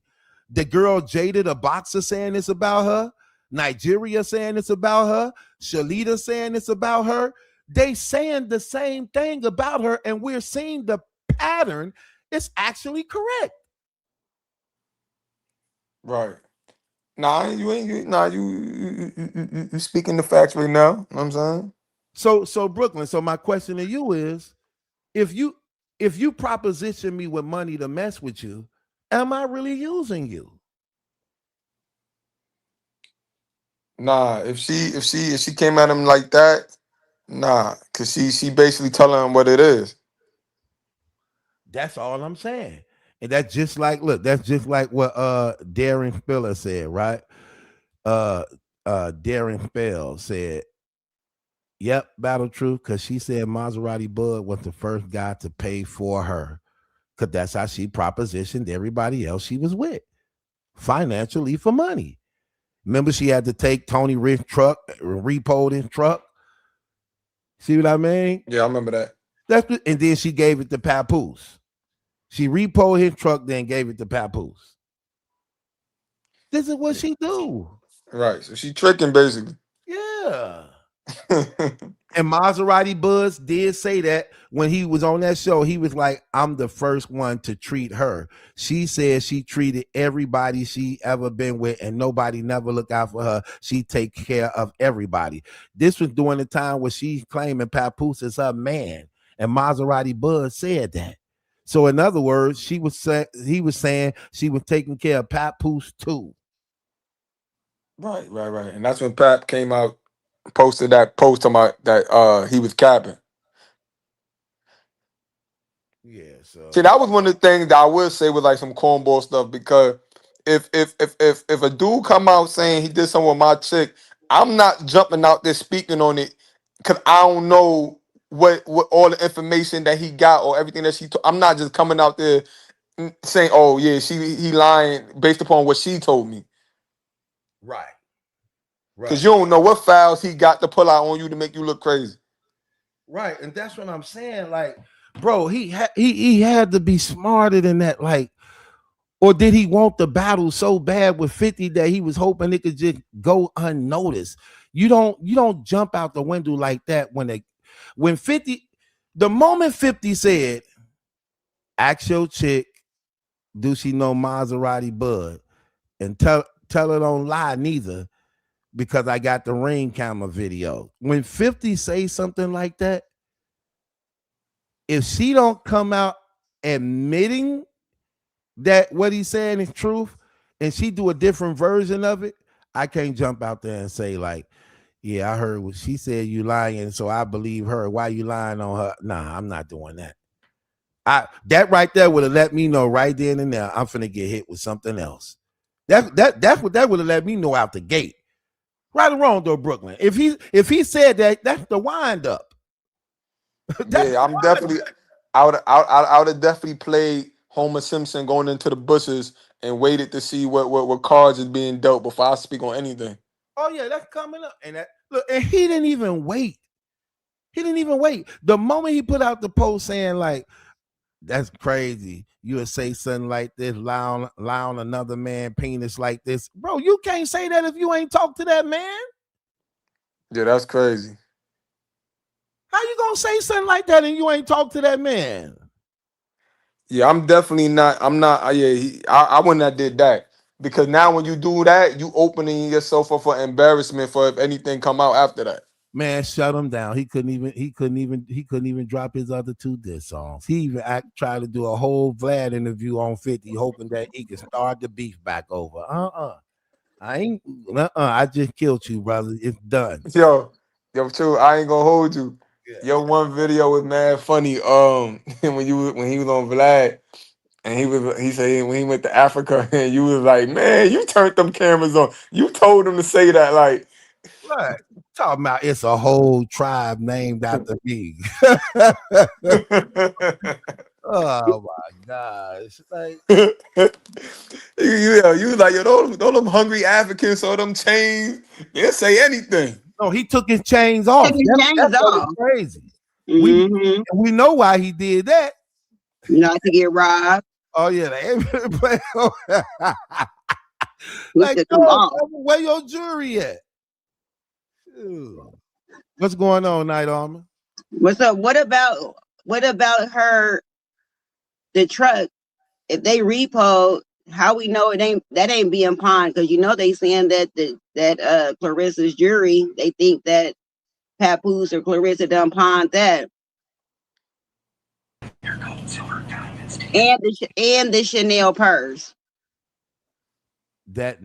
The girl Jada, the boxer, saying this about her. Nigeria saying this about her. Shalita saying this about her. They saying the same thing about her, and we're seeing the pattern is actually correct. Right. Nah, you speaking the facts right now. You know what I'm saying? So Brooklyn, so my question to you is, if you proposition me with money to mess with you, am I really using you? Nah, if she came at him like that, nah, cause she basically telling him what it is. That's all I'm saying. And that's just like what Darren Spiller said, right? Darren Spell said, yep, Battle Truth, because she said Maserati Bud was the first guy to pay for her. Because that's how she propositioned everybody else she was with. Financially for money. Remember, she had to take Tony Rich's truck, repoed his truck. See what I mean? Yeah, I remember that. And then she gave it to Papoose. She repoed his truck, then gave it to Papoose. This is what she do. Right. So she tricking basically. Yeah. And Maserati Buzz did say that when he was on that show. He was like, I'm the first one to treat her. She said she treated everybody she ever been with, and nobody never looked out for her. She take care of everybody. This was during the time where she claiming Papoose is her man, and Maserati Buzz said that. So in other words, he was saying she was taking care of Papoose too. Right. And that's when Pap came out, posted that post about that he was capping. Yeah, so See, that was one of the things that I would say with like some cornball stuff, because if a dude come out saying he did something with my chick, I'm not jumping out there speaking on it because I don't know what all the information that he got or everything that I'm not just coming out there saying, oh yeah, he lying based upon what she told me. right. Because you don't know what files he got to pull out on you to make you look crazy. Right, and that's what I'm saying. Like, bro, he had to be smarter than that. Like, or did he want the battle so bad with 50 that he was hoping it could just go unnoticed? You don't jump out the window like that when 50, the moment 50 said, ask your chick, do she know Maserati Bud? And tell her don't lie neither, because I got the ring camera video. When 50 say something like that, if she don't come out admitting that what he's saying is truth, and she do a different version of it, I can't jump out there and say like, yeah, I heard what she said, you lying, so I believe her. Why you lying on her? Nah, I'm not doing that. That right there would have let me know right then and there I'm finna get hit with something else. That's what that would have let me know out the gate. Right or wrong though, Brooklyn. If he said that, that's the wind up. Yeah, I'm definitely. I would have definitely played Homer Simpson going into the bushes and waited to see what cards is being dealt before I speak on anything. Oh yeah, that's coming up, and and he didn't even wait. The moment he put out the post saying like, "That's crazy," you would say something like this, lie on another man penis like this, bro. You can't say that if you ain't talked to that man. Yeah, that's crazy. How you gonna say something like that and you ain't talked to that man? Yeah, I'm definitely not. I'm not. Yeah, I wouldn't have did that, because now when you do that, you opening yourself up for embarrassment for if anything come out after that. Man, shut him down. He couldn't even drop his other 2 diss songs. He even tried to do a whole Vlad interview on 50, hoping that he could start the beef back over. I just killed you, brother. It's done. Yo, true. I ain't gonna hold you. Yeah. Yo, one video was mad funny. When he was on Vlad, and he said when he went to Africa, and you was like, man, you turned them cameras on. You told him to say that, like, Right. Talking about it's a whole tribe named after me. Oh my gosh. Like, you was like, yo, those them hungry Africans or them chains, they'll say anything. no, he took his chains off. That's what was crazy. We know why he did that. Not to get robbed. Oh yeah, like, where your jewelry at? What's going on, Night Armor? What's up? What about her? The truck. If they repo, how we know that ain't being pawned? Because they saying that Clarissa's jury, they think that Papoose or Clarissa done pawned that. And the Chanel purse. That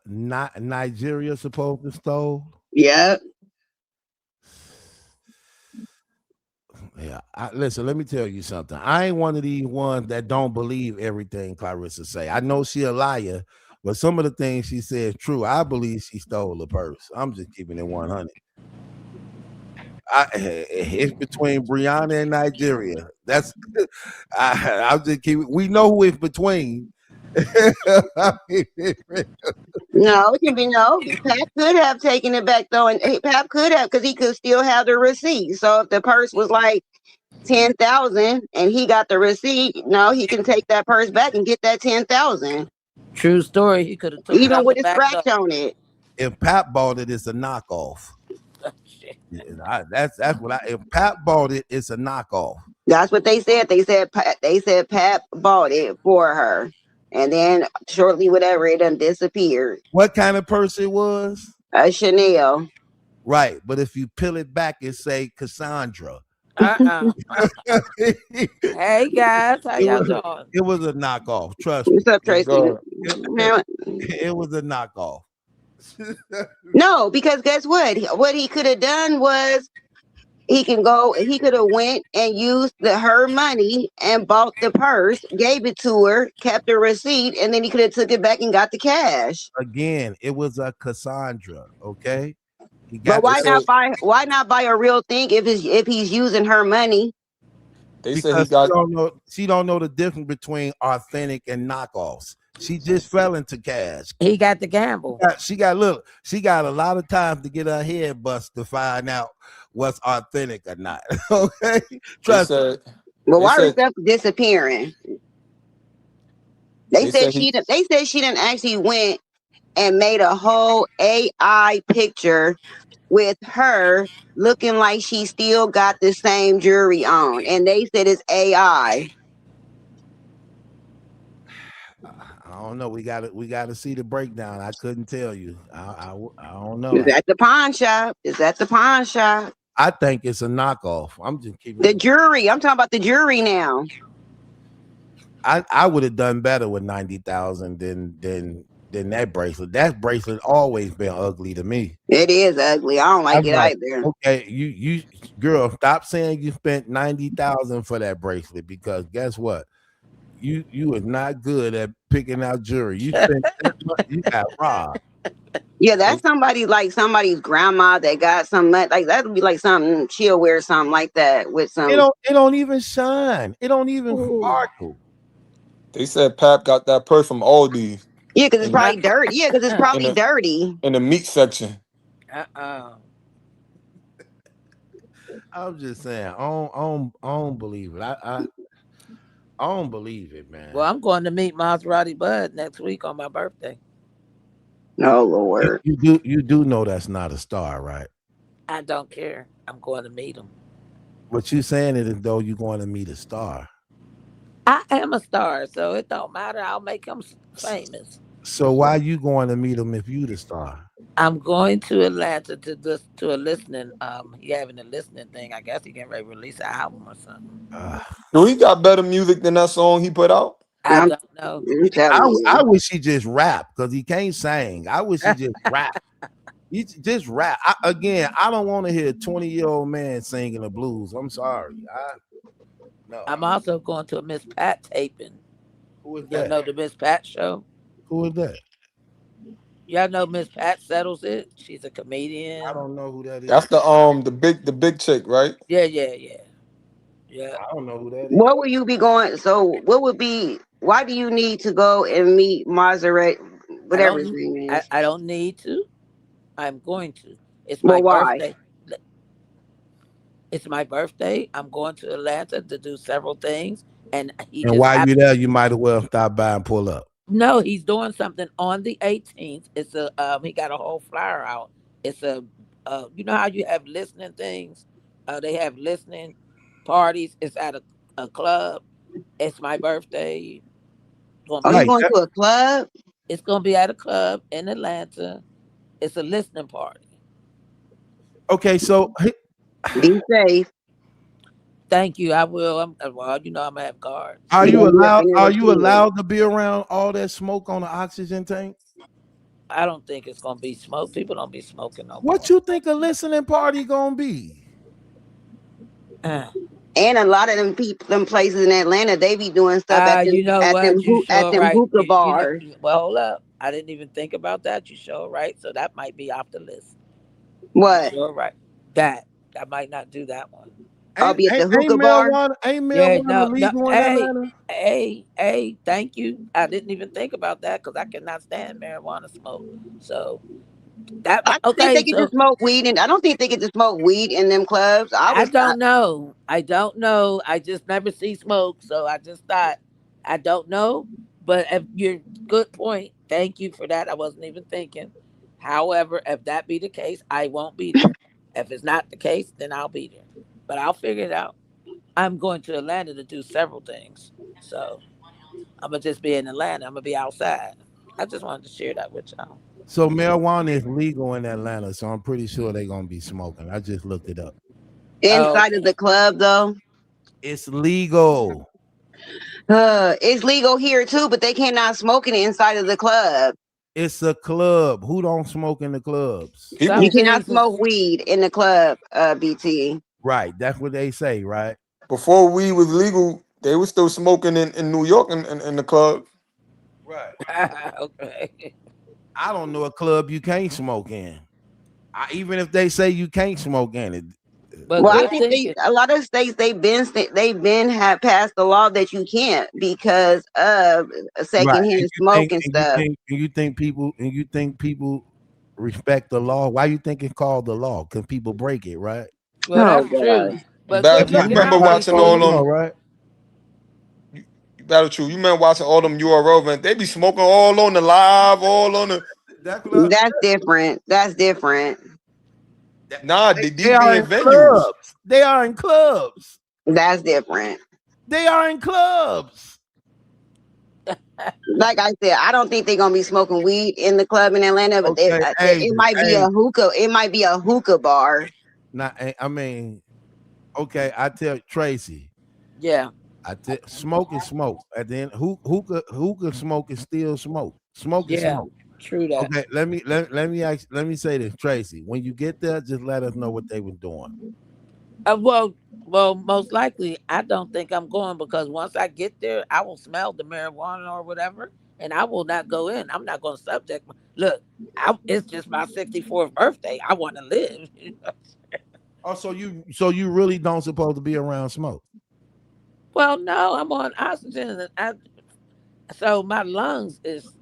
not Nigeria supposed to stole. Yeah. Yeah. Listen, let me tell you something. I ain't one of these ones that don't believe everything Clarissa say. I know she a liar, but some of the things she said is true. I believe she stole a purse. I'm just keeping it 100. It's between Brianna and Nigeria. That's I'll just keep it. We know who it's between. No, it can be no. Pap could have taken it back though, and Pap could have, because he could still have the receipt. So if the purse was like 10,000 and he got the receipt, no, he can take that purse back and get that 10,000. True story. He could have took even it with a scratch on it. If Pap bought it, it's a knockoff. That's what if Pap bought it, it's a knockoff. That's what they said. They said Pap bought it for her, and then shortly, whatever, it done disappeared. What kind of purse it was? A Chanel. Right, but if you peel it back, it say Cassandra. Hey guys, how y'all doing? It was a knockoff. Trust me. What's up, Tracy? It was a knockoff. No, because guess what? What he could have done was, he can go. He could have went and used her money and bought the purse, gave it to her, kept the receipt, and then he could have took it back and got the cash. Again, it was a Cassandra. Okay, he But got. why not buy? Why not buy a real thing if he's using her money? They said Because he got. she don't know the difference between authentic and knockoffs. She just fell into cash. He got to gamble. She got a lot of time to get her head bust to find out what's authentic or not. Okay, trust me. Well, why is stuff disappearing? They said she didn't actually went and made a whole AI picture with her looking like she still got the same jewelry on, and they said it's AI. I don't know. We got to see the breakdown. I couldn't tell you. I don't know. It's at the pawn shop. I think it's a knockoff. I'm just keeping the jewelry. I'm talking about the jewelry now. I would have done better with 90,000 than that bracelet. That bracelet always been ugly to me. It is ugly. I don't like it either. Okay, you girl, stop saying you spent 90,000 for that bracelet, because guess what? You are not good at picking out jewelry. You spent you got robbed. Yeah, that's somebody's grandma that got some like that would be like something she'll wear something like that with some. It don't even shine. It don't even sparkle. They said Pap got that purse from Aldi. Yeah, because it's probably dirty. Yeah, because it's probably dirty. In the meat section. I'm just saying, I don't believe it. I don't believe it, man. Well, I'm going to meet Maserati Bud next week on my birthday. Oh Lord. You do know that's not a star, right? I don't care. I'm going to meet him. But you saying it as though you're going to meet a star. I am a star, so it don't matter. I'll make him famous. So why you going to meet him if you the star? I'm going to Atlanta to a listening. He having a listening thing. I guess he can release an album or something. Do he got better music than that song he put out? I don't know. I wish he just rap, because he can't sing. I wish he just rap. He just rap. I don't want to hear a 20-year-old man singing the blues. I'm sorry. No. I'm also going to a Miss Pat taping. Who is that? You know the Miss Pat show? Who is that? Y'all know Miss Pat Settles It? She's a comedian. I don't know who that is. That's the big chick, right? Yeah. I don't know who that is. What will you be going? So what would be? Why do you need to go and meet Maserati? Whatever his name is. I don't need to. I'm going to. It's my birthday. It's my birthday. I'm going to Atlanta to do several things, and while you're there, you might as well stop by and pull up. No, he's doing something on the 18th. It's a he got a whole flyer out. It's a you know how you have listening things? They have listening parties. It's at a club. It's my birthday. Are you going to a club? It's going to be at a club in Atlanta. It's a listening party. Okay, so be safe. Thank you. I will. I'm gonna have guards. Are you allowed to be around all that smoke on the oxygen tank? I don't think it's gonna be smoke. People don't be smoking no more. What you think a listening party gonna be? And a lot of them places in Atlanta, they be doing stuff at them hookah bars. Well, hold up. I didn't even think about that. You sure right? So that might be off the list. What? You're right. That I might not do that one. I'll be at the hookah bar. Ain't marijuana legal in Atlanta? Hey, thank you. I didn't even think about that because I cannot stand marijuana smoke. So that I don't think they get to smoke weed, and I don't think they get to smoke weed in them clubs. I don't know. I just never see smoke, so I just thought I don't know. But if you're good point, thank you for that. I wasn't even thinking. However, if that be the case, I won't be there. If it's not the case, then I'll be there. But I'll figure it out. I'm going to Atlanta to do several things. So I'm going to just be in Atlanta. I'm going to be outside. I just wanted to share that with y'all. So marijuana is legal in Atlanta, so I'm pretty sure they're going to be smoking. I just looked it up. Inside of the club, though? It's legal. It's legal here, too, but they cannot smoke it inside of the club. It's a club. Who don't smoke in the clubs? You cannot smoke weed in the club, BT. Right. That's what they say, right? Before weed was legal, they were still smoking in New York in the club. Right. Okay. I don't know a club you can't smoke in. Even if they say you can't smoke in it. But Well, I good think thinking. a lot of states they've been have passed the law that you can't because of Right. secondhand smoke and stuff. And you think people respect the law. Why you think it's called the law? Because people break it, right? Well, Oh that's true. God. But Battle good True, you looking remember out, watching Call the all BT. law, them? right? Battle True, you remember watching all them URL events? They be smoking all on the live, all on the. That's what That's different. That's different. Nah, they these be are in in venues. clubs. They are in clubs. That's different. They are in clubs. Like I said, I don't think they're gonna be smoking weed in the club in Atlanta, but Okay, it might be a hookah. It might be a hookah bar. Not, I mean, okay. I tell Tracy, Yeah. smoke is smoke. At the end, hookah smoke is still smoke. Smoke is Yeah. smoke. True that. Okay, let me say this, Tracy. When you get there, just let us know what they were doing. Well, most likely, I don't think I'm going because once I get there, I will smell the marijuana or whatever, and I will not go in. I'm not going to subject. Look, it's just my 64th birthday. I want to live. Oh, so you really don't supposed to be around smoke? Well, no, I'm on oxygen, and so my lungs is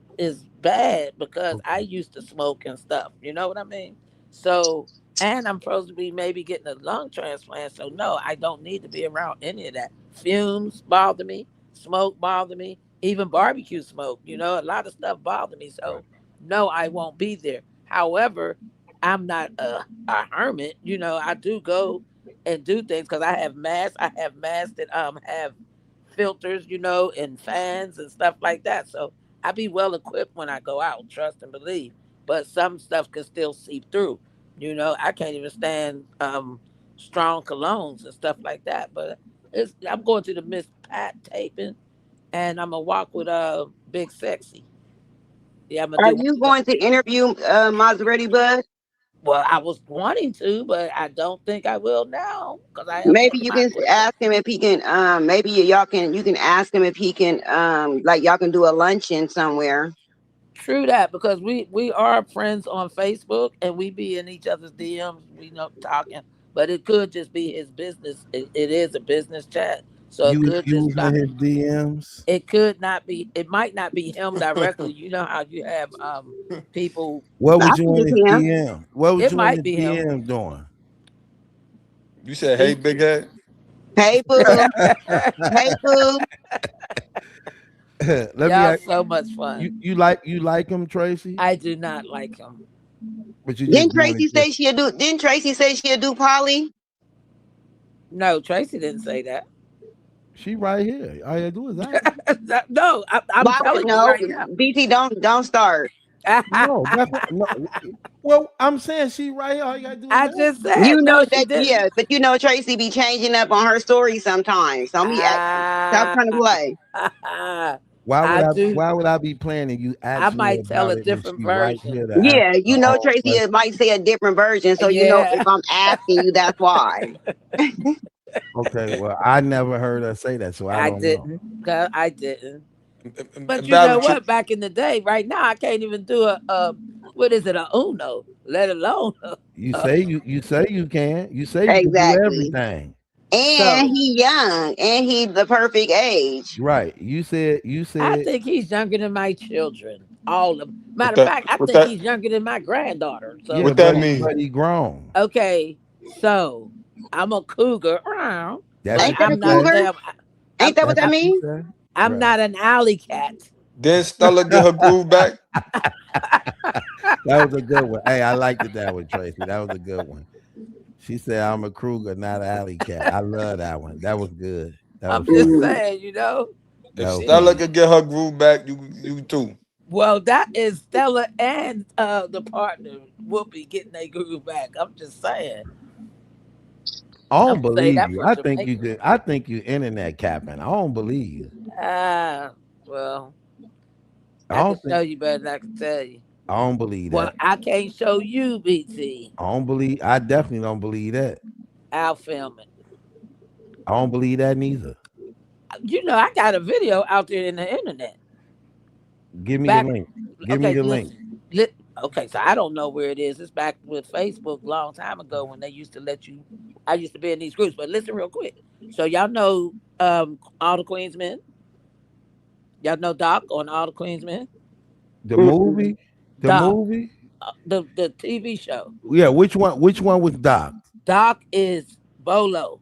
bad because I used to smoke and stuff. You know what I mean? So, and I'm supposed to be maybe getting a lung transplant. So no, I don't need to be around any of that. Fumes bother me. Smoke bother me. Even barbecue smoke. You know, a lot of stuff bother me. Right. So no, I won't be there. However, I'm not a hermit. You know, I do go and do things because I have masks. I have masks that have filters, you know, and fans and stuff like that. So I be well equipped when I go out, trust and believe. But some stuff can still seep through. You know, I can't even stand strong colognes and stuff like that. But I'm going to the Miss Pat taping and I'm gonna walk with Big Sexy. Yeah, I'm gonna Are do you going to interview Maserati Bud? well, I was wanting to, but I don't think I will now because I am Maybe taking you my can equipment. ask him if he can. Maybe you can ask him if he can. Like y'all can do a luncheon somewhere. True that, because we are friends on Facebook and we be in each other's DMs. We know talking, but it could just be his business. It is a business chat, so it could You just was not. in his DMs. It could not be. It might not be him directly. You know how you have people. What I was you think in it's his him. DM? What was It you in might his be him. DM doing? You said, "Hey, He, big head." Hey boo. Hey boo. Let me y'all ask so much fun. you like him, Tracy? I do not like him. But you just doing it just Didn't Tracy say she'll do Polly? No, Tracy didn't say that. she right here. All you do is ask her. No, I'm telling you No, right now. BT, don't start. No, that's not, no. Well, I'm saying she right here. All you gotta do is I ask just her. said You no. know She that, didn't. yeah, but you know Tracy be changing up on her story sometimes. Don't be stop Ah, trying to play. I do. Why would I be playing and you I asking me might tell about a it when different she right version. here to answer Yeah, her you know own Tracy question? might say a different version, so you know if Yeah, I'm asking you, that's why. Okay, well, I never heard her say that, so I I don't know. didn't. 'Cause I didn't. But And you Battle know True. what? Back in the day, right now, I can't even do a what is it, a Uno, let alone. You say you can. You say you can do Exactly. everything. And So he young, and he the perfect age. Right. You I said think he's younger than my children. All of them. What Matter of that? fact, I What think that? he's younger than my granddaughter. yeah, So What that yeah. mean? but he grown. Okay. So I'm a cougar, That's but what Ain't that a you I'm not a say. cougar? damn. Ain't that what That's that what you means? say. I'm Right. not an alley cat. Didn't Stella get her groove back? That was a good one. Hey, I liked it that one, Tracy. That was a good one. She said, "I'm a Kruger, not an alley cat." I love that one. That was good. That I'm was just funny. Mm. saying, If That was she. Stella funny. could get her groove back, you too. Well, that is Stella and the partner Whoopi getting their groove back. I'm just saying. I I'm don't gonna say believe that you. for Jamaica. I think you internet capping. I don't believe you. Well, I I can don't think show you better than I can tell you. I don't believe Well, that. I can't show you, BT. I don't believe I definitely don't believe that. I'll film it. I don't believe that neither. You know, I got a video out there in the internet. Give me the Back, link. Give me okay, the link. listen. Okay, so I don't know where it is. It's back with Facebook a long time ago when they used to let you. I used to be in these groups, but listen real quick. So y'all know all the Queens men. Y'all know Doc on all the Queens men. The movie? The Doc, movie? the TV show. Yeah, which one? Which one was Doc? Doc is Bolo.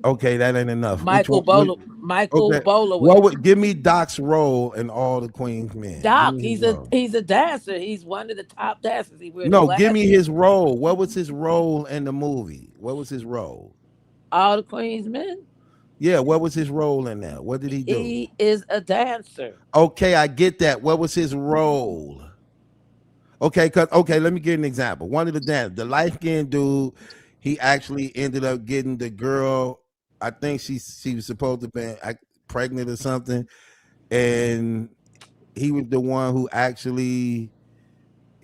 Okay, that ain't enough. Which Michael one? Bolo. Michael Okay. Bolowitz. What would give me Doc's role in all the Queen's Men? Doc, Give me his role. he's a dancer. He's one of the top dancers. He wears No, glasses. give me his role. What was his role in the movie? What was his role? All the Queens men. Yeah, what was his role in that? What did he do? He is a dancer. Okay, I get that. What was his role? Okay, let me give an example. One of the dancers, the light-skinned dude, he actually ended up getting the girl. I think she was supposed to be pregnant or something, and he was the one who actually,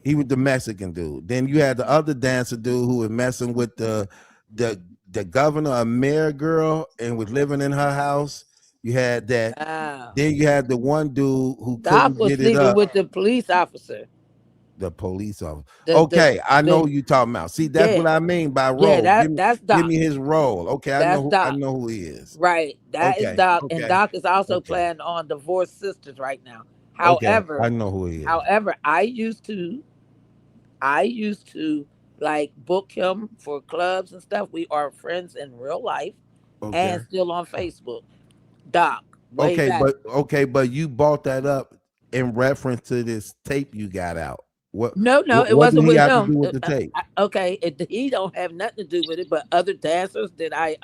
he was the Mexican dude. Then you had the other dancer dude who was messing with the governor or mayor girl and was living in her house. You had that. Wow. Then you had the one dude who Doc couldn't was get it sleeping up. with the police officer. The police officer. I know who you talking about. See, that's what I mean by role. Yeah, that's Doc. Give me his role. Okay, I know who he is. Right, that is Doc, and Doc is also playing on Divorced Sisters right now. However, I know who he is. However, I used to like book him for clubs and stuff. We are friends in real life and still on Facebook. Doc. But you bought that up in reference to this tape you got out. No, it wasn't with him. To do with the tape? He don't have nothing to do with it. But other dancers that I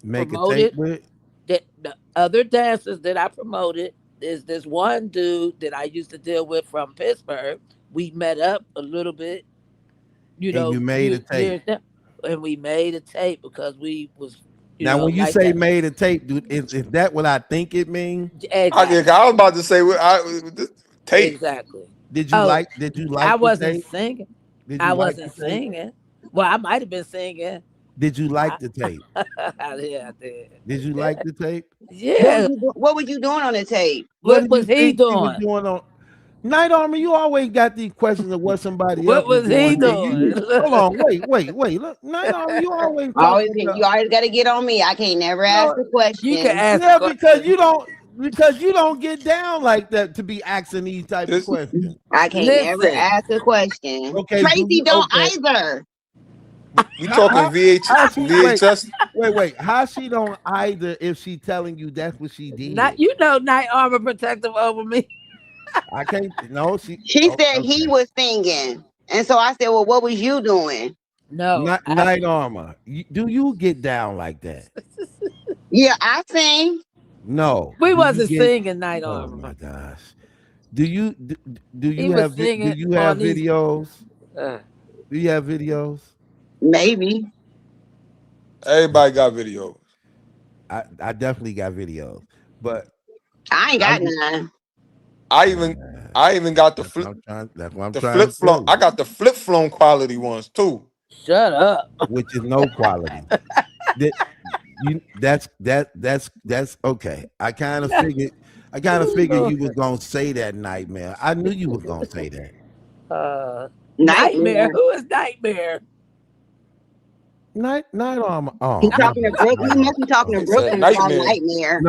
make promoted, a tape with? the other dancers that I promoted is this one dude that I used to deal with from Pittsburgh. We met up a little bit, you made a tape, and we made a tape because we was. When you say made a tape, dude, is that what I think it means? Exactly. I was about to say tape. Exactly. Did you like? Did you like? I wasn't tape? singing. I wasn't singing. Well, I might have been singing. Did you like the tape? Yeah, I did. Did you like the tape? Yeah. What were you doing on the tape? What was he doing? On Night Armor, you always got these questions of what somebody what else was he doing? Hold on, wait. Look, Night Armor, you always you always got to get on me. I can't never ask a question. You can ask. Yeah, because you don't get down like that to be asking these type of questions. I can't never ask a question. Okay, Tracy don't either. You talking VHS? Wait. How she don't either if she telling you that's what she did? Night Armor protective over me. I can't. No, she said he was singing, and so I said, "Well, what was you doing?" No, Night Armor. Do you get down like that? Yeah, I sing. No, we wasn't singing Night Armor. Oh my gosh. Do you have videos? Do you have videos? Maybe. Everybody got videos. I definitely got videos, but I ain't got none. I even got the flip. That's what I'm the trying flip to phone. I got the flip phone quality ones too. Shut up. Which is no quality. That's okay. I kind of figured you was gonna say that, Nightmare. I knew you was gonna say that. Nightmare. Who is Nightmare? Night Armor. Oh, he's talking to Brooklyn. He must be talking to Brooklyn about Nightmare.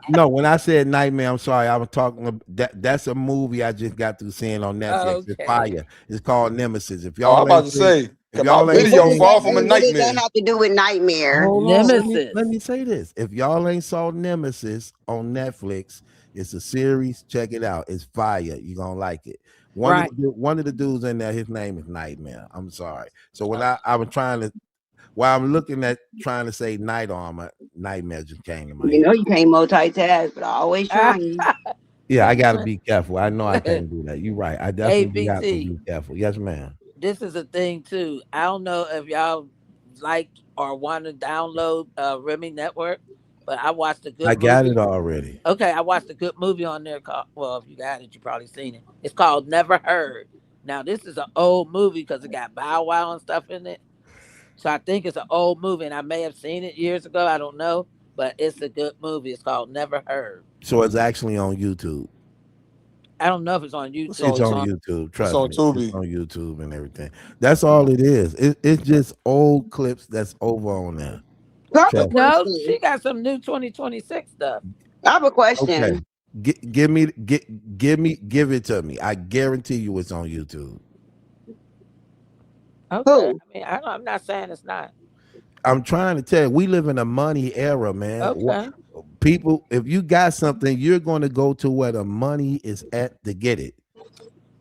No, when I said Nightmare, I'm sorry. I was talking that's a movie I just got through seeing on Netflix. It's fire. It's called Nemesis. If y'all I'm about to say, if y'all ain't video far from a nightmare. What does that have to do with Nightmare? Nemesis. Let me say this. If y'all ain't saw Nemesis on Netflix, it's a series. Check it out. It's fire. You're gonna like it. One of the dudes in there, his name is Nightmare. I'm sorry. So when I was while I'm looking at trying to say Night Armor, Nightmare just came to my head. You know you can't multitask, but I always trying. Yeah, I gotta be careful. I know I can't do that. You're right. I definitely have to be careful. Yes, ma'am. This is a thing too. I don't know if y'all like or want to download Remy Network, but I watched a good movie. I got it already. Okay, I watched a good movie on there called, well, if you got it, you probably seen it. It's called Never Heard. Now this is an old movie because it got Bow Wow and stuff in it. So I think it's an old movie, and I may have seen it years ago. I don't know, but it's a good movie. It's called Never Heard. So it's actually on YouTube. I don't know if it's on It's YouTube. It's on on YouTube. it's Trust on me, it's Tubi. on YouTube and everything. That's all it is. It's just old clips that's over on there. So I have a Trust. No, question. she got some new 2026 stuff. I have a Okay, question. give it to me. I guarantee you it's on YouTube. Okay, Who? I mean, I'm not saying it's not. I'm trying to tell you, we live in a money era, man. Okay, People, if you got something, you're going to go to where the money is at to get it.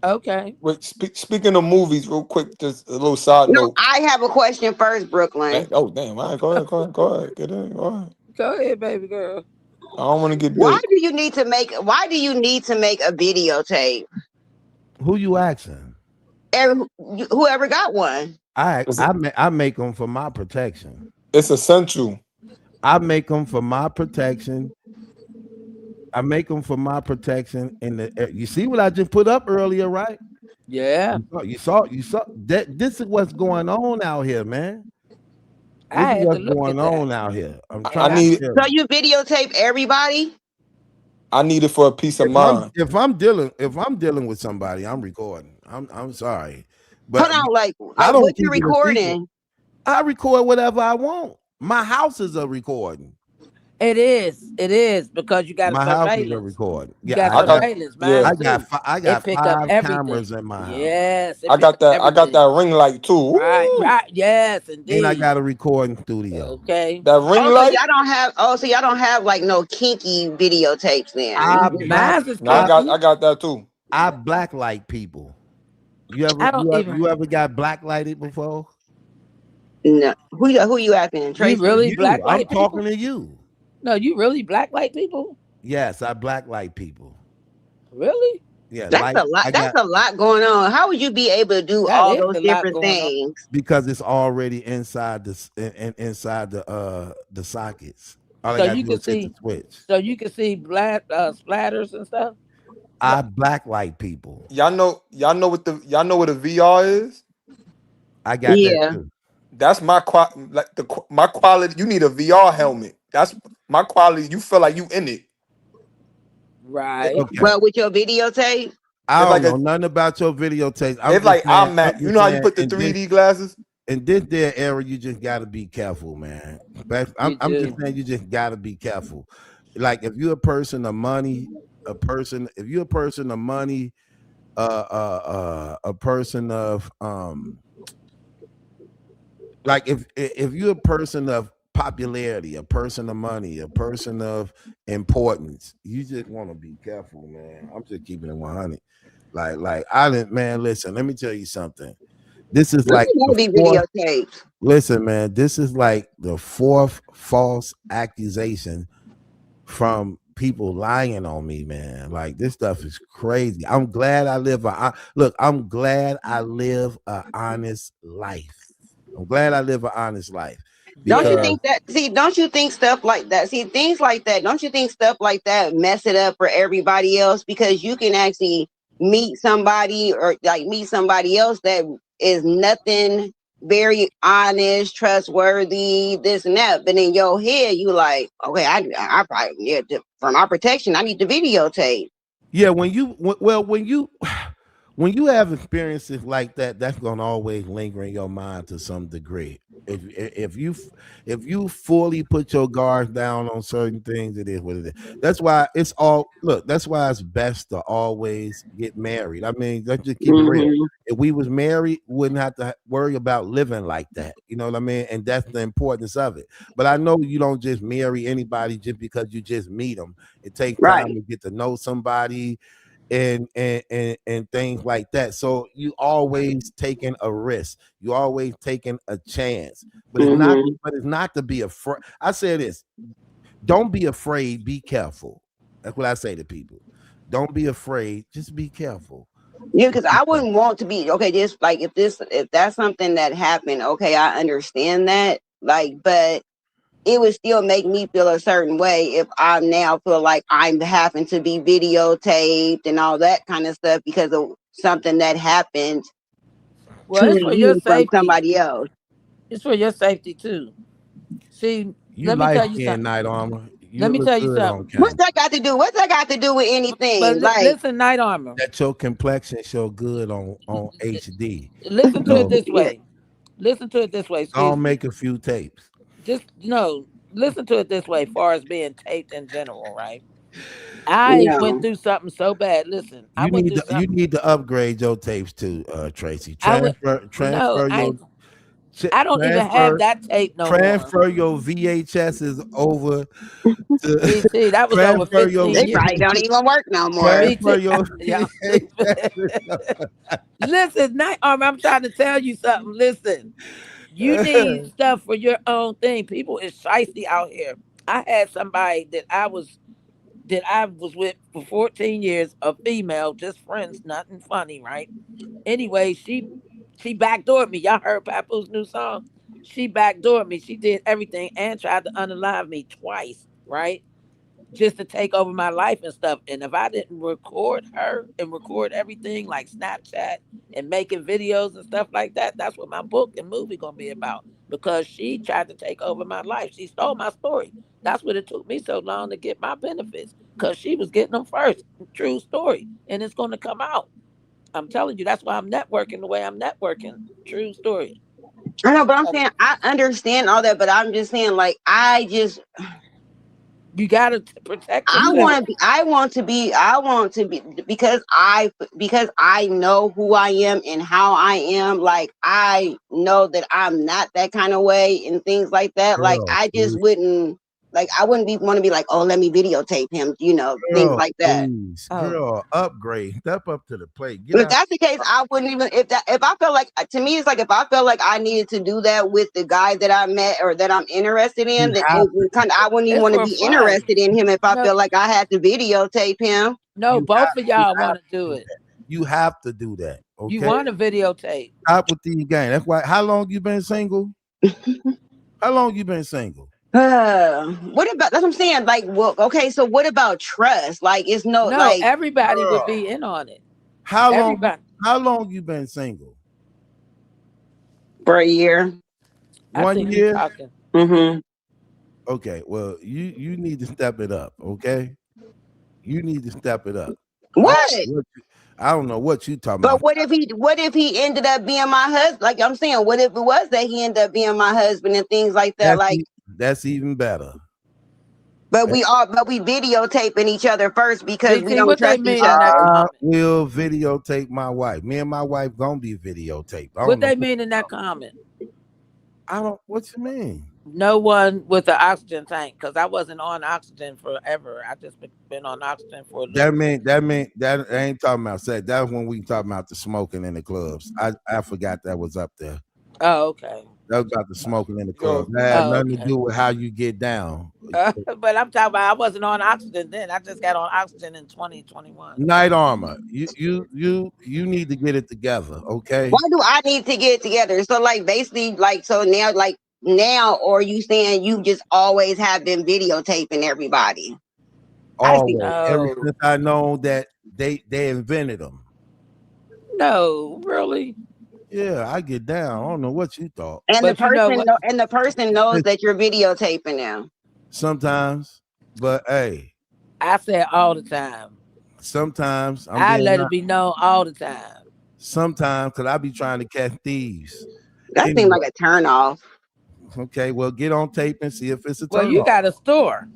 okay. Wait, speaking of movies, real quick, just a little side No, note. I have a question first, Brooklyn. Oh damn! All right, go ahead, get in. Go ahead. Go ahead, baby girl. I don't want to get Why big. do you need to make a videotape? Who you asking? Whoever got one. I make them for my protection. It's essential. I make them for my protection. And you see what I just put up earlier, right? Yeah, You saw that. This is what's going on out here, man. This I is had what's to look going at that. on out here. I'm I trying need to tell So you. you videotape everybody? I need it for a peace of mind. If I'm dealing with somebody, I'm recording. I'm sorry, but Hold on, like I don't what keep you it a secret. recording? I record whatever I want. My house is a recording. It is because you got My house is a surveillance. recording. You Yeah, got I got surveillance. yeah. Mine I got too. I got It pick up 5 everything. cameras in my house, Yes, it I pick got up that. I got everything. that ring light too. Right, Woo! right. Yes, and I indeed. got a recording studio. Okay. That ring Oh, so light. y'all don't have like no kinky videotapes then. I black Mine's is No, I kinky. got that too. I blacklight people. You I don't even. ever got blacklighted before? No. Who you asking? You Tracy? really I'm blacklight people? talking to you. No, you really blacklight people? Yes, I blacklight people. Really? Yeah, That's a lot. That's a lot going on. How would you be able to do That all is those a lot different going on. things? because it's already inside inside the sockets. All I So gotta you do can is hit the see. switch. So you can see splatters and stuff. I blacklight people. Y'all know what a VR is? I got that Yeah. too. That's my my quality. You need a VR helmet. That's my quality. You feel like you in it. Right. Okay. But with your videotape, I It's don't like know nothing about your videotapes. It's like I'm at. You know how you put the in 3D glasses? this day era, you just got to be careful, man. But I'm just saying, you just got to be careful. Like if you're a person of money, a person of like if you're a person of popularity, a person of money, a person of importance, you just want to be careful, man. I'm just keeping it 100. Like I didn't, man. Listen, let me tell you something. This is like be videotaped. listen, man. This is like the 4th false accusation from people lying on me, man. Like this stuff is crazy. I'm glad I live I'm glad I live an honest life. I'm glad I live an honest life. Don't you think that? See, don't you think stuff like that? See, things like that. Don't you think stuff like that mess it up for everybody else? Because you can actually meet somebody else that is nothing, very honest, trustworthy, this and that. But in your head, you like, okay, I probably for my protection, I need to videotape. Yeah, when you have experiences like that, that's gonna always linger in your mind to some degree. If you fully put your guards down on certain things, it is what it is. That's why that's why it's best to always get married. I mean, let's just keep it real. If we was married, we wouldn't have to worry about living like that. You know what I mean? And that's the importance of it. But I know you don't just marry anybody just because you just meet them. It takes time to get to know somebody and things like that. So you always taking a risk. You always taking a chance. But it's not to be afraid. I say this: don't be afraid, be careful. That's what I say to people. Don't be afraid, just be careful. Yeah, because I wouldn't want to be just like if that's something that happened, okay, I understand that. Like, but it would still make me feel a certain way if I now feel like I'm having to be videotaped and all that kind of stuff because of something that happened Well, to it's for your you from safety. somebody else. It's for your safety too. See, You let me light tell you skinned, something. Night Armor. You Let me look tell you good on something. What's camera. that got to do? What's that got to do with anything? But Like, listen, Night Armor. That your complexion show good on HD. Listen to it So this yeah. way. Listen to it this way. I'll Excuse me. make a few tapes. Just no. Listen to it this way. Far as being taped in general, right? I went No. through something so bad. Listen, I You went need through to you something. need to upgrade your tapes too, Tracy. I went. No, Transfer your I don't even have transfer that tape no more. transfer your VHSs over to BT, that was over transfer your 15 They years. probably don't even work no more. transfer BT, your y'all VHSs. stupid. Listen, Night Armor, I'm trying to tell you something. Listen, you need stuff for your own thing. People is shiesty out here. I had somebody that I was with for 14 years, a female, just friends, nothing funny, right? Anyway, she backdoored me. Y'all heard Papoose new song? She backdoored me. She did everything and tried to unalive me twice, right? Just to take over my life and stuff. And if I didn't record her and record everything like Snapchat and making videos and stuff like that, that's what my book and movie gonna be about. Because she tried to take over my life. She stole my story. That's what it took me so long to get my benefits. Because she was getting them first. True story. And it's gonna come out. I'm telling you, that's why I'm networking the way I'm networking. True story. I know, but I'm saying I understand all that, but I'm just saying, like, You gotta protect I yourself. want to be, because I know who I am and how I am. Like, I know that I'm not that kind of way and things like that. Like, Girl, I just please. wouldn't, like, I wouldn't want to be like, oh, let me videotape him, things Girl, like that. please. Oh. Girl, upgrade. Step up to the plate. Get But if out. that's the case, I wouldn't even, if I felt like, to me, it's like, if I felt like I needed to do that with the guy that I met or that I'm interested in, You then have it was kind of, I wouldn't even It's want to for be fun. interested in him if I No. felt like I had to videotape him. No, You both of y'all have want to to do do it. You have to do that. Okay. You want to videotape. Stop with these games. That's why. How long you been single? How long you been single? What about, that's what I'm saying? Like, well, okay, so what about trust? Like, it's no, like, everybody would be in on it. How long? Everybody. How long you been single? for a year. I 1 think year. you talking. Mm-hmm. Okay. Well, you need to step it up. Okay. You need to step it up. What? I don't know what you talking But about. what if he ended up being my husband? Like I'm saying, what if it was that he ended up being my husband and things like that? That's even better. But we videotaping each other first because we BT, don't what they trust mean each in other. that I comment? will videotape my wife. Me and my wife gonna be videotaped. I What don't know. they mean in that comment? I don't. What you mean? No one with the oxygen tank, because I wasn't on oxygen forever. I just been on oxygen for a little bit. That ain't talking about sex. That's when we talking about the smoking in the clubs. I forgot that was up there. Oh, okay. That was about the smoking in the clubs. That had nothing to do with how you get down. But I'm talking about I wasn't on oxygen then. I just got on oxygen in 2021. Night Armor, you need to get it together, okay? Why do I need to get it together? So like basically like so now or you saying you just always have been videotaping everybody? Always. Ever No. since I know that they invented them. No, really. Yeah, I get down. I don't know what you thought. And But you know what? the person knows that you're videotaping them. Sometimes, but hey, I say all the time. sometimes I let it be known all the time. Sometimes, because I be trying to catch thieves. That Anyway. seems like a turn off. Okay, well, get on tape and see if it's a turn Well, you off. got a store.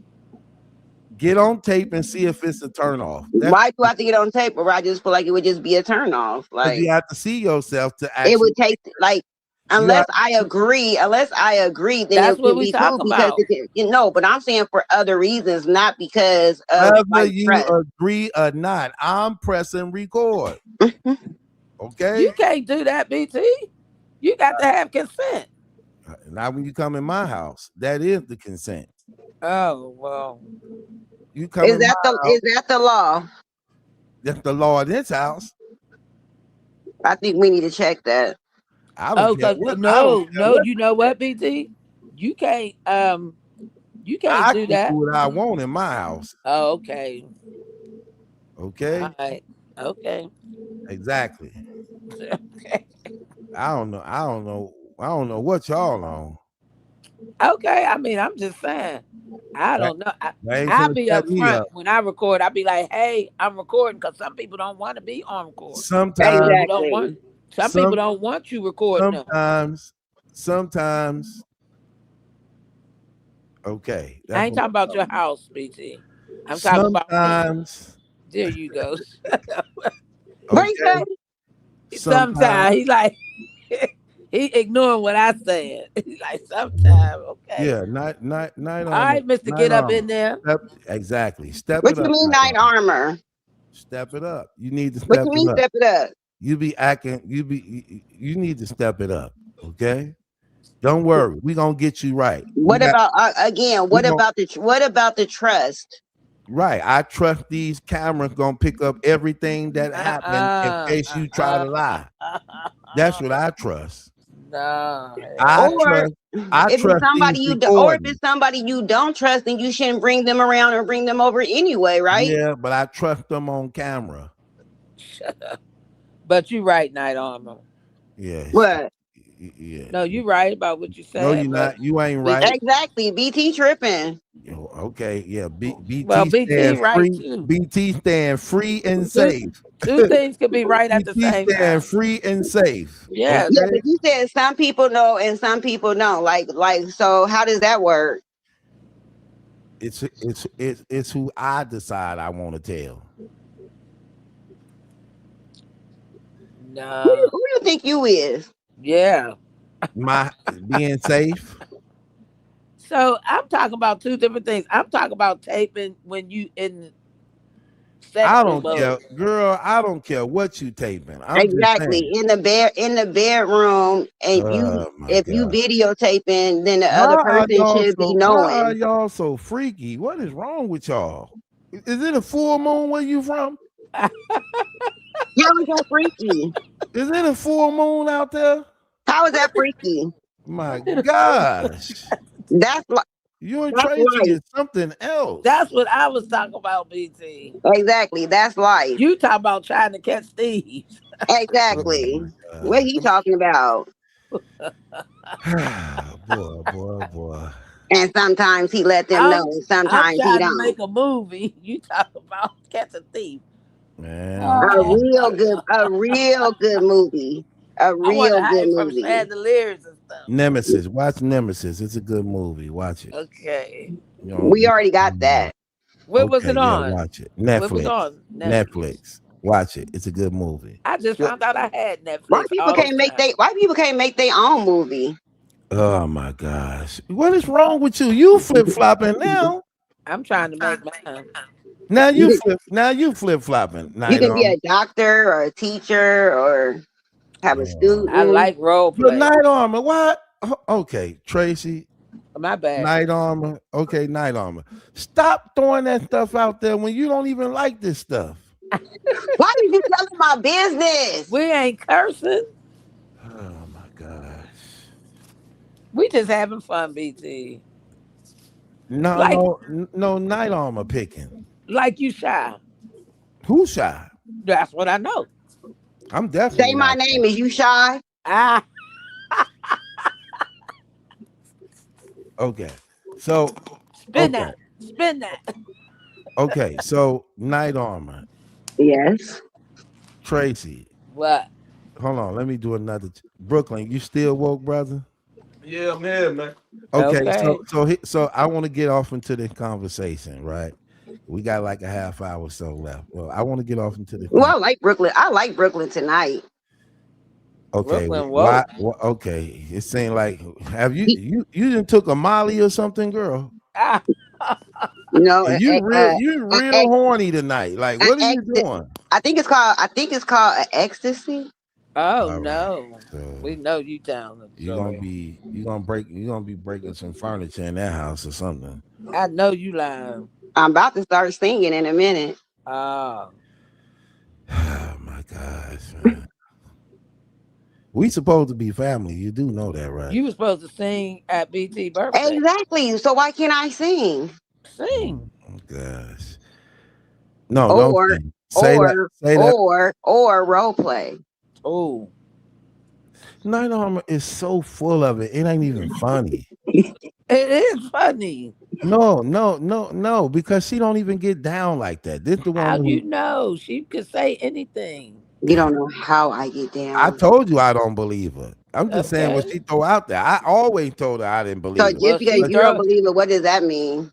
Get on tape and see if it's a turn off. Why do I have to get on tape? Or I just feel like it would just be a turn off. Like you have to see yourself to actually. It would take like unless I agree, then That's it what can we be talk cool because about. it can, but I'm saying for other reasons, not because of Whether like you trust. agree or not, I'm pressing record. Okay. You can't do that, BT. You got to have consent. Not when you come in my house. That is the consent. Oh well. You come Is in that my the house, is that the law? that's the law in this house. I think we need to check that. I don't care. No, you know what, BT? You can't I do can that. do what I want in my house. Oh, okay. Okay. All right. Okay. Exactly. Okay. I don't know what y'all on. Okay. I mean, I'm just saying. I That, don't know. that ain't I'll finna be set up me front up. when I record. I'll be like, "Hey, I'm recording," because some people don't want to be on record. Some Sometimes, people don't want. Exactly. Some people some don't want you recording them. sometimes. Okay, I that's ain't what talking I'm about talking your about. house, BT. I'm talking about me. Sometimes, There you go. What you okay. say? Sometimes, Sometimes he like he ignoring what I said. He's like, sometimes, okay. yeah. Night All armor, right, Mister, night get up armor. in there. Exactly. Step What it you up, mean night night armor. armor? Step it up. You need to What step you it mean up. step it up? You be acting. You need to step it up. Okay. Don't worry. We gonna get you right. We What got. about again? We gonna. What about the trust? Right. I trust these cameras gonna pick up everything that happened in Uh-uh. case you try to lie. That's what I trust. No, I hell Or trust. I if it's trust these somebody or if recordings. it's somebody you don't trust, then you shouldn't bring them around or bring them over anyway, right? Yeah, but I trust them on camera. shut up. But you right, Night Armor. Yes. What? Yeah. No, you right about what you No, said, you're but not. You ain't right. BT, Exactly. BT tripping. Okay. Yeah. well, BT BT stand right free. too. BT stand free and Two, safe. two things could be right at the BT same stand time. free and safe. Yeah, Yeah, Okay. but you said some people know and some people don't. Like so how does that work? It's who I decide I want to tell. no, Who you think you is? yeah. My being safe. So I'm talking about two different things. I'm talking about taping when you in I sexual don't care, mode. girl. I don't care what you taping. I'm just Exactly. saying. In the bedroom and you Oh my if you god. videotaping, then the other person should be Why are knowing. y'all so freaky? What is wrong with y'all? Is it a full moon where you from? How is that freaky? Is it a full moon out there? How is that freaky? My gosh. That's like You and that's Tracy life. is something else. That's what I was talking about, BT. Exactly. That's life. You talk about trying to catch thieves. Oh Exactly. my What god. he talking about? boy. And sometimes he let them know, I'm and I'm sometimes he trying to don't. make a movie. You talk about catch a thief. Man, Oh, A real good movie. A I want to real good hide from movie. chandeliers and stuff. Nemesis. Watch Nemesis. It's a good movie. Watch it. Okay. You know, We already got that. Where was okay, it yeah, on? watch it. Where was it Netflix. on? Netflix. Netflix. Watch it. It's a good movie. I just Wh- found out I had Netflix all this time. White people can't make their own movie. Oh my gosh. What is wrong with you? You flip flopping now. I'm trying to make mine. Now you flip flopping, You night can be armor. a doctor or a teacher or have a I student. like role But play. night armor, what? Okay, Tracy, My bad. night armor. Okay, night armor. Stop throwing that stuff out there when you don't even like this stuff. Why did you tell them my business? We ain't cursing. Oh my gosh. We just having fun, BT. No, Like no night armor picking. like you shy. Who shy? That's what I know. I'm Say definitely my not shy. name. Is you shy? Ah, Okay. So spin okay. that. Spin that. Okay. So night armor. Yes. Tracy. What? Hold on. Let me do another. Brooklyn, you still woke, brother? Yeah, I'm here, man. Okay. Okay. So I want to get off into this conversation, right? We got like a half hour or so left. Well, I want to get off into this. Well, I like Brooklyn. I like Brooklyn tonight. Okay. Brooklyn Why? woke. Okay. It seemed like have you didn't took a Molly or something, girl? Ah. No, You real horny tonight. Like, what are you doing? I think it's called ecstasy. Oh All right. no. So We know you down the story. you're gonna be breaking some furniture in that house or something. I know you lying. I'm about to start singing in a minute. Oh. Oh my gosh, man. We supposed to be family. You do know that, right? You were supposed to sing at BT birthday. Exactly. So why can't I sing? Sing. Oh, gosh. No, don't Or sing. Say that. Or role play. Oh, Night Armor is so full of it. It ain't even funny. it is funny. No, because she don't even get down like that. This the How one you who know? She could say anything. You don't know how I get I down. told you I don't believe her. I'm just saying what Okay. she throw out there. I always told her I didn't So believe her. just Well, because she you don't throw believe it, what does that mean?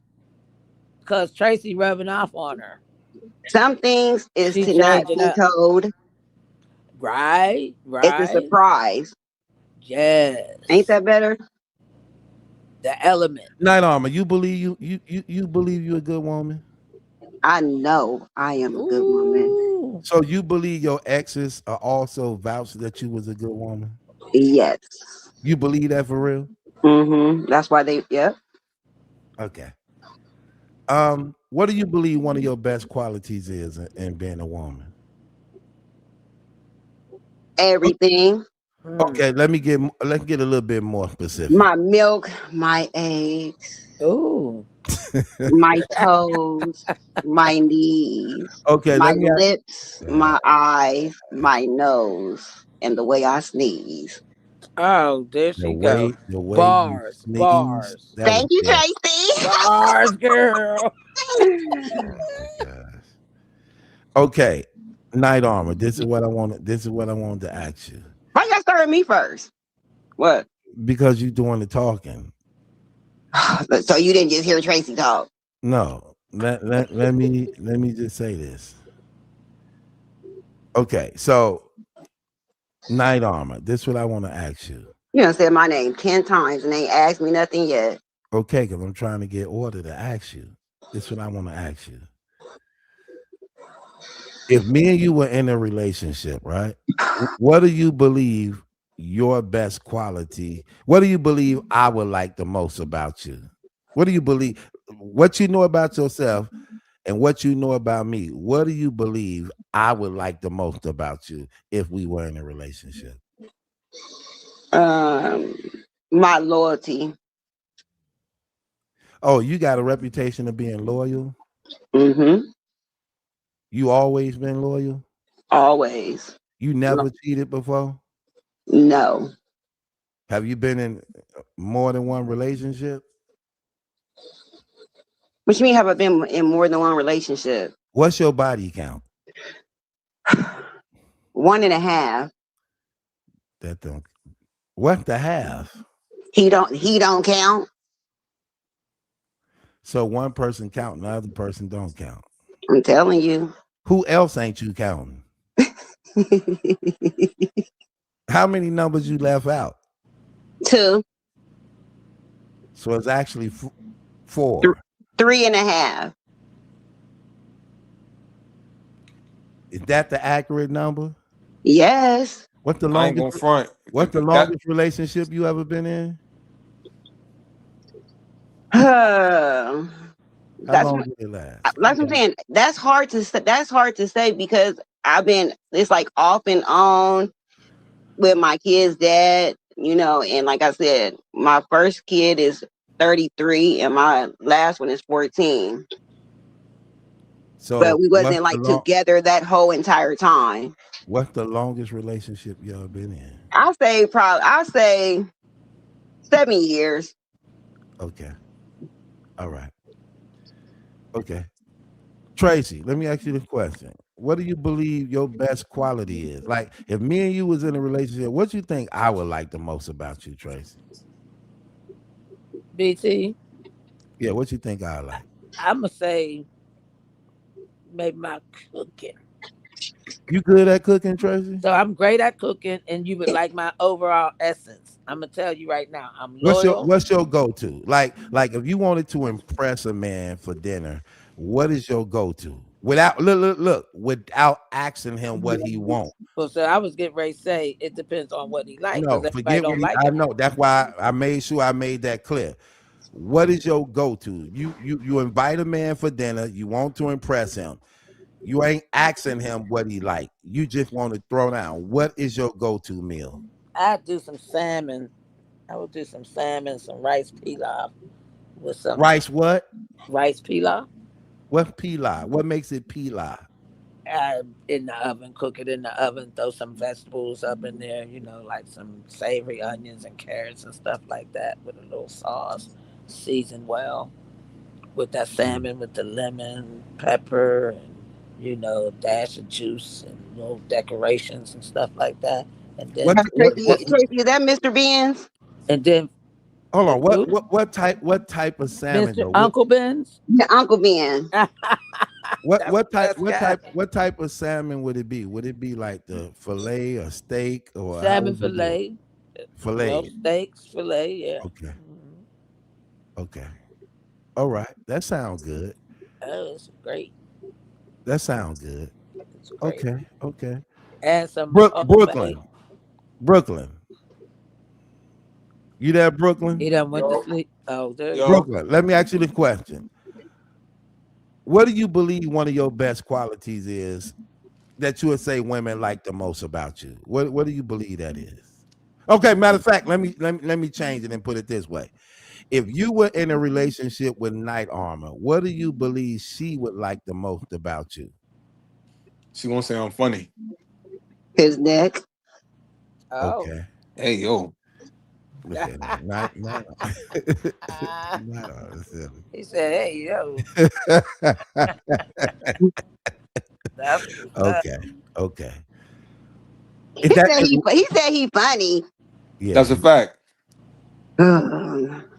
because Tracy rubbing off on her. Some things is She to not changing be up. told. Right, It's a right. surprise. Ain't Yes. that better? The element. Night Armor, you believe you believe you a good woman? I know I am a good woman. Ooh. So you believe your exes are also vouched that you was a good woman? Yes. You believe that for real? That's why they. Yep. Okay. What do you believe one of your best qualities is in being a woman? Everything. Okay, let's get a little bit more specific. My milk, my eggs, Ooh. my toes, my knees, Okay, my let me ask, lips, my eyes, my nose, and the way I sneeze. Oh, there she go. the way you Bars, sneeze, bars, that was Thank you, good. Tracy. bars, girl. Oh my gosh. Okay, Night Armor. This is what I wanted to ask you Why you gotta start with me first? What? because you're doing the talking. So you didn't just hear Tracy talk. No, let me just say this. Okay, so Night Armor. This is what I want to ask you. You done said my name 10 times and ain't asked me nothing yet. Okay, because I'm trying to get order to ask you. This is what I want to ask you. If me and you were in a relationship, right? What do you believe your best quality? What do you believe I would like the most about you? What do you believe? What you know about yourself and what you know about me? What do you believe I would like the most about you if we were in a relationship? My loyalty. Oh, you got a reputation of being loyal? Mm-hmm. You always been loyal? Always. You never cheated before? No. Have you been in more than one relationship? What you mean have I been in more than one relationship? What's your body count? 1.5. That don't. What the half? He don't count. So one person count, and the other person don't count. I'm telling you. Who else ain't you counting? How many numbers you left out? 2. So it's actually 4. 3.5. Is that the accurate number? Yes. What's the I ain't gonna longest? front. What's the That longest relationship you ever been in? That's How long did it last? like I'm saying. That's hard to say. That's hard to say because it's like off and on with my kid's dad, and like I said, my first kid is 33 and my last one is 14. So But we wasn't like together that whole entire time. What's the longest relationship you ever been in? I'll say 7 years. Okay. All right. Okay. Tracy, let me ask you this question. What do you believe your best quality is? Like, if me and you was in a relationship, what do you think I would like the most about you, Tracy? BT. Yeah, what you think I like? I'ma say maybe my cooking. You good at cooking, Tracy? So I'm great at cooking, and you would like my overall essence. I'm gonna tell you right now, I'm loyal. What's your go-to? Like if you wanted to impress a man for dinner, what is your go-to? Without look, without asking him what he wants. Well, so I was getting ready to say it depends on what he likes. No, forget what I know. That's why I made sure I made that clear. What is your go-to? You invite a man for dinner, you want to impress him. You ain't asking him what he like. You just want to throw down. What is your go-to meal? I'd do some salmon. I would do some salmon, some rice pilaf with some rice what? Rice pilaf. What pilaf? What makes it pilaf? In the oven, cook it in the oven, throw some vegetables up in there, like some savory onions and carrots and stuff like that with a little sauce, seasoned well with that salmon with the lemon, pepper, and a dash of juice and little decorations and stuff like that. And then What? Tracy, is that Mr. Ben's? and then Hold on. who? What type of salmon Mr. though? Uncle Ben's? Yeah, Uncle Ben. What type of salmon would it be? Would it be like the fillet or steak or Salmon fillet. Fillet. Steaks, fillet, yeah. Okay. Okay. All right. That sounds good. Oh, it's great. That sounds good. It's great. Okay. And some Brooklyn. You there, Brooklyn? He done went to sleep. Oh, there you go. Brooklyn, let me ask you the question. What do you believe one of your best qualities is that you would say women like the most about you? What do you believe that is? Okay, matter of fact, let me change it and put it this way. If you were in a relationship with Night Armor, what do you believe she would like the most about you? She won't say I'm funny. His neck. Oh. Okay. Hey, yo. Okay, not. He said, "Hey, yo." Okay. He said he funny. Yeah. That's a fact.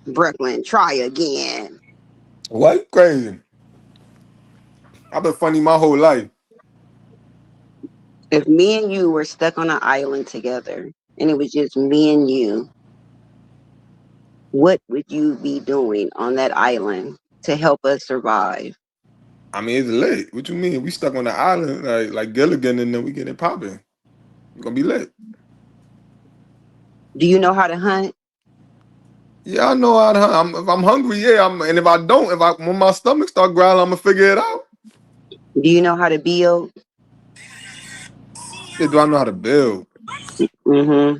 Brooklyn, try again. What? Crazy. I've been funny my whole life. If me and you were stuck on an island together and it was just me and you, what would you be doing on that island to help us survive? I mean, it's lit. What you mean? We stuck on the island like Gilligan and then we get it popping. We're gonna be lit. Do you know how to hunt? Yeah, I know how to hunt. If I'm hungry, yeah. And if I don't, when my stomach start growling, I'm gonna figure it out. Do you know how to build? Yeah, do I know how to build? Mm-hmm.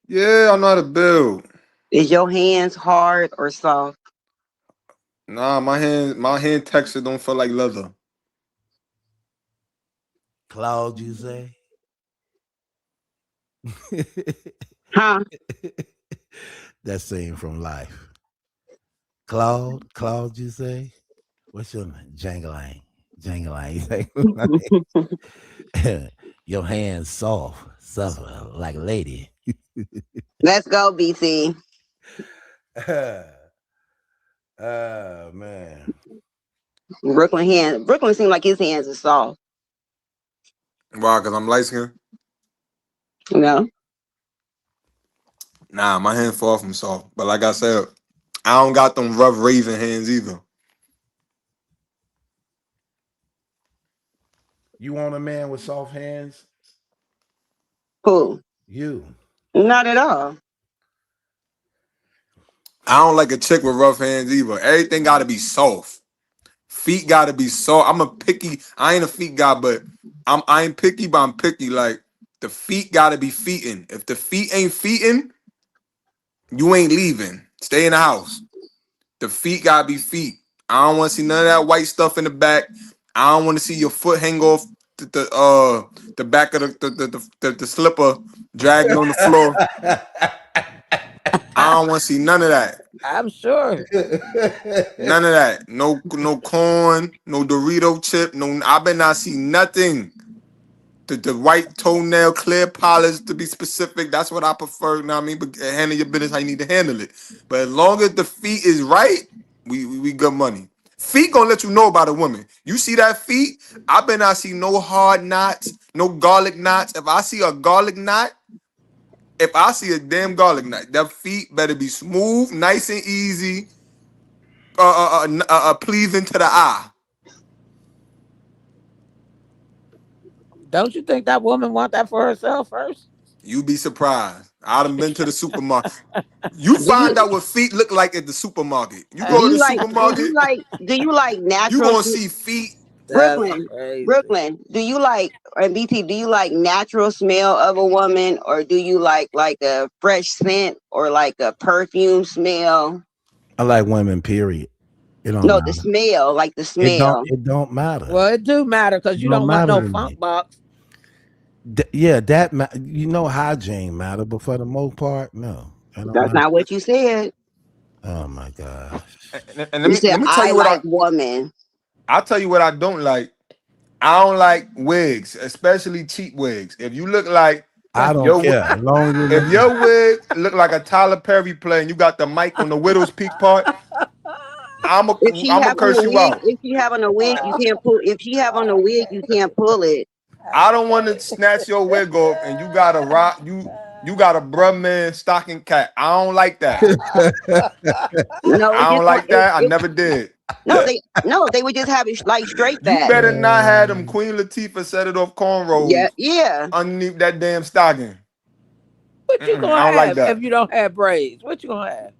Yeah, I know how to build. Is your hands hard or soft? Nah, my hand texture don't feel like leather. Claude, you say? Huh? That scene from Life. Claude, you say? What's your name? Jangling. Your hands soft, like a lady. Let's go, BC. Oh man. Brooklyn seems like his hands are soft. Why? Because I'm light skinned? No. Nah, my hands far from soft. But like I said, I don't got them rough raven hands either. You want a man with soft hands? Who? You. Not at all. I don't like a chick with rough hands either. Everything got to be soft. Feet got to be soft. I ain't a feet guy, but I ain't picky, but I'm picky. Like, the feet got to be feeting. If the feet ain't feeting, you ain't leaving. Stay in the house. The feet got to be feet. I don't want to see none of that white stuff in the back. I don't want to see your foot hang off the back of the slipper dragging on the floor. I don't want to see none of that. I'm sure. None of that. No corn, no Dorito chip, no. I better not see nothing. The white toenail, clear polish to be specific. That's what I prefer. You know what I mean? But handle your business how you need to handle it. But as long as the feet is right, we good money. Feet gonna let you know about a woman. You see that feet? I better not see no hard knots, no garlic knots. If I see a garlic knot, if I see a damn garlic knot, that feet better be smooth, nice and easy, pleasing to the eye. Don't you think that woman want that for herself first? You be surprised. I done been to the supermarket. You find out what feet look like at the supermarket. You go to the supermarket. Do you like natural? You gonna see feet. Brooklyn. Do you like, and BT? Do you like natural smell of a woman, or do you like a fresh scent or like a perfume smell? I like women. Period. It don't No, matter. the smell, like the smell. It don't matter. Well, it do matter because you don't want no funk box. Yeah, you know, hygiene matter, but for the most part, no. That's not what you said. Oh my gosh. And You said let me tell I you what like woman. I'll tell you what I don't like. I don't like wigs, especially cheap wigs. If you look like I don't care. As long as if your wig look like a Tyler Perry play and you got the mic on the widow's peak part, I'm gonna curse you out. If she have on a wig, you can't pull. If she have on a wig, you can't pull it. I don't want to snatch your wig off and you got a rock you got a bruh man stocking cap. I don't like that. No, I don't like that. I never did. No, they would just have it like straight back. You better not have them Queen Latifah set it off cornrows. Yeah. Underneath that damn stocking. What you gonna I don't have like that. if you don't have braids? What you gonna have?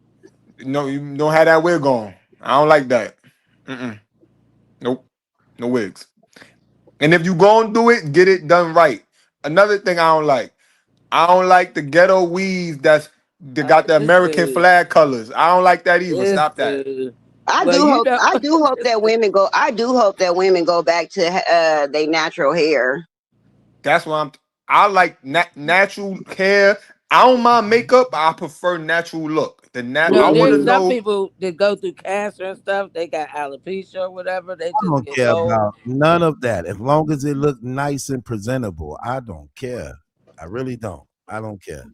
No, you don't have that wig on. I don't like that. Nope. No wigs. And if you gonna do it, get it done right. Another thing I don't like the ghetto weaves that got the American flag colors. I don't like that either. Stop that. I do hope that women go. I do hope that women go back to their natural hair. That's why I like natural hair. I don't mind makeup, but I prefer natural look. I want to know. Some people that go through cancer and stuff, they got alopecia or whatever. They just don't get care old. about none of that. As long as it looks nice and presentable, I don't care. I really don't. I don't care.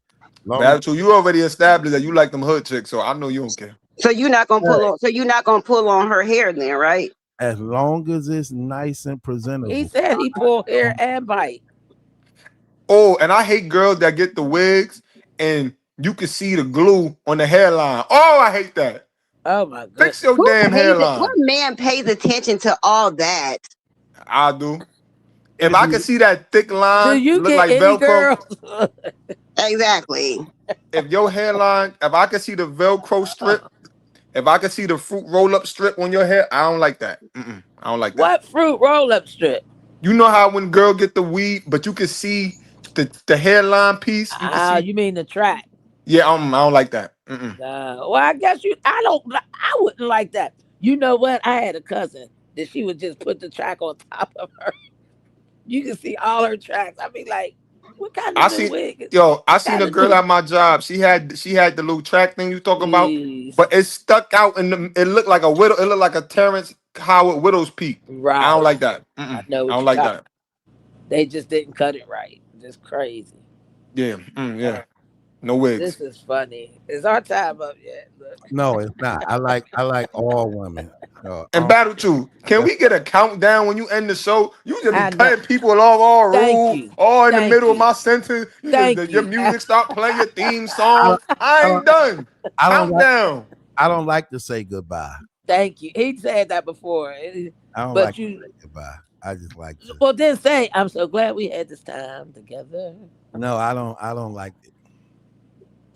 You already established that you like them hood chicks, so I know you don't care. So you're not gonna pull on. So you're not gonna pull on her hair then, right? As long as it's nice and presentable. He said he pull hair and bite. Oh, and I hate girls that get the wigs and you can see the glue on the hairline. Oh, I hate that. Oh my god! Fix your damn hairline. What man pays attention to all that? I do. If I can see that thick line, do you look get like any Velcro. Exactly. If your hairline, if I can see the Velcro strip, if I can see the fruit roll-up strip on your hair, I don't like that. I don't like that. What fruit roll-up strip? You know how when girl get the weave, but you can see the hairline piece. You mean the track? Yeah, I don't like that. Well, I guess I wouldn't like that. You know what? I had a cousin that she would just put the track on top of her. You can see all her tracks. I be like, what kind of wig? I seen a girl at my job. She had the little track thing you talking about, but it stuck out it looked like a widow. It looked like a Terrence Howard widow's peak. Right. I don't like that. I know. I don't like that. They just didn't cut it right. Just crazy. Yeah. Yeah. No wigs. This is funny. Is our time up yet? Look. No, it's not. I like all women. And Battle 2, can we get a countdown when you end the show? You just be cutting people off all rude, all in the middle of my sentence. Your music stop playing your theme song. I ain't done. Countdown. I don't like to say goodbye. Thank you. He said that before. I don't like to say goodbye. I just like to. Well, then say, I'm so glad we had this time together. No, I don't like it.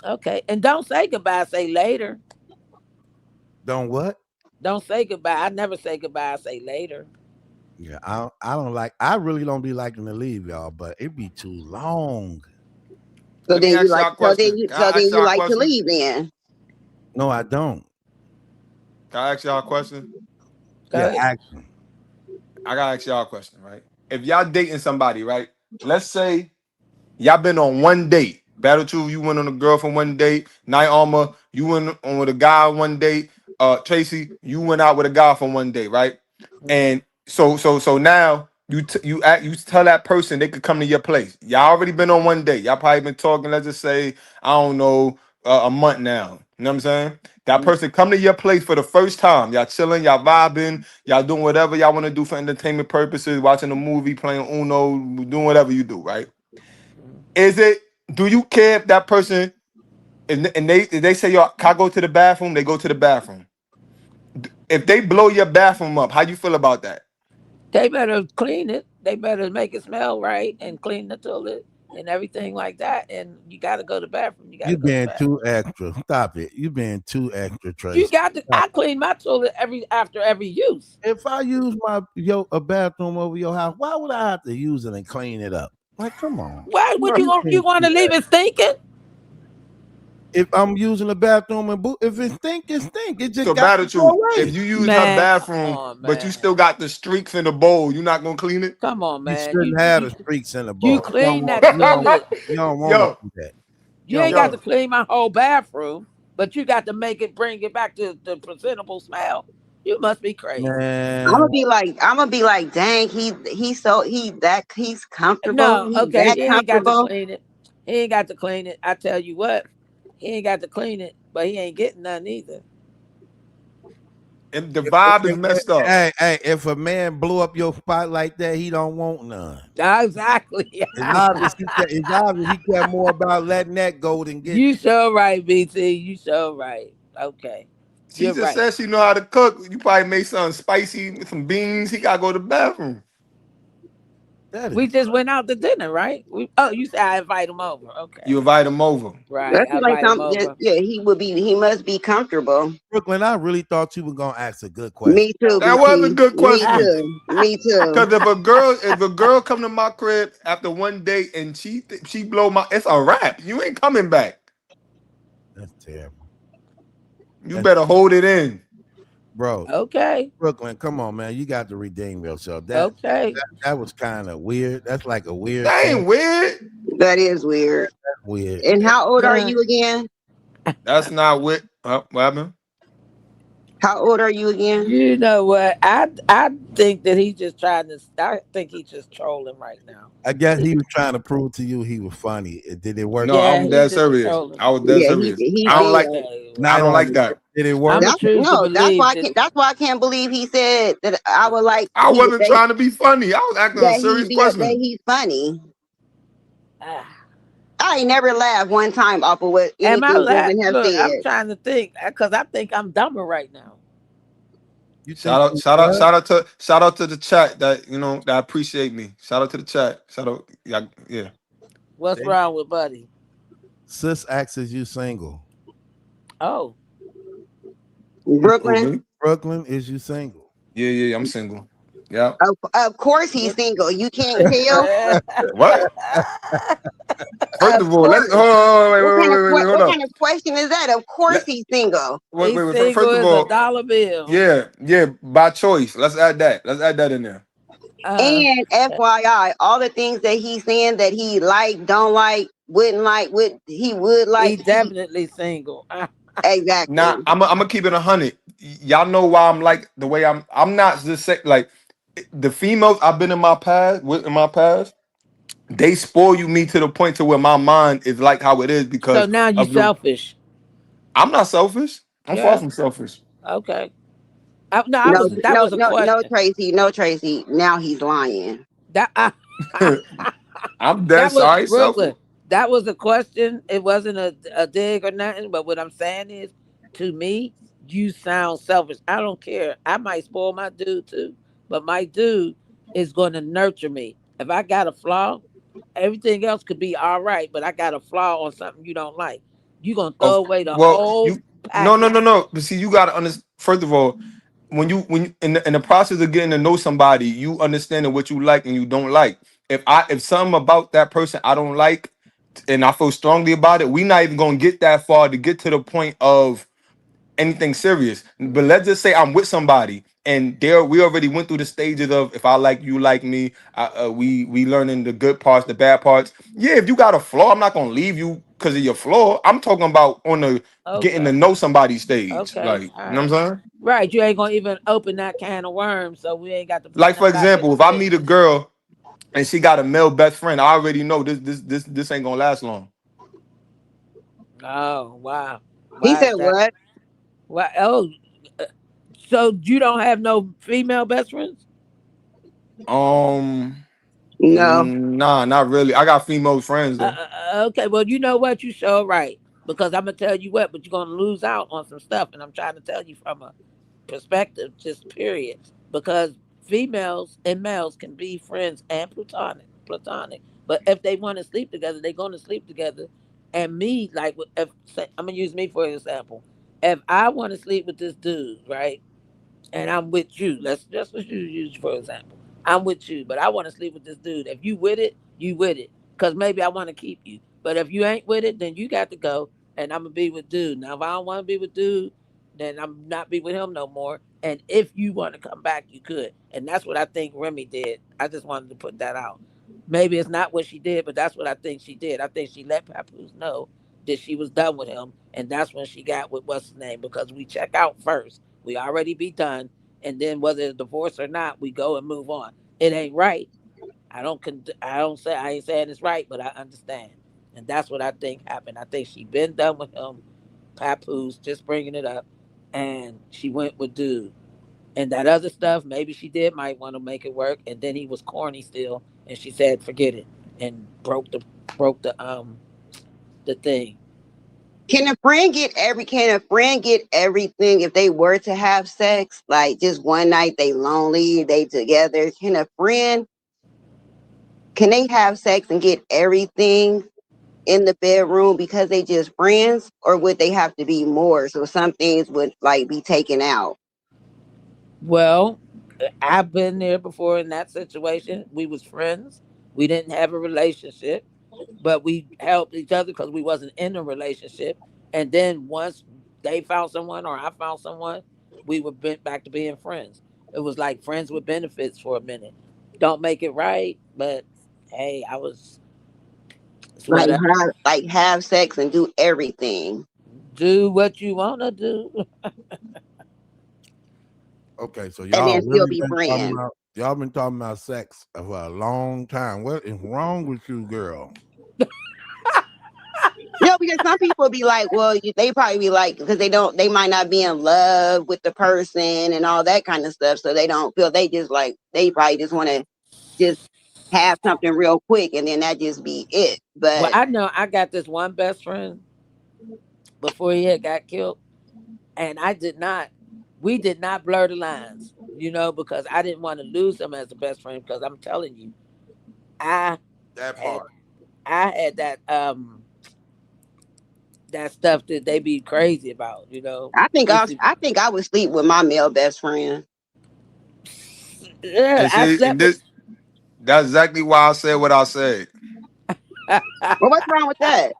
Okay. And don't say goodbye. Say later. Don't what? Don't say goodbye. I never say goodbye. I say later. Yeah, I really don't be liking to leave y'all, but it be too long. So then you like to leave then? No, I don't. Can I ask y'all a question? Ask me. I gotta ask y'all a question, right? If y'all dating somebody, right? Let's say y'all been on one date. Battle 2, you went on a girl for one date. Night Armor, you went on with a guy on one date. Tracy, you went out with a guy for one day, right? And so now you tell that person they could come to your place. Y'all already been on one date. Y'all probably been talking, let's just say, I don't know, a month now. You know what I'm saying? That person come to your place for the first time. Y'all chilling, y'all vibing, y'all doing whatever y'all want to do for entertainment purposes, watching a movie, playing Uno, doing whatever you do, right? Do you care if that person, and they say, yo, can I go to the bathroom? They go to the bathroom. If they blow your bathroom up, how you feel about that? They better clean it. They better make it smell right and clean the toilet and everything like that. And you got to go to the bathroom. You being too extra. Stop it. You being too extra, Tracy. You got to. I clean my toilet after every use. If I use a bathroom over your house, why would I have to use it and clean it up? Like, come on. Why would you want to leave it stinking? if I'm using the bathroom and if it stink, it stink. It just So got bad to go you. away. If you use her Man, bathroom, come on, but you man. still got the streaks in the bowl, you not gonna clean it? Come on, You man. shouldn't have the streaks in the bowl. You clean that toilet. You don't want to Yo, do that. You ain't got to clean my whole bathroom, but you got to bring it back to the presentable smell. You must be crazy. Man. I'm gonna be like, dang, he's comfortable. No, He's okay, that he ain't got to comfortable. clean it. He ain't got to clean it. I tell you what, he ain't got to clean it, but he ain't getting none either. the vibe is messed up. Hey, if a man blew up your spot like that, he don't want none. Exactly. It's obvious he care more about letting that go than getting. You so right, BT. You so right. Okay. She You're just right. said she know how to cook. You probably made something spicy with some beans. He gotta go to the bathroom. We just went out to dinner, right? You said I invite him over. Okay. You invite him over. Right. That's I like invite him something. over. Yeah, he must be comfortable. Brooklyn, I really thought you were gonna ask a good question. Me too. That was a good question. Me too. Because if a girl come to my crib after one date and she blow my, it's a wrap. You ain't coming back. That's terrible. You better hold it in, bro. Okay. Brooklyn, come on, man. You got to redeem yourself. Okay. That was kind of weird. That's like a weird. That ain't weird. That is weird. That's weird. And how old are you again? That's not what happened? How old are you again? You know what? I think that he's just trying to. I think he's just trolling right now. I guess he was trying to prove to you he was funny. Did it work? No, I'm dead serious. I was dead serious. I don't like. I don't like that. Did it work? That's why I can't believe he said that I would like. I wasn't trying to be funny. I was asking a serious question. That he's funny. I ain't never laughed one time off of what anything Devin has said. I'm trying to think because I think I'm dumber right now. Shout out to the chat that appreciate me. Shout out to the chat. Shout out, yeah. What's wrong with Buddy? Sis asks, is you single? Oh, Brooklyn, is you single? Yeah, I'm single. Yeah. Of course he's single. You can't tell. What? First of all, let's hold What on. kind of question is that? Of course he's single. Wait. Single First of all, a dollar bill. Yeah, by choice. Let's add that. Let's add that in there. And FYI, all the things that he's saying that he don't like, wouldn't like, he would like. He's definitely single. Exactly. Now I'm gonna keep it 100. Y'all know why I'm like the way I'm. I'm not just saying like the females I've been in my past. They spoil me to the point to where my mind is like how it is because. So now you're selfish. I'm not selfish. I'm far from selfish. Okay. That was a question. No, Tracy. Now he's lying. I'm dead sorry, Brooklyn. That was a question. It wasn't a dig or nothing. But what I'm saying is, to me, you sound selfish. I don't care. I might spoil my dude too, but my dude is going to nurture me. If I got a flaw, everything else could be all right. But I got a flaw on something you don't like. You gonna throw away the whole. No. But see, you gotta understand. First of all, when you in the process of getting to know somebody, you understanding what you like and you don't like. If something about that person I don't like, and I feel strongly about it, we not even gonna get that far to get to the point of anything serious. But let's just say I'm with somebody and we already went through the stages of if I like you, like me. We learning the good parts, the bad parts. Yeah, if you got a flaw, I'm not gonna leave you because of your flaw. I'm talking about on the getting to know somebody stage. Okay. Like, you know what I'm saying? Right. You ain't gonna even open that can of worms, so we ain't got to. Like, for example, if I meet a girl and she got a male best friend, I already know this ain't gonna last long. Oh, wow. He said what? What? Oh, so you don't have no female best friends? No. Nah, not really. I got female friends though. Okay, well, you know what? You sure right. Because I'm gonna tell you what, but you're gonna lose out on some stuff, and I'm trying to tell you from a perspective, just period. Because females and males can be friends and platonic. But if they want to sleep together, they're gonna sleep together. And me, like, I'm gonna use me for example. If I want to sleep with this dude, right, and I'm with you, let's just use for example. I'm with you, but I want to sleep with this dude. If you with it, you with it, because maybe I want to keep you. But if you ain't with it, then you got to go. and I'm gonna be with dude. Now, if I don't want to be with dude, then I'm not be with him no more. And if you want to come back, you could. And that's what I think Remy did. I just wanted to put that out. Maybe it's not what she did, but that's what I think she did. I think she let Papoose know that she was done with him, and that's when she got with what's his name, because we check out first. We already be done, and then whether it's divorce or not, we go and move on. It ain't right. I don't say I ain't saying it's right, but I understand, and that's what I think happened. I think she been done with him, Papoose, just bringing it up, and she went with dude. And that other stuff, maybe she did might want to make it work, and then he was corny still, and she said forget it, and broke the thing. Can a friend get everything if they were to have sex? Like just one night they lonely, they together. Can they have sex and get everything in the bedroom because they just friends? Or would they have to be more? So some things would like be taken out. Well, I've been there before in that situation. We was friends. We didn't have a relationship, but we helped each other because we wasn't in a relationship. And then once they found someone or I found someone, we were bent back to being friends. It was like friends with benefits for a minute. Don't make it right, but hey, I was it's Like whatever. have sex and do everything. Do what you wanna do. Okay, so And y'all then still really be been talking friends. about sex for a long time. What is wrong with you, girl? No, because some people be like, well, they probably be like, because they might not be in love with the person and all that kind of stuff. So they don't feel, they just like, they probably just want to just have something real quick and then that just be it. Well, But I know I got this one best friend before he had got killed, and we did not blur the lines, because I didn't want to lose him as a best friend. Because I'm telling you, I That had part. I had that stuff that they be crazy about. We used to, I think I would sleep with my male best friend. yeah, And I see, slept and with. that's exactly why I said what I said. Well, what's wrong with that?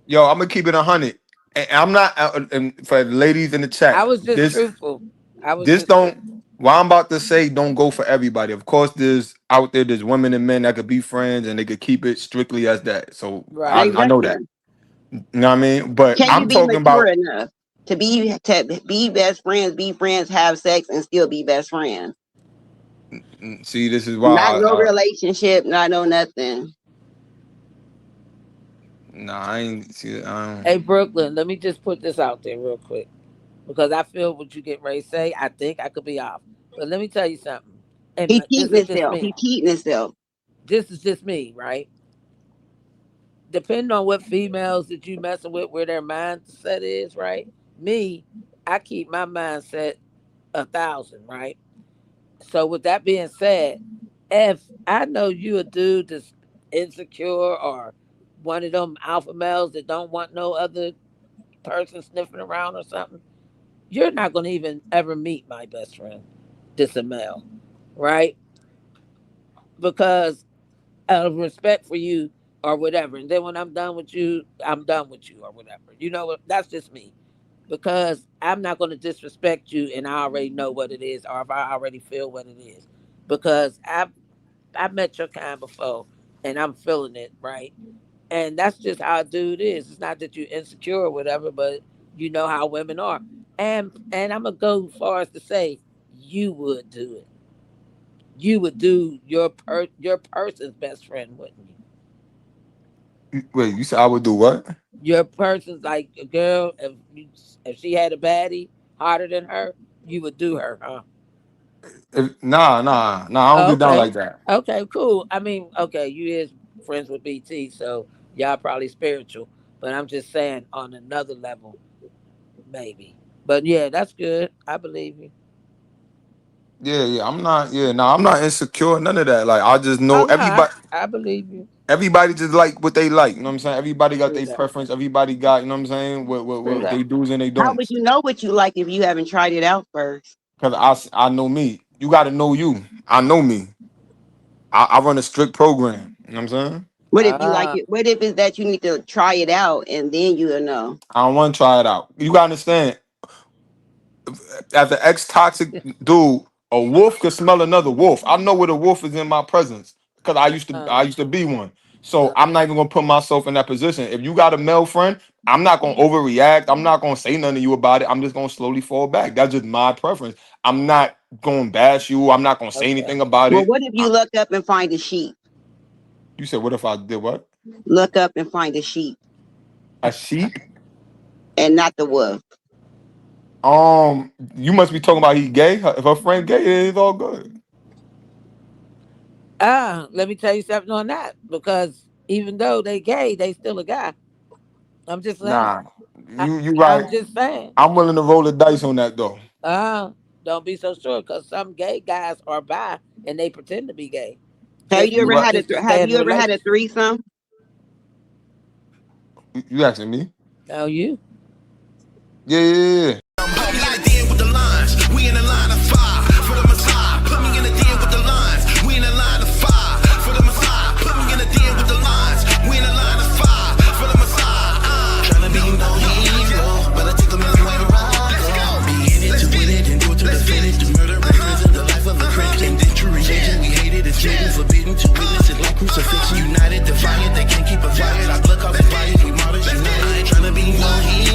Yo, I'm gonna keep it 100. And I'm not. And for the ladies in the I chat, was just this truthful. I was this just don't. truthful. What I'm about to say don't go for everybody. Of course, there's out there. There's women and men that could be friends and they could keep it strictly as that. So Right. I know that. Exactly. You know what I mean? But Can you I'm be talking mature about. enough to be best friends, be friends, have sex, and still be best friends? See, this is Not why. no relationship, not no nothing. Nah, I ain't see. Hey, Brooklyn, let me just put this out there real quick, because I feel what you get ready to say. I think I could be off, but let me tell you something. And He this cheating is just himself. me. He cheating himself. This is just me, right? Depending on what females that you messing with, where their mindset is, right? Me, I keep my mindset 1,000, right? So with that being said, if I know you a dude that's insecure or one of them alpha males that don't want no other person sniffing around or something, you're not gonna even ever meet my best friend, this a male, right? Because out of respect for you or whatever. And then when I'm done with you, I'm done with you or whatever. You know what? That's just me. Because I'm not going to disrespect you and I already know what it is or if I already feel what it is. Because I've met your kind before and I'm feeling it, right? And that's just how a dude is. It's not that you're insecure or whatever, but you know how women are. And I'm gonna go as far as to say you would do it. You would do your person's best friend, wouldn't you? Wait, you said I would do what? Your person's like a girl. If she had a baddie hotter than her, you would do her, huh? Nah. I don't Oh, get down okay, like that. okay, cool. I mean, okay, you is friends with BT, so y'all probably spiritual. But I'm just saying on another level, maybe. But yeah, that's good. I believe you. Yeah. I'm not. Yeah, nah, I'm not insecure. None of that. Like I just Oh know no, everybody. I believe you. Everybody just like what they like. You know what I'm saying? Everybody got True their that. preference. Everybody got. You know what I'm saying? True What that. they do's and they How would don'ts. you know what you like if you haven't tried it out first? Cause I know me. You got to know you. I know me. I run a strict program. You know what I'm saying? What if you like it? What if it's that you need to try it out and then you'll know? I don't want to try it out. You gotta understand. As an ex-toxic dude, a wolf could smell another wolf. I know what a wolf is in my presence because I used to be one. So I'm not even gonna put myself in that position. If you got a male friend, I'm not gonna overreact. I'm not gonna say nothing to you about it. I'm just gonna slowly fall back. That's just my preference. I'm not gonna bash you. I'm not gonna say anything about Well, it. what if you look up and find a sheep? You said, what if I did what? Look up and find a sheep. A sheep? And not the wolf. You must be talking about he gay. If her friend gay, it's all good. Let me tell you something on that, because even though they gay, they still a guy. I'm just saying. Nah, you right. I'm just saying. I'm willing to roll the dice on that though. Don't be so sure, because some gay guys are bi and they pretend to be gay. Have you ever had a threesome? You asking me? Oh, you? Yeah. Put me in the den with the lines. We in the line of fire for the Messiah. Put me in the den with the lines. We in the line of fire for the Messiah. Put me in the den with the lines. We in the line of fire for the Messiah. Trying to be no hero, but I take them in the way where I go. Be in it to win it and go to the finish. The murder of prison, the life of a Christian. Indenture religion, we hate it. It's hidden, forbidden to witness it like crucifixion. United, defiant, they can't keep us fired. Our blood causes fire, we martyrs united. I ain't trying to be no hero.